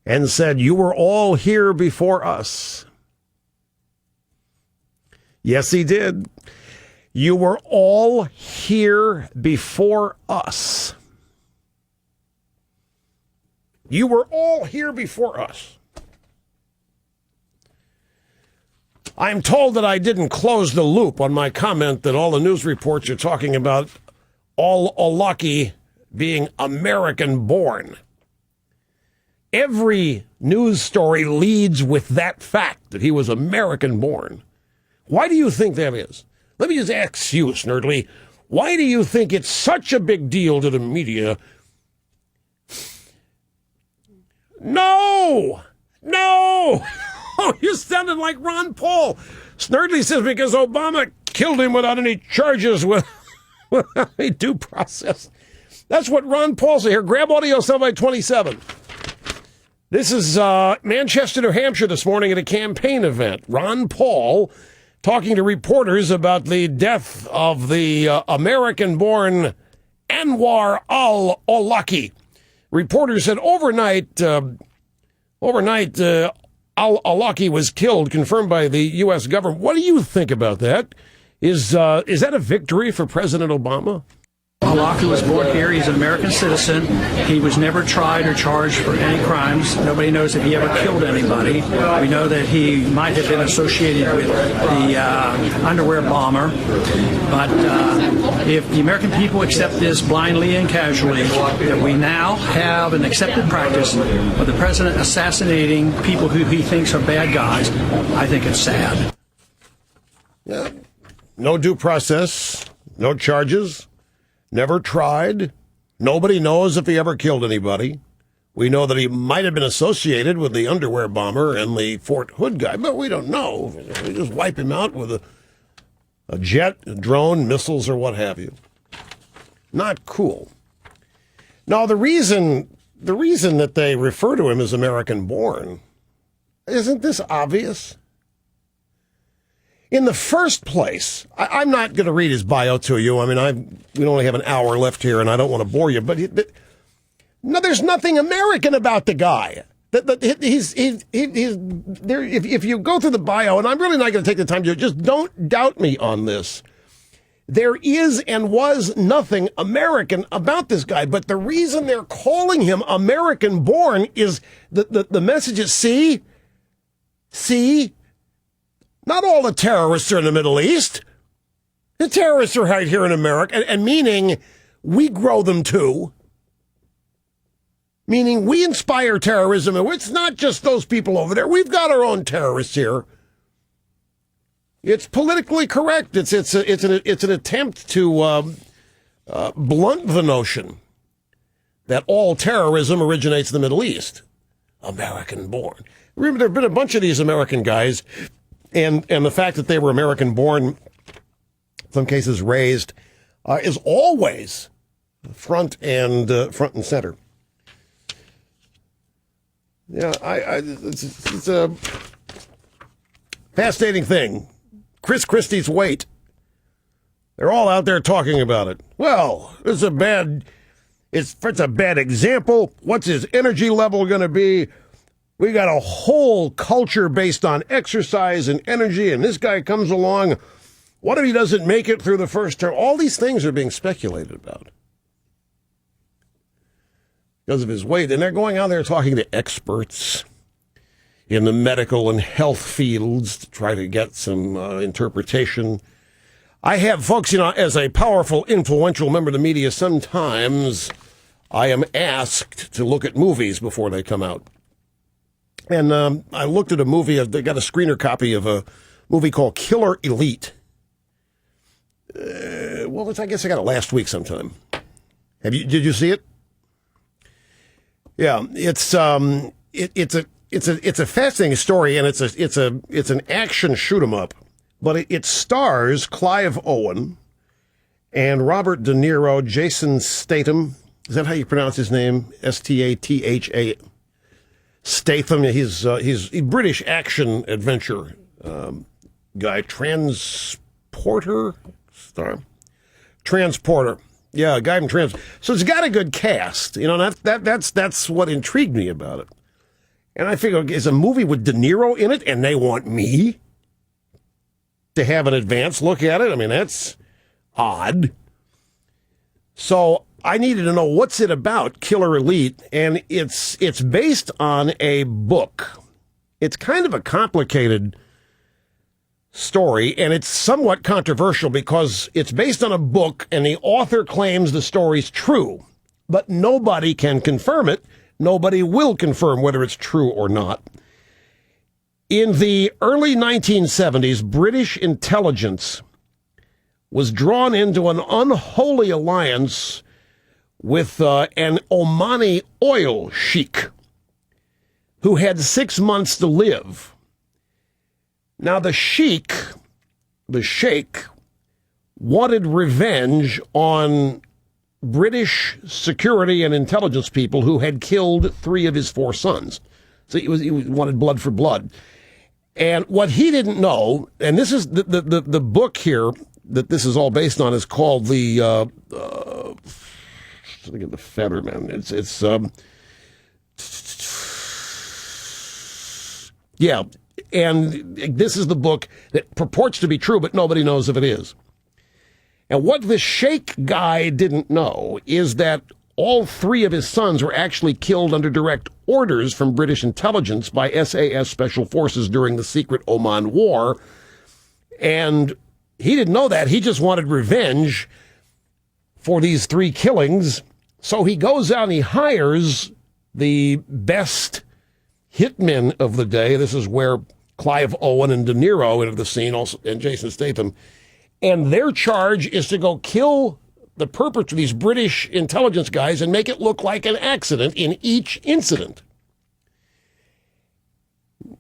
and said, "You were all here before us." Yes, he did. You were all here before us. You were all here before us. I'm told that I didn't close the loop on my comment that all the news reports are talking about al-Awlaki being American-born. Every news story leads with that fact that he was American-born. Why do you think that is? Let me just ask you, Snerdley, why do you think it's such a big deal to the media? No! Oh, you sounded like Ron Paul. Snerdley says because Obama killed him without any charges, without any due process. That's what Ron Paul said. Here, grab audio 7x27. This is Manchester, New Hampshire this morning at a campaign event. Ron Paul talking to reporters about the death of the American-born Anwar al-Awlaki. Reporters said overnight al-Awlaki was killed, confirmed by the U.S. government. What do you think about that? Is that a victory for President Obama? Awlaki was born here. He's an American citizen. He was never tried or charged for any crimes. Nobody knows if he ever killed anybody. We know that he might have been associated with the underwear bomber. But if the American people accept this blindly and casually, that we now have an accepted practice of the president assassinating people who he thinks are bad guys, I think it's sad. Yeah. No due process, no charges. Never tried. Nobody knows if he ever killed anybody. We know that he might have been associated with the underwear bomber and the Fort Hood guy, but we don't know. We just wipe him out with a jet, a drone, missiles, or what have you. Not cool. Now, the reason that they refer to him as American-born, isn't this obvious? In the first place, I'm not going to read his bio to you. I mean, we only have an hour left here, and I don't want to bore you. But no, there's nothing American about the guy. He's there. If you go through the bio, and I'm really not going to take the time to just don't doubt me on this. There is and was nothing American about this guy, but the reason they're calling him American-born is the message is, see, not all the terrorists are in the Middle East. The terrorists are right here in America, and meaning we grow them too. Meaning we inspire terrorism, and it's not just those people over there. We've got our own terrorists here. It's politically correct. It's an attempt to blunt the notion that all terrorism originates in the Middle East. American-born. Remember, there have been a bunch of these American guys, and the fact that they were American-born, in some cases raised, is always front and center. Yeah, it's a fascinating thing. Chris Christie's weight. They're all out there talking about it. Well, it's a bad example. What's his energy level going to be? We got a whole culture based on exercise and energy, and this guy comes along. What if he doesn't make it through the first term? All these things are being speculated about because of his weight. And they're going out there talking to experts in the medical and health fields to try to get some interpretation. I have, folks, as a powerful, influential member of the media, sometimes I am asked to look at movies before they come out. And I looked at a movie, they got a screener copy of a movie called Killer Elite. I guess I got it last week sometime. Did you see it? Yeah, it's a fascinating story, and it's an action shoot 'em up, but it stars Clive Owen and Robert De Niro, Jason Statham. Is that how you pronounce his name? Statha. Statham. He's a British action adventure guy. Transporter. Yeah, a guy from So it's got a good cast. That's what intrigued me about it. And I figure, is a movie with De Niro in it, and they want me to have an advance look at it? I mean, that's odd. So I needed to know, what's it about, Killer Elite? And it's based on a book. It's kind of a complicated story, and it's somewhat controversial because it's based on a book, and the author claims the story's true, but nobody can confirm it. Nobody will confirm whether it's true or not. In the early 1970s, British intelligence was drawn into an unholy alliance with an Omani oil sheik who had 6 months to live. Now, the sheik wanted revenge on British security and intelligence people who had killed 3 of his 4 sons. So he wanted blood for blood. And what he didn't know, and this is the book here that this is all based on, is called the Fetterman. And this is the book that purports to be true, but nobody knows if it is. And what the Sheikh guy didn't know is that all 3 of his sons were actually killed under direct orders from British intelligence by SAS Special Forces during the secret Oman War. And he didn't know that. He just wanted revenge for these 3 killings. So he goes out and he hires the best hitmen of the day. This is where Clive Owen and De Niro enter the scene, also, and Jason Statham. And their charge is to go kill the perpetrator, these British intelligence guys, and make it look like an accident in each incident.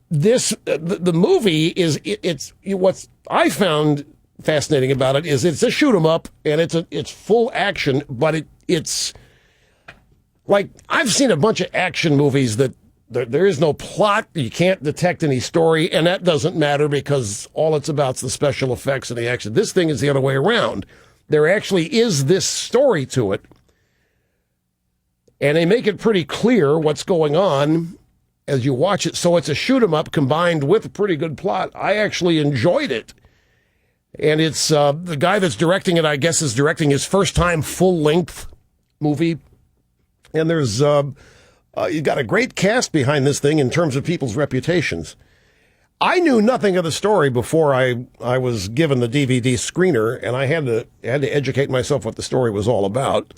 The movie is, what I found fascinating about it is it's a shoot 'em up, and it's full action, but it's like, I've seen a bunch of action movies that there is no plot, you can't detect any story, and that doesn't matter because all it's about is the special effects and the action. This thing is the other way around. There actually is this story to it, and they make it pretty clear what's going on as you watch it. So it's a shoot 'em up combined with a pretty good plot. I actually enjoyed it. And it's the guy that's directing it, I guess, is directing his first-time full-length movie. And there's you got a great cast behind this thing in terms of people's reputations. I knew nothing of the story before I was given the DVD screener, and I had to educate myself what the story was all about.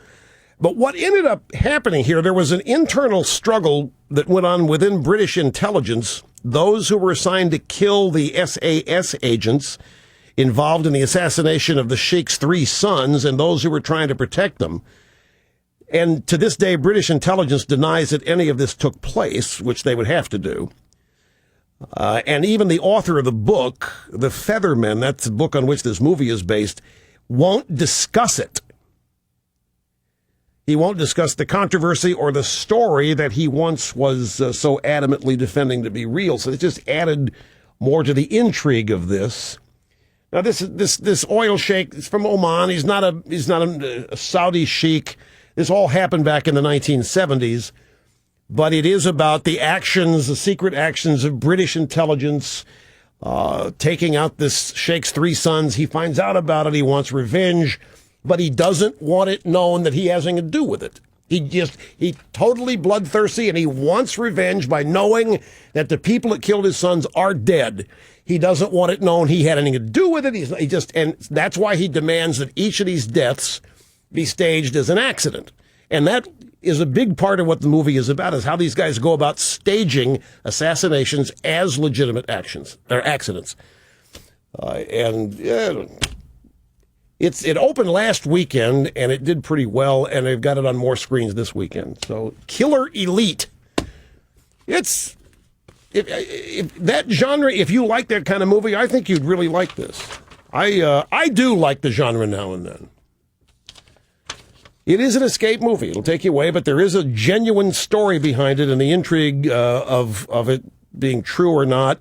But what ended up happening here, there was an internal struggle that went on within British intelligence. Those who were assigned to kill the SAS agents involved in the assassination of the Sheikh's 3 sons and those who were trying to protect them. And to this day, British intelligence denies that any of this took place, which they would have to do. And even the author of the book, The Feathermen, that's the book on which this movie is based, won't discuss it. He won't discuss the controversy or the story that he once was so adamantly defending to be real. So it just added more to the intrigue of this. Now, this oil sheikh is from Oman. He's not a Saudi sheikh. This all happened back in the 1970s. But it is about the actions, the secret actions of British intelligence, taking out this Sheikh's 3 sons. He finds out about it. He wants revenge, but he doesn't want it known that he has anything to do with it. He totally bloodthirsty, and he wants revenge by knowing that the people that killed his sons are dead. He doesn't want it known he had anything to do with it. And that's why he demands that each of these deaths be staged as an accident. And that is a big part of what the movie is about, is how these guys go about staging assassinations as legitimate actions or accidents. It opened last weekend, and it did pretty well, and they've got it on more screens this weekend. So, Killer Elite. If that genre, if you like that kind of movie, I think you'd really like this. I do like the genre now and then. It is an escape movie. It'll take you away, but there is a genuine story behind it, and the intrigue of it being true or not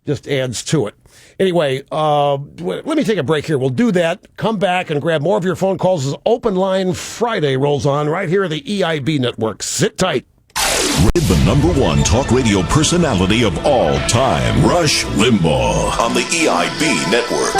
just adds to it. Anyway, let me take a break here. We'll do that, come back, and grab more of your phone calls as Open Line Friday rolls on right here at the EIB Network. Sit tight. The #1 talk radio personality of all time, Rush Limbaugh, on the EIB Network.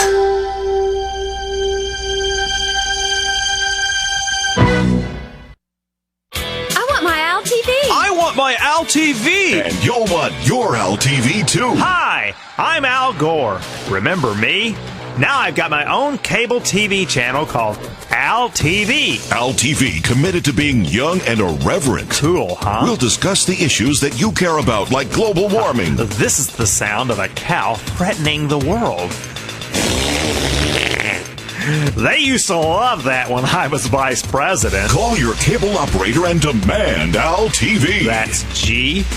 I want my Al TV! And you'll want your Al TV too. Hi, I'm Al Gore. Remember me? Now I've got my own cable TV channel called Al TV. Al TV, committed to being young and irreverent. Cool, huh? We'll discuss the issues that you care about, like global warming. This is the sound of a cow threatening the world. They used to love that when I was vice president. Call your cable operator and demand Al TV. That's G-O-R-E.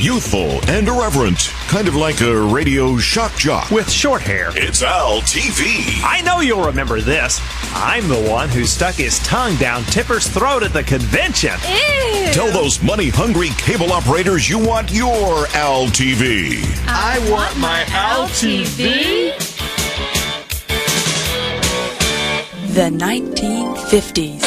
Youthful and irreverent. Kind of like a radio shock jock. With short hair. It's Al TV. I know you'll remember this. I'm the one who stuck his tongue down Tipper's throat at the convention. Ew. Tell those money-hungry cable operators you want your Al TV. I want my Al TV. The 1950s.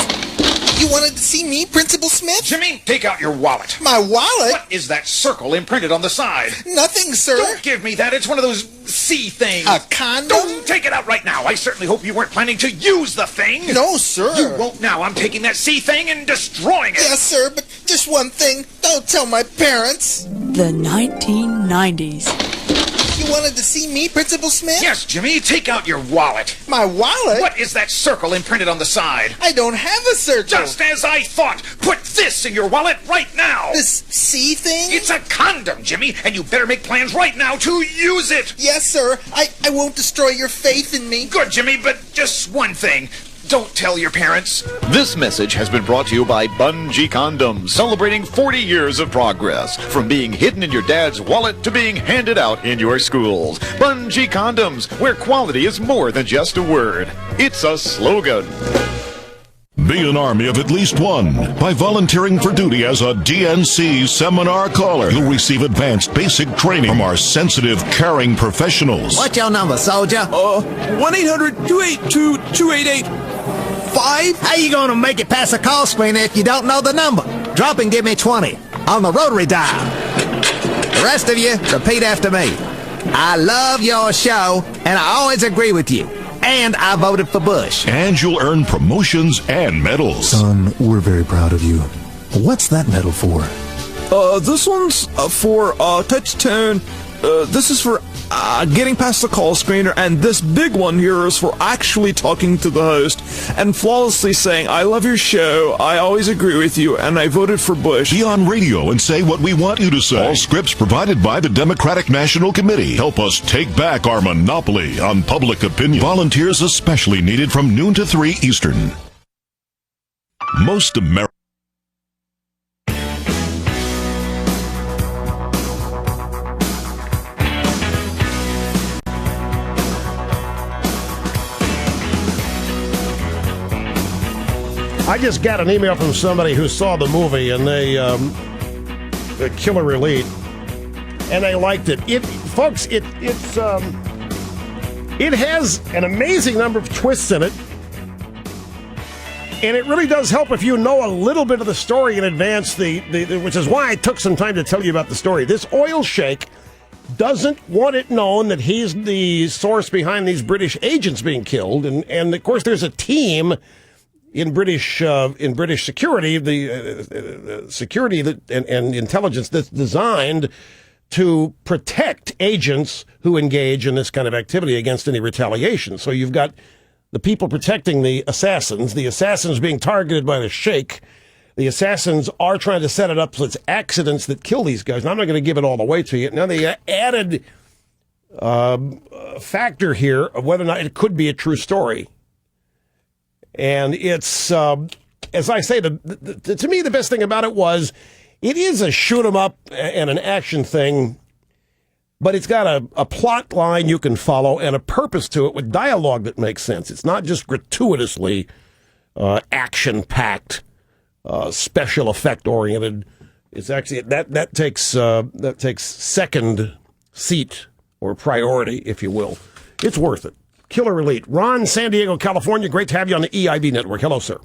You wanted to see me, Principal Smith? Jimmy, take out your wallet. My wallet? What is that circle imprinted on the side? Nothing, sir. Don't give me that. It's one of those C things. A condom? Don't take it out right now. I certainly hope you weren't planning to use the thing. No, sir. You won't now. I'm taking that C thing and destroying it. Yes, sir, but just one thing. Don't tell my parents. The 1990s. You wanted to see me, Principal Smith? Yes, Jimmy. Take out your wallet. My wallet? What is that circle imprinted on the side? I don't have a circle. Just as I thought. Put this in your wallet right now. This C thing? It's a condom, Jimmy, and you better make plans right now to use it. Yes, sir. I won't destroy your faith in me. Good, Jimmy, but just one thing. Don't tell your parents. This message has been brought to you by Bungee Condoms, celebrating 40 years of progress. From being hidden in your dad's wallet to being handed out in your schools. Bungee Condoms, where quality is more than just a word. It's a slogan. Be an army of at least one. By volunteering for duty as a DNC seminar caller, you'll receive advanced basic training from our sensitive, caring professionals. What's your number, soldier? 1-800-282-2885. How you gonna make it past the call screener if you don't know the number? Drop and give me 20 on the rotary dial. The rest of you, repeat after me. I love your show, and I always agree with you. And I voted for Bush. And you'll earn promotions and medals. Son, we're very proud of you. What's that medal for? This one's for touch tone. This is for getting past the call screener, and this big one here is for actually talking to the host and flawlessly saying, I love your show, I always agree with you, and I voted for Bush. Be on radio and say what we want you to say. All scripts provided by the Democratic National Committee. Help us take back our monopoly on public opinion. Volunteers especially needed from noon to 3 Eastern. Most Americans. I just got an email from somebody who saw the movie, and they, the Killer Elite, and they liked it. Folks, it has an amazing number of twists in it, and it really does help if you know a little bit of the story in advance, which is why I took some time to tell you about the story. This oil sheik doesn't want it known that he's the source behind these British agents being killed, and of course there's a team in British security, the security and intelligence that's designed to protect agents who engage in this kind of activity against any retaliation. So you've got the people protecting the assassins being targeted by the sheikh. The assassins are trying to set it up so it's accidents that kill these guys. And I'm not going to give it all the way to you. Now, the added factor here of whether or not it could be a true story. And it's, as I say, to me, the best thing about it was it is a shoot 'em up and an action thing, but it's got a plot line you can follow and a purpose to it with dialogue that makes sense. It's not just gratuitously action-packed, special effect oriented. It's actually that takes second seat or priority, if you will. It's worth it. Killer Elite. Ron, San Diego, California. Great to have you on the EIB network. Hello, sir.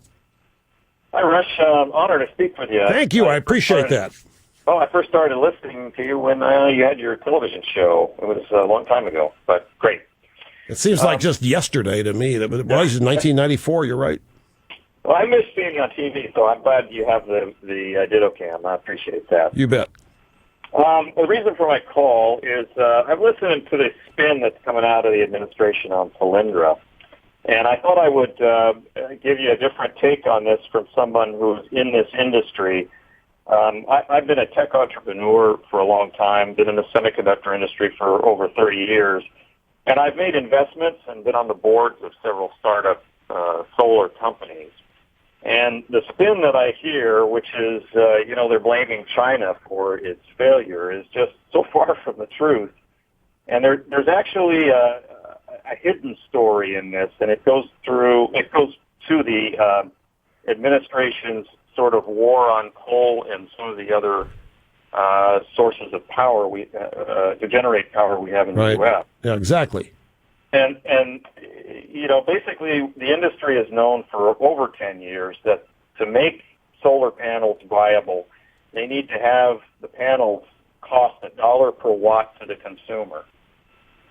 Hi, Rush. Honored to speak with you. Thank you. I appreciate that. Oh, I first started listening to you when you had your television show. It was a long time ago, but great. It seems like just yesterday to me. It was 1994. You're right. Well, I miss seeing you on TV, so I'm glad you have the Ditto Cam. I appreciate that. You bet. The reason for my call is I've listened to the spin that's coming out of the administration on Solyndra, and I thought I would give you a different take on this from someone who's in this industry. I've been a tech entrepreneur for a long time, been in the semiconductor industry for over 30 years, and I've made investments and been on the boards of several startup solar companies. And the spin that I hear, which is, they're blaming China for its failure, is just so far from the truth. And there's actually a hidden story in this, and it goes to the administration's sort of war on coal and some of the other sources of power to generate power we have in the U.S. Yeah, exactly. And basically the industry is known for over 10 years that to make solar panels viable, they need to have the panels cost $1 per watt to the consumer.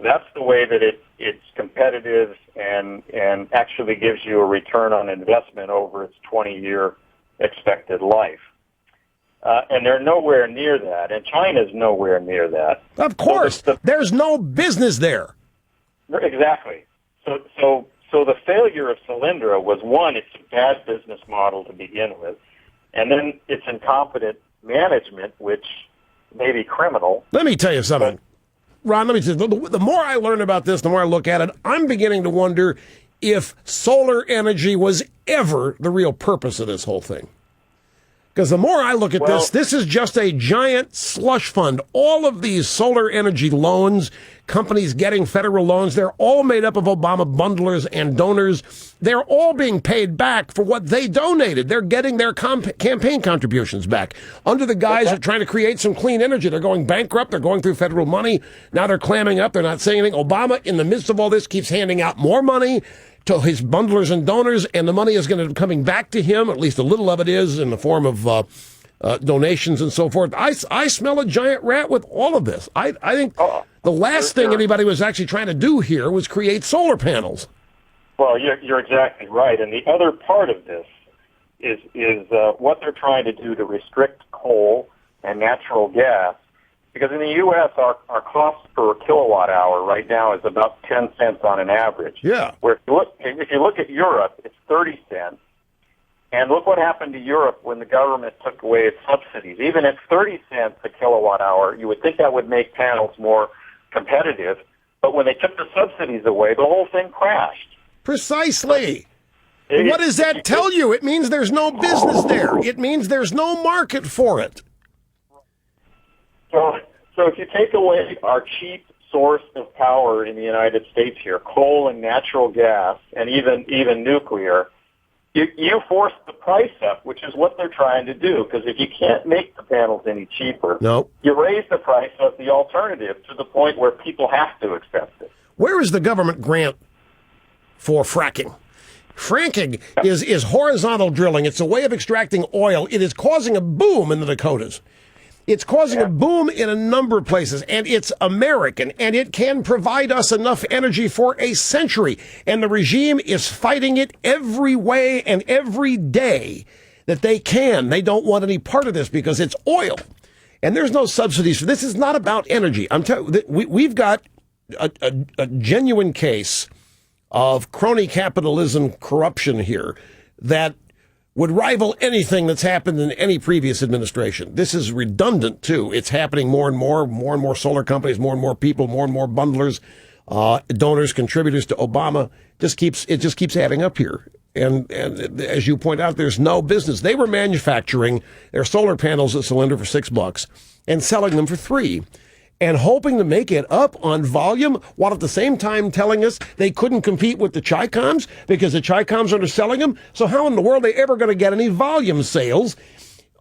That's the way that it's competitive and actually gives you a return on investment over its 20-year expected life. And they're nowhere near that, and China's nowhere near that. Of course. There's no business there. Exactly. So the failure of Solyndra was, one, it's a bad business model to begin with, and then it's incompetent management, which may be criminal. Let me tell you something. Ron, let me tell you, the more I learn about this, the more I look at it, I'm beginning to wonder if solar energy was ever the real purpose of this whole thing. Because the more I look at this is just a giant slush fund. All of these solar energy loans, companies getting federal loans, they're all made up of Obama bundlers and donors. They're all being paid back for what they donated. They're getting their campaign contributions back. Under the guise of trying to create some clean energy, they're going bankrupt. They're going through federal money. Now they're clamming up. They're not saying anything. Obama, in the midst of all this, keeps handing out more money to his bundlers and donors, and the money is going to be coming back to him. At least a little of it is in the form of donations and so forth. I smell a giant rat with all of this. I think the last thing anybody was actually trying to do here was create solar panels. Well, you're exactly right. And the other part of this is what they're trying to do to restrict coal and natural gas. Because in the U.S., our cost per kilowatt hour right now is about 10 cents on an average. Yeah. Where if you look at Europe, it's 30 cents. And look what happened to Europe when the government took away its subsidies. Even at 30 cents a kilowatt hour, you would think that would make panels more competitive. But when they took the subsidies away, the whole thing crashed. Precisely. What does that tell you? It means there's no business there. It means there's no market for it. So if you take away our cheap source of power in the United States here, coal and natural gas, and even nuclear, you force the price up, which is what they're trying to do. Because if you can't make the panels any cheaper, you raise the price of the alternative to the point where people have to accept it. Where is the government grant for fracking? Fracking is horizontal drilling. It's a way of extracting oil. It is causing a boom in the Dakotas. It's causing a boom in a number of places, and it's American, and it can provide us enough energy for a century. And the regime is fighting it every way and every day that they can. They don't want any part of this because it's oil, and there's no subsidies for this. Is not about energy. I'm telling you, we've got a genuine case of crony capitalism corruption here that would rival anything that's happened in any previous administration. This is redundant, too. It's happening more and more solar companies, more and more people, more and more bundlers, donors, contributors to Obama. It just keeps adding up here. And as you point out, there's no business. They were manufacturing their solar panels at Cylinder for $6 and selling them for $3. And hoping to make it up on volume, while at the same time telling us they couldn't compete with the Chi-Coms because the Chi-Coms are underselling them. So how in the world are they ever going to get any volume sales?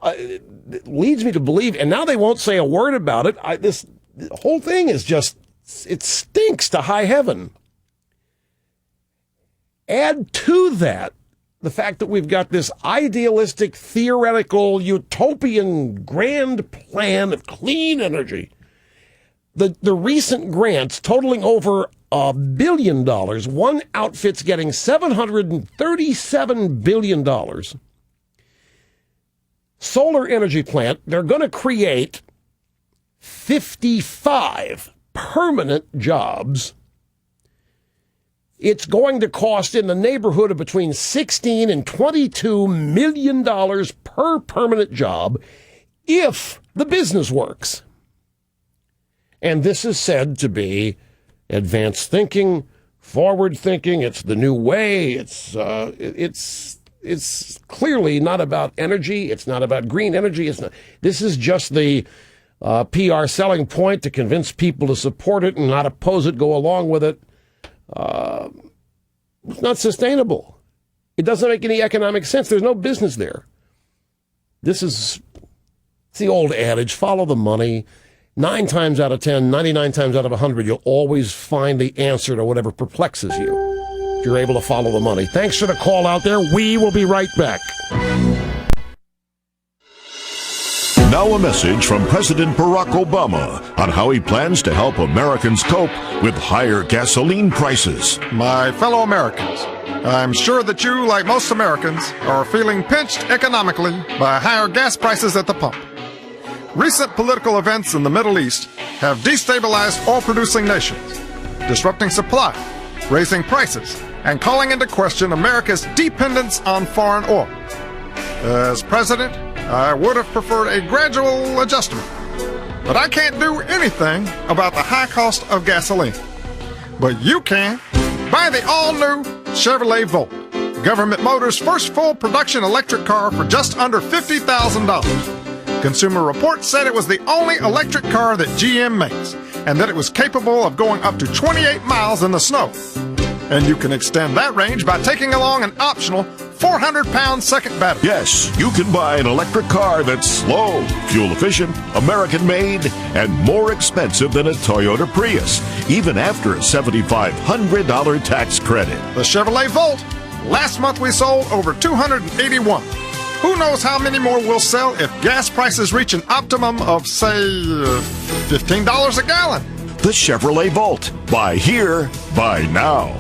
It leads me to believe, and now they won't say a word about it. This whole thing is just, it stinks to high heaven. Add to that the fact that we've got this idealistic, theoretical, utopian, grand plan of clean energy. The recent grants totaling over $1 billion. One outfit's getting $737 billion. Solar energy plant, they're going to create 55 permanent jobs. It's going to cost in the neighborhood of between $16 and $22 million per permanent job if the business works. And this is said to be advanced thinking, forward thinking. It's the new way. It's clearly not about energy. It's not about green energy. It's not. This is just the PR selling point to convince people to support it and not oppose it, go along with it. It's not sustainable. It doesn't make any economic sense. There's no business there. It's the old adage, follow the money. 9 times out of 10, 99 times out of 100, you'll always find the answer to whatever perplexes you if you're able to follow the money. Thanks for the call out there. We will be right back. Now a message from President Barack Obama on how he plans to help Americans cope with higher gasoline prices. My fellow Americans, I'm sure that you, like most Americans, are feeling pinched economically by higher gas prices at the pump. Recent political events in the Middle East have destabilized oil-producing nations, disrupting supply, raising prices, and calling into question America's dependence on foreign oil. As president, I would have preferred a gradual adjustment, but I can't do anything about the high cost of gasoline. But you can. Buy the all-new Chevrolet Volt, Government Motors' first full production electric car for just under $50,000. Consumer Reports said it was the only electric car that GM makes, and that it was capable of going up to 28 miles in the snow. And you can extend that range by taking along an optional 400-pound second battery. Yes, you can buy an electric car that's slow, fuel-efficient, American-made, and more expensive than a Toyota Prius, even after a $7,500 tax credit. The Chevrolet Volt. Last month we sold over 281. Who knows how many more we'll sell if gas prices reach an optimum of, say, $15 a gallon. The Chevrolet Volt. Buy here, buy now.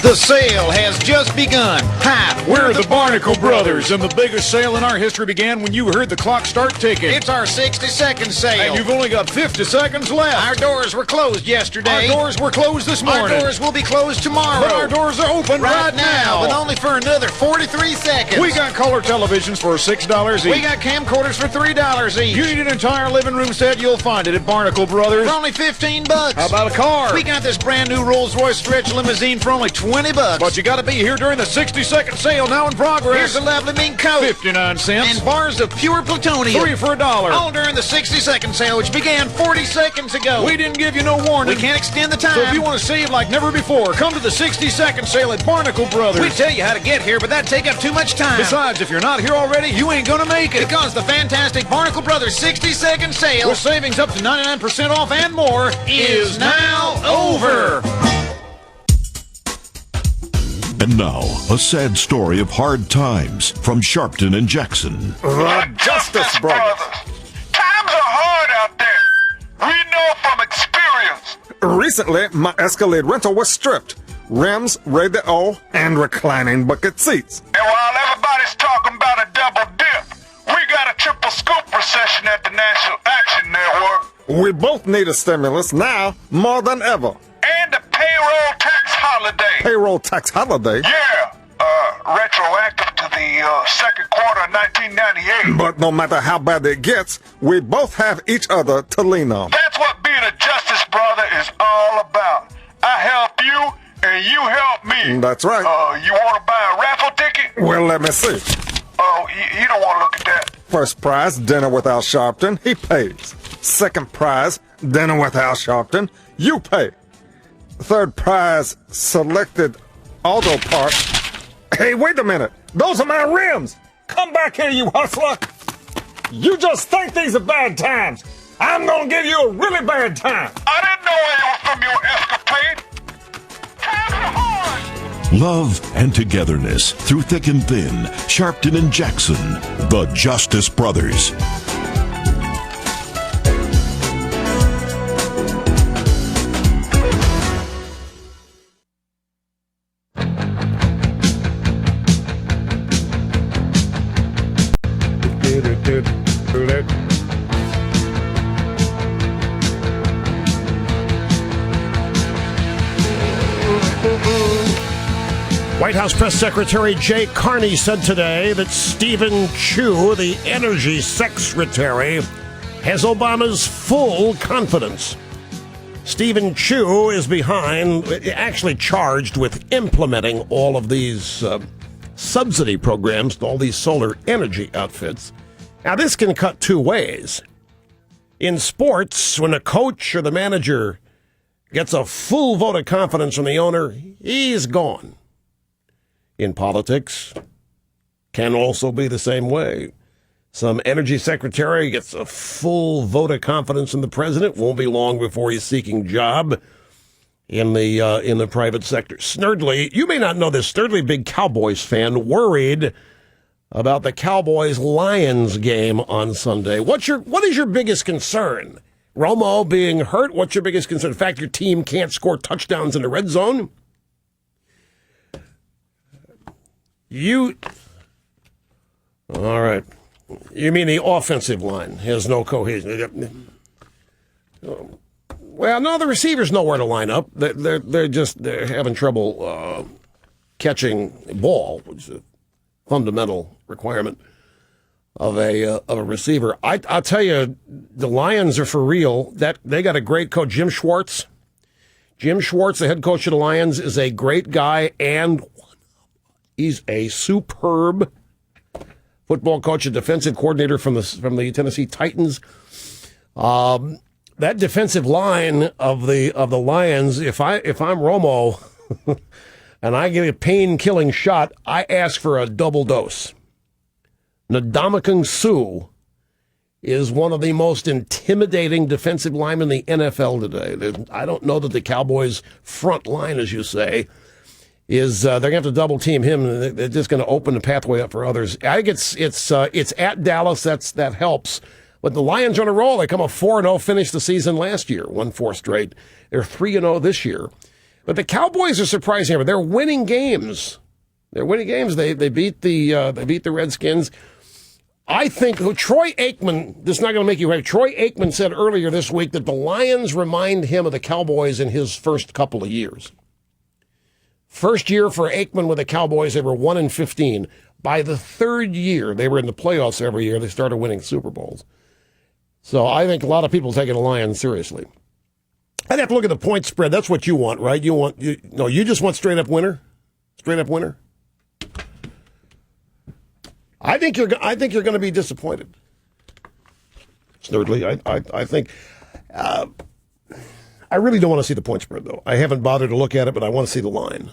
The sale has just begun. Hi, We're the Barnacle Brothers, and the biggest sale in our history began when you heard the clock start ticking. It's our 60-second sale. And you've only got 50 seconds left. Our doors were closed yesterday. Our doors were closed this morning. Our doors will be closed tomorrow. But our doors are open right now. But only for another 43 seconds. We got color televisions for $6 each. We got camcorders for $3 each. You need an entire living room set, you'll find it at Barnacle Brothers. For only $15. How about a car? We got this brand new Rolls-Royce stretch limousine for only $20. But you got to be here during the 60-second sale now in progress. Here's a lovely mink coat. 59 cents. And bars of pure plutonium. 3 for $1. All during the 60-second sale, which began 40 seconds ago. We didn't give you no warning. We can't extend the time. So if you want to save like never before, come to the 60-second sale at Barnacle Brothers. We tell you how to get here, but that'd take up too much time. Besides, if you're not here already, you ain't gonna make it. Because the fantastic Barnacle Brothers 60-second sale, with savings up to 99% off and more, is now over. And now, a sad story of hard times from Sharpton and Jackson. The Justice Brothers. Times are hard out there. We know from experience. Recently, my Escalade rental was stripped. Rims, radio, and reclining bucket seats. And while everybody's talking about a double dip, we got a triple scoop recession at the National Action Network. We both need a stimulus now more than ever. And a payroll tax holiday. Payroll tax holiday? Yeah, retroactive to the second quarter of 1998. But no matter how bad it gets, we both have each other to lean on. That's what being a justice brother is all about. I help you, and you help me. That's right. You want to buy a raffle ticket? Well, let me see. Oh, you don't want to look at that. First prize, dinner with Al Sharpton, he pays. Second prize, dinner with Al Sharpton, you pay. Third prize, selected auto parts. Hey, wait a minute. Those are my rims. Come back here, you hustler. You just think these are bad times. I'm going to give you a really bad time. I didn't know it was from your escapade. Times are hard. Love and togetherness through thick and thin. Sharpton and Jackson, the Justice Brothers. White House Press Secretary Jay Carney said today that Stephen Chu, the energy secretary, has Obama's full confidence. Stephen Chu is actually charged with implementing all of these subsidy programs to all these solar energy outfits. Now, this can cut two ways. In sports, when a coach or the manager gets a full vote of confidence from the owner, he's gone. In politics, can also be the same way. Some energy secretary gets a full vote of confidence in the president. Won't be long before he's seeking job in the private sector. Snerdley, you may not know this. Snerdley, big Cowboys fan, worried about the Cowboys-Lions game on Sunday. What is your biggest concern? Romo being hurt? What's your biggest concern? The fact your team can't score touchdowns in the red zone? All right. You mean the offensive line has no cohesion? Well, no, the receivers know where to line up. They're having trouble catching ball, which is a fundamental requirement of a receiver. I'll tell you, the Lions are for real. That they got a great coach, Jim Schwartz. Jim Schwartz, the head coach of the Lions, is a great guy, and he's a superb football coach, a defensive coordinator from the Tennessee Titans. That defensive line of the Lions, if I'm Romo and I get a pain-killing shot, I ask for a double dose. Ndamukong Suh is one of the most intimidating defensive linemen in the NFL today. I don't know that the Cowboys' front line, as you say, is they're going to have to double team him, and they're just going to open the pathway up for others. I think it's at Dallas. That helps. But the Lions are on a roll. They come a 4-0 finish the season last year, won 4 straight. They're 3-0 this year. But the Cowboys are surprising. They're winning games. They beat the Redskins. I think Troy Aikman, this is not going to make you happy. Troy Aikman said earlier this week that the Lions remind him of the Cowboys in his first couple of years. First year for Aikman with the Cowboys, they were 1-15. By the third year, they were in the playoffs every year. They started winning Super Bowls. So I think a lot of people are taking the Lions seriously. I'd have to look at the point spread. That's what you want, right? You just want straight up winner? Straight up winner? I think you're going to be disappointed. Snurdly, I think. I really don't want to see the point spread, though. I haven't bothered to look at it, but I want to see the line.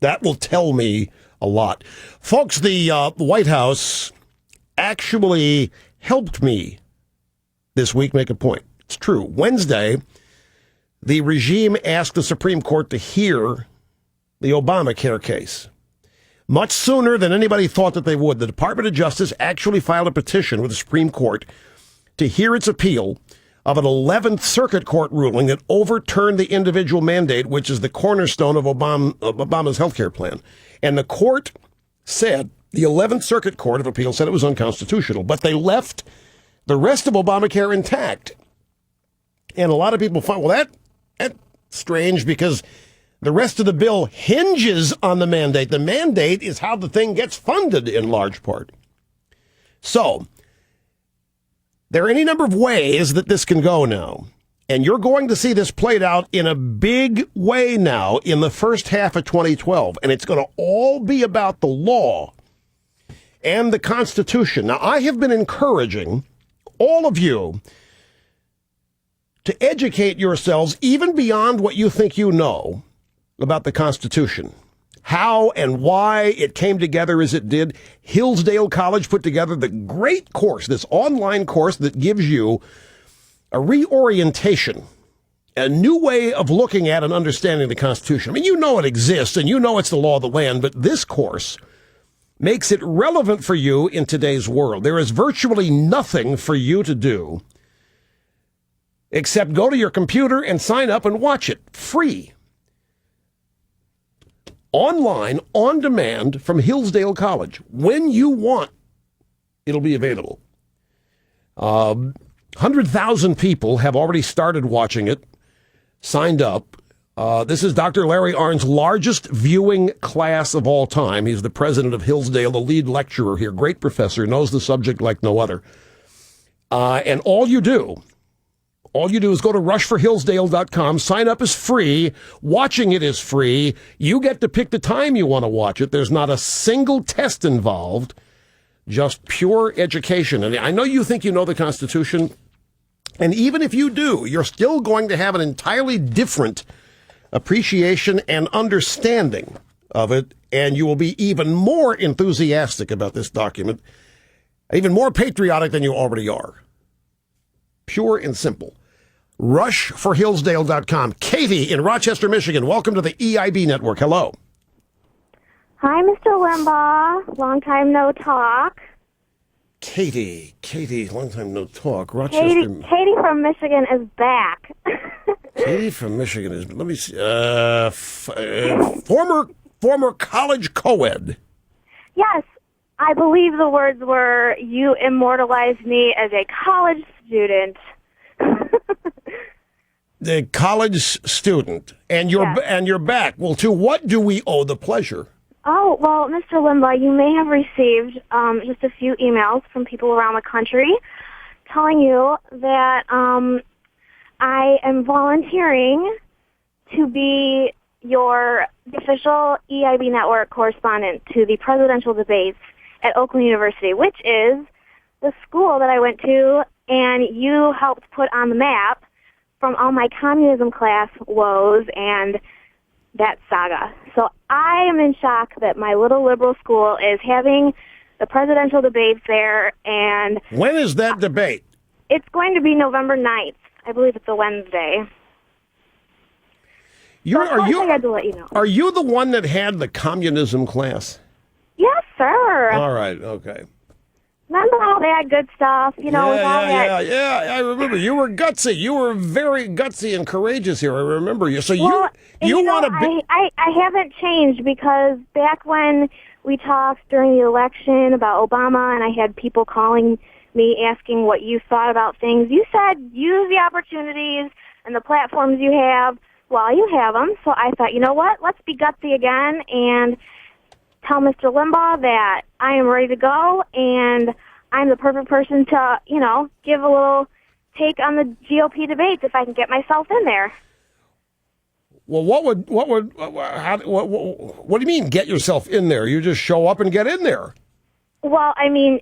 That will tell me a lot. Folks, the White House actually helped me this week make a point. It's true. Wednesday, the regime asked the Supreme Court to hear the Obamacare case. Much sooner than anybody thought that they would, the Department of Justice actually filed a petition with the Supreme Court to hear its appeal of an 11th Circuit Court ruling that overturned the individual mandate, which is the cornerstone of Obama's health care plan. And the court said, the 11th Circuit Court of Appeals said it was unconstitutional, but they left the rest of Obamacare intact. And a lot of people find, well, that's strange because the rest of the bill hinges on the mandate. The mandate is how the thing gets funded in large part. So there are any number of ways that this can go now. And you're going to see this played out in a big way now in the first half of 2012. And it's going to all be about the law and the Constitution. Now, I have been encouraging all of you to educate yourselves even beyond what you think you know about the Constitution. How and why it came together as it did. Hillsdale College put together the great course, this online course that gives you a reorientation, a new way of looking at and understanding the Constitution. I mean, you know it exists and you know it's the law of the land, but this course makes it relevant for you in today's world. There is virtually nothing for you to do except go to your computer and sign up and watch it free. Online, on demand, from Hillsdale College. When you want, it'll be available. 100,000 people have already started watching it, signed up. This is Dr. Larry Arnn's largest viewing class of all time. He's the president of Hillsdale, the lead lecturer here. Great professor, knows the subject like no other. And all you do is go to rushforhillsdale.com. Sign up is free. Watching it is free. You get to pick the time you want to watch it. There's not a single test involved, just pure education. And I know you think you know the Constitution, and even if you do, you're still going to have an entirely different appreciation and understanding of it, and you will be even more enthusiastic about this document, even more patriotic than you already are. Pure and simple. Rushforhillsdale.com. Katie in Rochester, Michigan. Welcome to the EIB Network. Hello. Hi, Mr. Limbaugh. Long time no talk. Katie, long time no talk. Rochester. Katie from Michigan is back. Katie from Michigan is, let me see, former college co-ed. Yes, I believe the words were, you immortalized me as a college student. The college student, and you're back. Well, to what do we owe the pleasure? Oh, well, Mr. Limbaugh, you may have received just a few emails from people around the country telling you that I am volunteering to be your official EIB Network correspondent to the presidential debates at Oakland University, which is the school that I went to and you helped put on the map from all my communism class woes and that saga. So I am in shock that my little liberal school is having the presidential debates there, and when is that debate? it's going to be November 9th. I believe it's a Wednesday. I had to let you know. Are you the one that had the communism class? Yes, sir. All right, okay. Remember all that good stuff? You know, with all that. Yeah, I remember. You were gutsy. You were very gutsy and courageous here. I remember you. So you want to be... I haven't changed, because back when we talked during the election about Obama and I had people calling me asking what you thought about things, you said use the opportunities and the platforms you have while you have them. So I thought, you know what? Let's be gutsy again and tell Mr. Limbaugh that I am ready to go and I'm the perfect person to, you know, give a little take on the GOP debates if I can get myself in there. Well, what do you mean get yourself in there? You just show up and get in there. Well, I mean,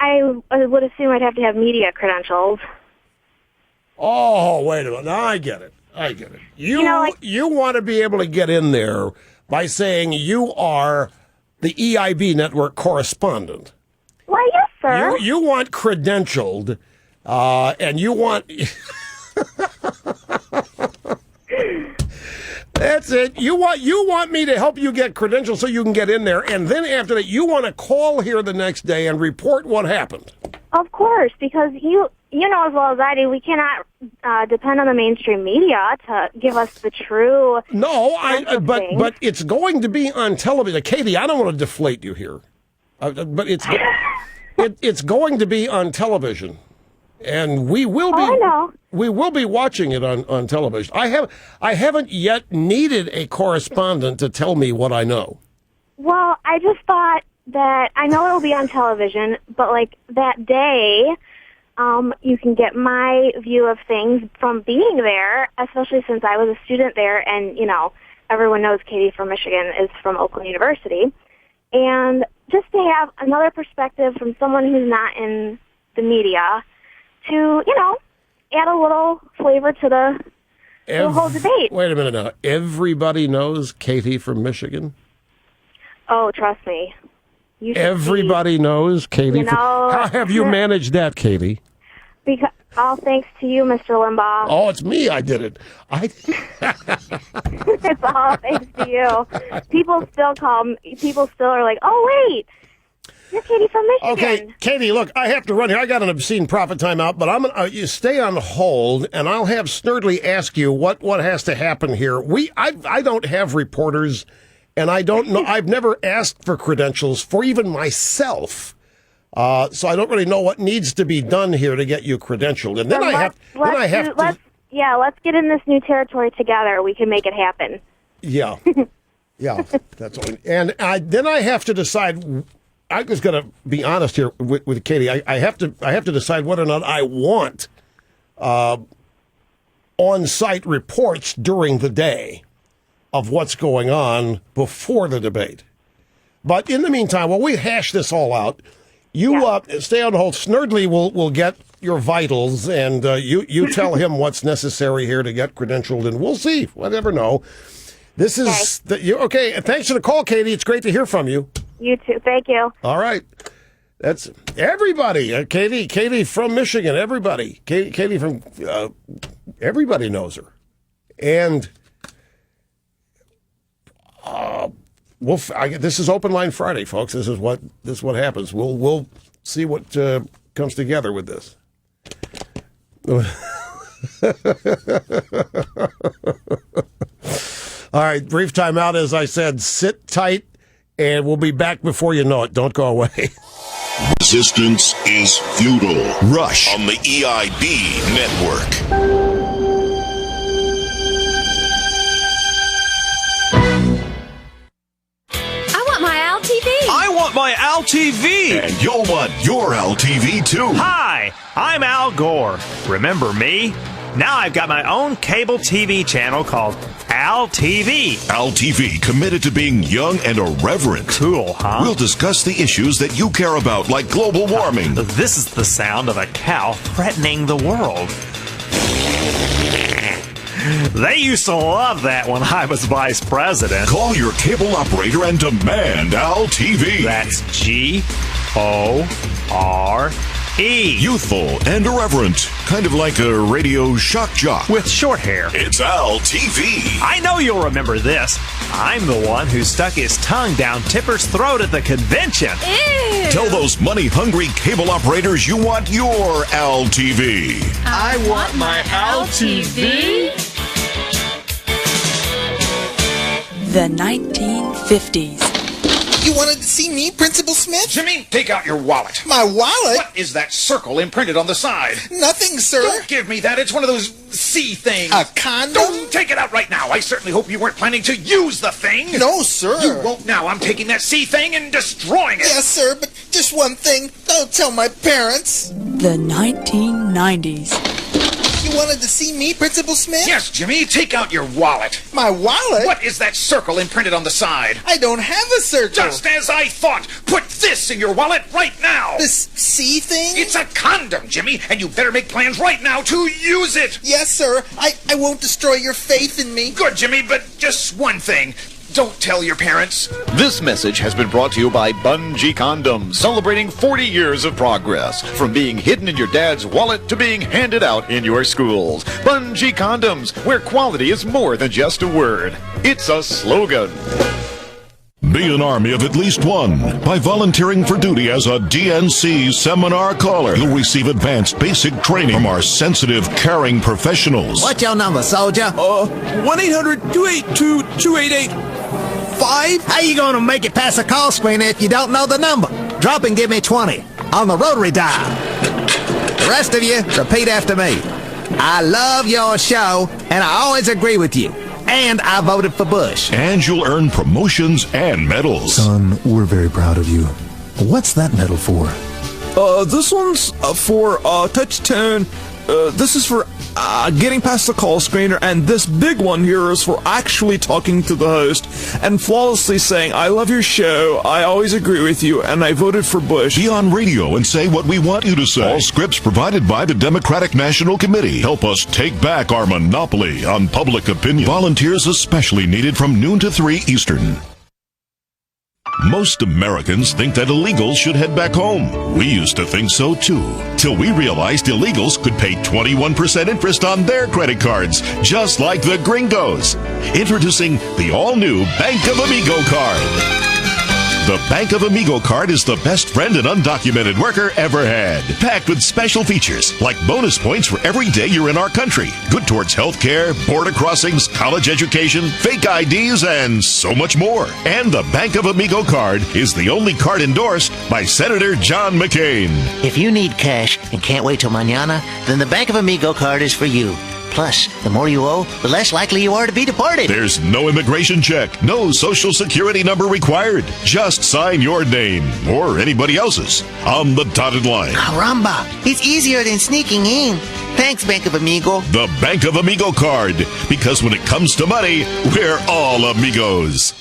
I would assume I'd have to have media credentials. Oh, wait a minute. Now I get it. You want to be able to get in there by saying you are the EIB network correspondent. Why, yes, sir. You want credentialed, and you want... That's it. You want me to help you get credentials so you can get in there, and then after that, you want to call here the next day and report what happened. Of course, because you know as well as I do, we cannot depend on the mainstream media to give us the true. No, but it's going to be on television. Katie, I don't want to deflate you here, but it's going to be on television. And we will be watching it on television. I haven't yet needed a correspondent to tell me what I know. Well, I just thought that I know it'll be on television, but like that day, you can get my view of things from being there, especially since I was a student there, and you know everyone knows Katie from Michigan is from Oakland University, and just to have another perspective from someone who's not in the media. To, you know, add a little flavor to the whole debate. Wait a minute now. Everybody knows Katie from Michigan? Oh, trust me. Everybody knows Katie. How have you managed that, Katie? Because all thanks to you, Mr. Limbaugh. Oh, it's me. I did it. It's all thanks to you. People still are like, oh, wait. You're Katie from Michigan. Okay, Katie, look, I have to run here. I got an obscene profit timeout, but I'm gonna you stay on hold, and I'll have Snerdley ask you what has to happen here. I don't have reporters, and I don't know. I've never asked for credentials for even myself, so I don't really know what needs to be done here to get you credentialed. And then let's get in this new territory together. We can make it happen. Yeah, yeah, that's all. And then I have to decide. I'm just going to be honest here with Katie. I have to decide whether or not I want on-site reports during the day of what's going on before the debate. But in the meantime, while we hash this all out, you stay on hold. Snerdley will get your vitals, and you tell him what's necessary here to get credentialed, and we'll see. We'll never know. This is okay. Thanks for the call, Katie. It's great to hear from you. You too. Thank you. All right. That's everybody. Katie from Michigan. Everybody. Katie from everybody knows her. And this is Open Line Friday, folks. This is what happens. We'll see what comes together with this. All right, brief timeout. As I said, sit tight, and we'll be back before you know it. Don't go away. Resistance is futile. Rush on the EIB network. I want my Al TV! And you'll want your Al TV too. Hi, I'm Al Gore. Remember me? Now I've got my own cable TV channel called Al TV. Al TV, committed to being young and irreverent. Cool, huh? We'll discuss the issues that you care about, like global warming. This is the sound of a cow threatening the world. They used to love that when I was vice president. Call your cable operator and demand Al TV. That's G-A-L. O-R-E. Youthful and irreverent, kind of like a radio shock jock. With short hair. It's Al TV. I know you'll remember this. I'm the one who stuck his tongue down Tipper's throat at the convention. Ew. Tell those money-hungry cable operators you want your Al TV. I want my Al TV. The 1950s. You wanted to see me, Principal Smith? Jimmy, take out your wallet. My wallet? What is that circle imprinted on the side? Nothing, sir. Don't give me that. It's one of those C things. A condom? Don't take it out right now. I certainly hope you weren't planning to use the thing. No, sir. You won't now. I'm taking that C thing and destroying it. Yes, sir, but just one thing. Don't tell my parents. The 1990s. You wanted to see me, Principal Smith? Yes, Jimmy, take out your wallet. My wallet? What is that circle imprinted on the side? I don't have a circle. Just as I thought. Put this in your wallet right now. This C thing? It's a condom, Jimmy, and you better make plans right now to use it. Yes, sir. I won't destroy your faith in me. Good, Jimmy, but just one thing. Don't tell your parents. This message has been brought to you by Bungee Condoms, celebrating 40 years of progress. From being hidden in your dad's wallet to being handed out in your schools. Bungee Condoms, where quality is more than just a word. It's a slogan. Be an army of at least one by volunteering for duty as a DNC seminar caller. You'll receive advanced basic training from our sensitive, caring professionals. What's your number, soldier? 1-800-282-2885. How you gonna make it past the call screener if you don't know the number? Drop and give me 20 on the rotary dial. The rest of you, repeat after me. I love your show, and I always agree with you. And I voted for Bush. And you'll earn promotions and medals. Son, we're very proud of you. What's that medal for? This one's for touch tone. This is for getting past the call screener, and this big one here is for actually talking to the host and flawlessly saying, I love your show, I always agree with you, and I voted for Bush. Be on radio and say what we want you to say. All scripts provided by the Democratic National Committee. Help us take back our monopoly on public opinion. Volunteers especially needed from noon to 3 Eastern. Most Americans think that illegals should head back home. We used to think so too, till we realized illegals could pay 21% interest on their credit cards, just like the gringos. Introducing the all-new Bank of Amigo card. The Bank of Amigo card is the best friend an undocumented worker ever had. Packed with special features like bonus points for every day you're in our country. Good towards health care, border crossings, college education, fake IDs, and so much more. And the Bank of Amigo card is the only card endorsed by Senator John McCain. If you need cash and can't wait till mañana, then the Bank of Amigo card is for you. Plus, the more you owe, the less likely you are to be deported. There's no immigration check, no social security number required. Just sign your name, or anybody else's, on the dotted line. Caramba, it's easier than sneaking in. Thanks, Bank of Amigo. The Bank of Amigo card, because when it comes to money, we're all amigos.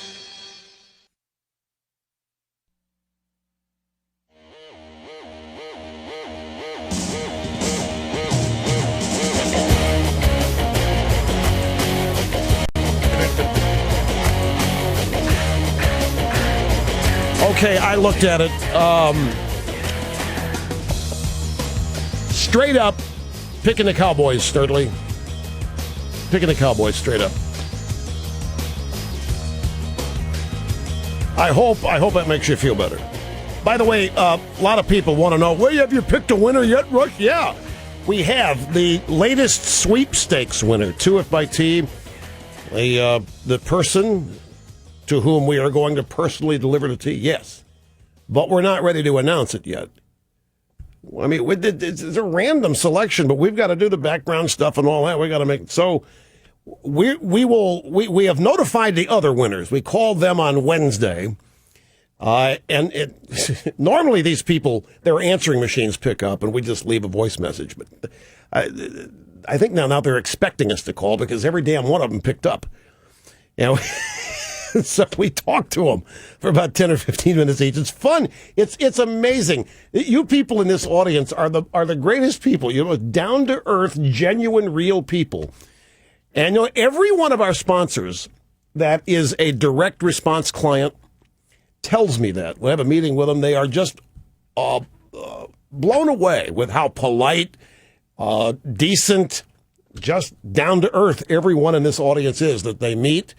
Okay, I looked at it. Straight up, picking the Cowboys, Sturdley. Picking the Cowboys straight up. I hope that makes you feel better. By the way, a lot of people want to know, well, have you picked a winner yet, Rush? Yeah, we have the latest sweepstakes winner, 2F by T. The person to whom we are going to personally deliver the tea, yes. But we're not ready to announce it yet. I mean, it's a random selection, but we've got to do the background stuff and all that. We got to make it. So we have notified the other winners. We called them on Wednesday. Normally these people, their answering machines pick up and we just leave a voice message. But I think now they're expecting us to call because every damn one of them picked up. You know, so we talked to them for about 10 or 15 minutes each. It's fun. It's amazing. You people in this audience are the greatest people. You know, down to earth, genuine, real people. And you know, every one of our sponsors that is a direct response client tells me that. When I have a meeting with them, they are just blown away with how polite, decent, just down to earth everyone in this audience is that they meet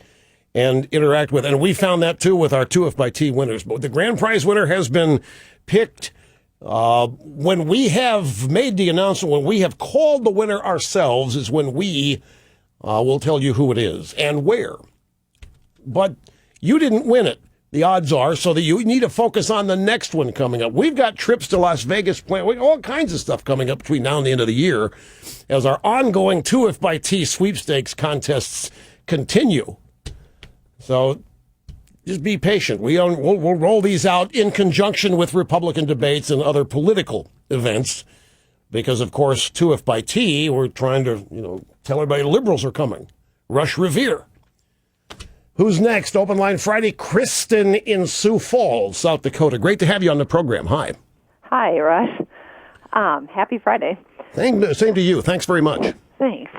and interact with. And we found that too with our 2F by T winners. But the grand prize winner has been picked. When we have made the announcement, when we have called the winner ourselves, is when we will tell you who it is and where. But you didn't win it, the odds are, so that you need to focus on the next one coming up. We've got trips to Las Vegas planned, all kinds of stuff coming up between now and the end of the year as our ongoing 2F by T sweepstakes contests continue. So just be patient. We'll roll these out in conjunction with Republican debates and other political events because, of course, 2F by T, we're trying to tell everybody liberals are coming. Rush Revere. Who's next? Open Line Friday. Kristen in Sioux Falls, South Dakota. Great to have you on the program. Hi. Hi, Rush. Happy Friday. Same to you. Thanks very much. Thanks.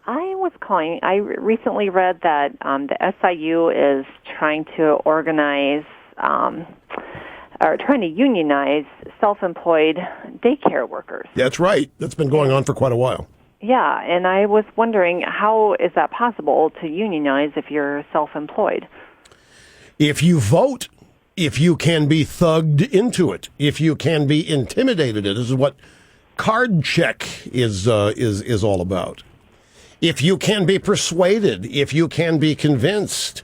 I was calling. I recently read that the SIU is trying to organize or trying to unionize self-employed daycare workers. That's right. That's been going on for quite a while. Yeah, and I was wondering, how is that possible to unionize if you're self-employed? If you vote, if you can be thugged into it, if you can be intimidated, this is what card check is all about. If you can be persuaded, if you can be convinced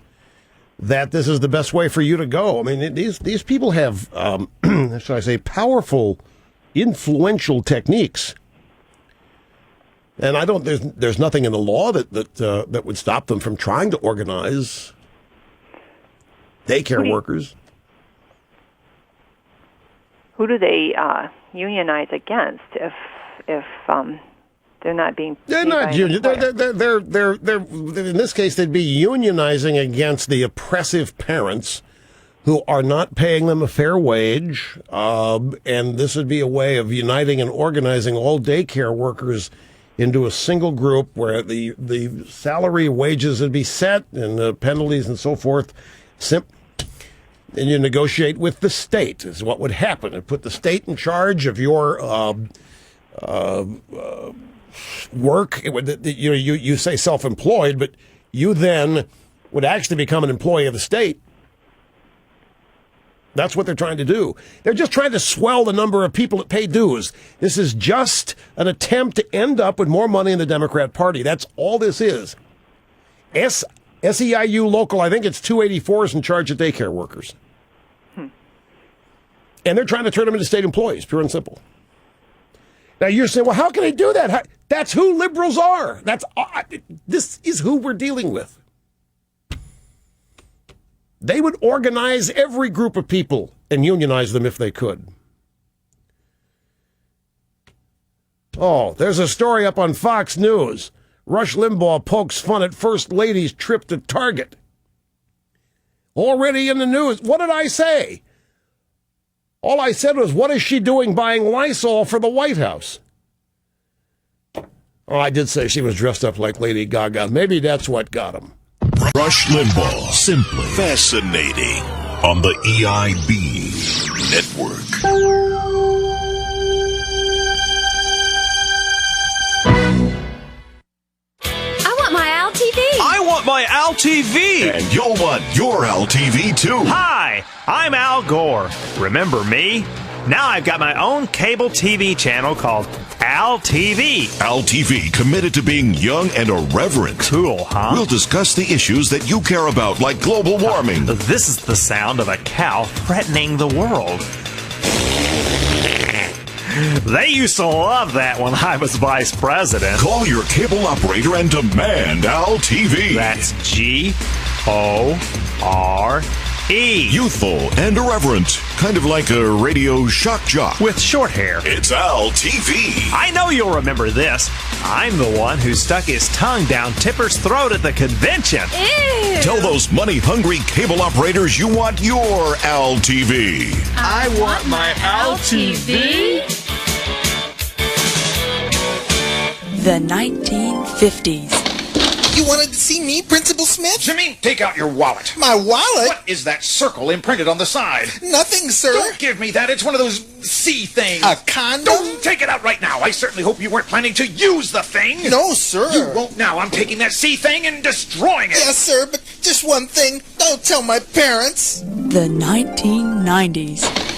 that this is the best way for you to go. I mean, these people have, shall I say, powerful, influential techniques. And there's nothing in the law that would stop them from trying to organize daycare workers. Who do they unionize against if they're not being? They're not union. They're in this case they'd be unionizing against the oppressive parents who are not paying them a fair wage, and this would be a way of uniting and organizing all daycare workers into a single group where the salary wages would be set and the penalties and so forth. And you negotiate with the state is what would happen. And put the state in charge of your work. You say self-employed, but you then would actually become an employee of the state. That's what they're trying to do. They're just trying to swell the number of people that pay dues. This is just an attempt to end up with more money in the Democrat Party. That's all this is. SEIU local, I think it's 284 is in charge of daycare workers. And they're trying to turn them into state employees, pure and simple. Now you're saying, well, how can they do that? That's who liberals are. This is who we're dealing with. They would organize every group of people and unionize them if they could. Oh, there's a story up on Fox News. Rush Limbaugh pokes fun at First Lady's trip to Target. Already in the news. What did I say? All I said was, what is she doing buying Lysol for the White House? Oh, I did say she was dressed up like Lady Gaga. Maybe that's what got him. Rush Limbaugh, simply fascinating on the EIB network. I want my Al TV. I want my Al TV. And you'll want your Al TV too. Hi, I'm Al Gore. Remember me? Now I've got my own cable TV channel called Al TV. Al TV, committed to being young and irreverent. Cool, huh? We'll discuss the issues that you care about, like global warming. This is the sound of a cow threatening the world. They used to love that when I was vice president. Call your cable operator and demand Al TV. That's G-O-R-E. Youthful and irreverent. Kind of like a radio shock jock. With short hair. It's Al TV. I know you'll remember this. I'm the one who stuck his tongue down Tipper's throat at the convention. Ew. Tell those money-hungry cable operators you want your Al TV. I want my Al TV. The 1950s. You wanted to see me, Principal Smith? Jimmy, take out your wallet. My wallet? What is that circle imprinted on the side? Nothing, sir. Don't give me that. It's one of those C things. A condom? Don't take it out right now. I certainly hope you weren't planning to use the thing. No, sir. You won't now. I'm taking that C thing and destroying it. Yes, sir, but just one thing. Don't tell my parents. The 1990s.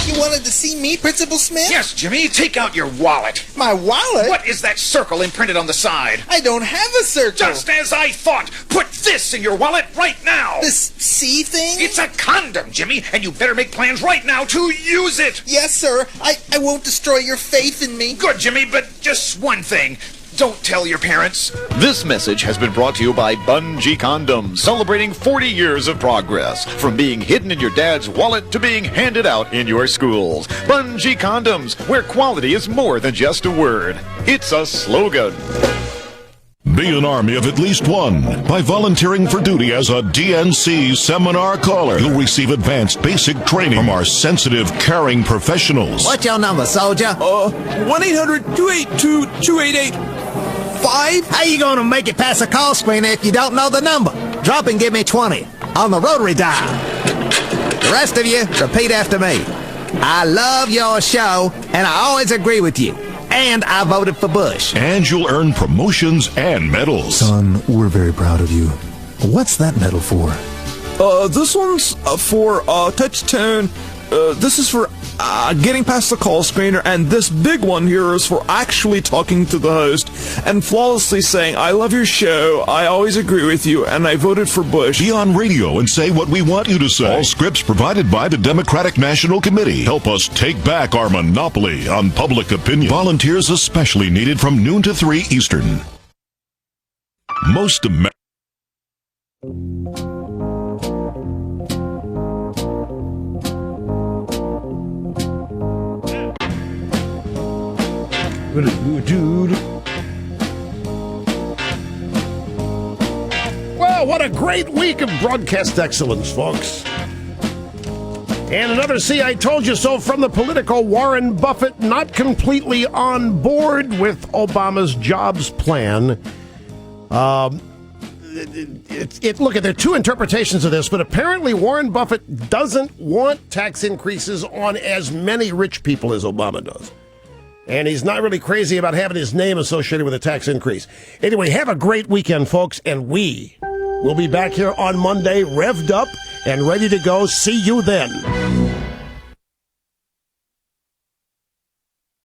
You wanted to see me, Principal Smith? Yes, Jimmy, take out your wallet. My wallet? What is that circle imprinted on the side? I don't have a circle. Just as I thought. Put this in your wallet right now. This C thing? It's a condom, Jimmy, and you better make plans right now to use it. Yes, sir. I won't destroy your faith in me. Good, Jimmy, but just one thing. Don't tell your parents. This message has been brought to you by Bungee Condoms, celebrating 40 years of progress. From being hidden in your dad's wallet to being handed out in your schools. Bungee Condoms, where quality is more than just a word. It's a slogan. Be an army of at least one. By volunteering for duty as a DNC seminar caller, you'll receive advanced basic training from our sensitive, caring professionals. What's your number, soldier? 1-800-282-2885. How you gonna make it past the call screener if you don't know the number? Drop and give me 20 on the rotary dial. The rest of you, repeat after me. I love your show, and I always agree with you. And I voted for Bush. And you'll earn promotions and medals. Son, we're very proud of you. What's that medal for? This one's for touch tone. This is for getting past the call screener, and this big one here is for actually talking to the host and flawlessly saying, I love your show, I always agree with you, and I voted for Bush. Be on radio and say what we want you to say. All scripts provided by the Democratic National Committee. Help us take back our monopoly on public opinion. Volunteers especially needed from noon to 3 Eastern. Most Americans. Well, what a great week of broadcast excellence, folks. And another see I told you so from the Politico. Warren Buffett not completely on board with Obama's jobs plan. Look, there are two interpretations of this, but apparently Warren Buffett doesn't want tax increases on as many rich people as Obama does. And he's not really crazy about having his name associated with a tax increase. Anyway, have a great weekend, folks, and we will be back here on Monday, revved up and ready to go. See you then.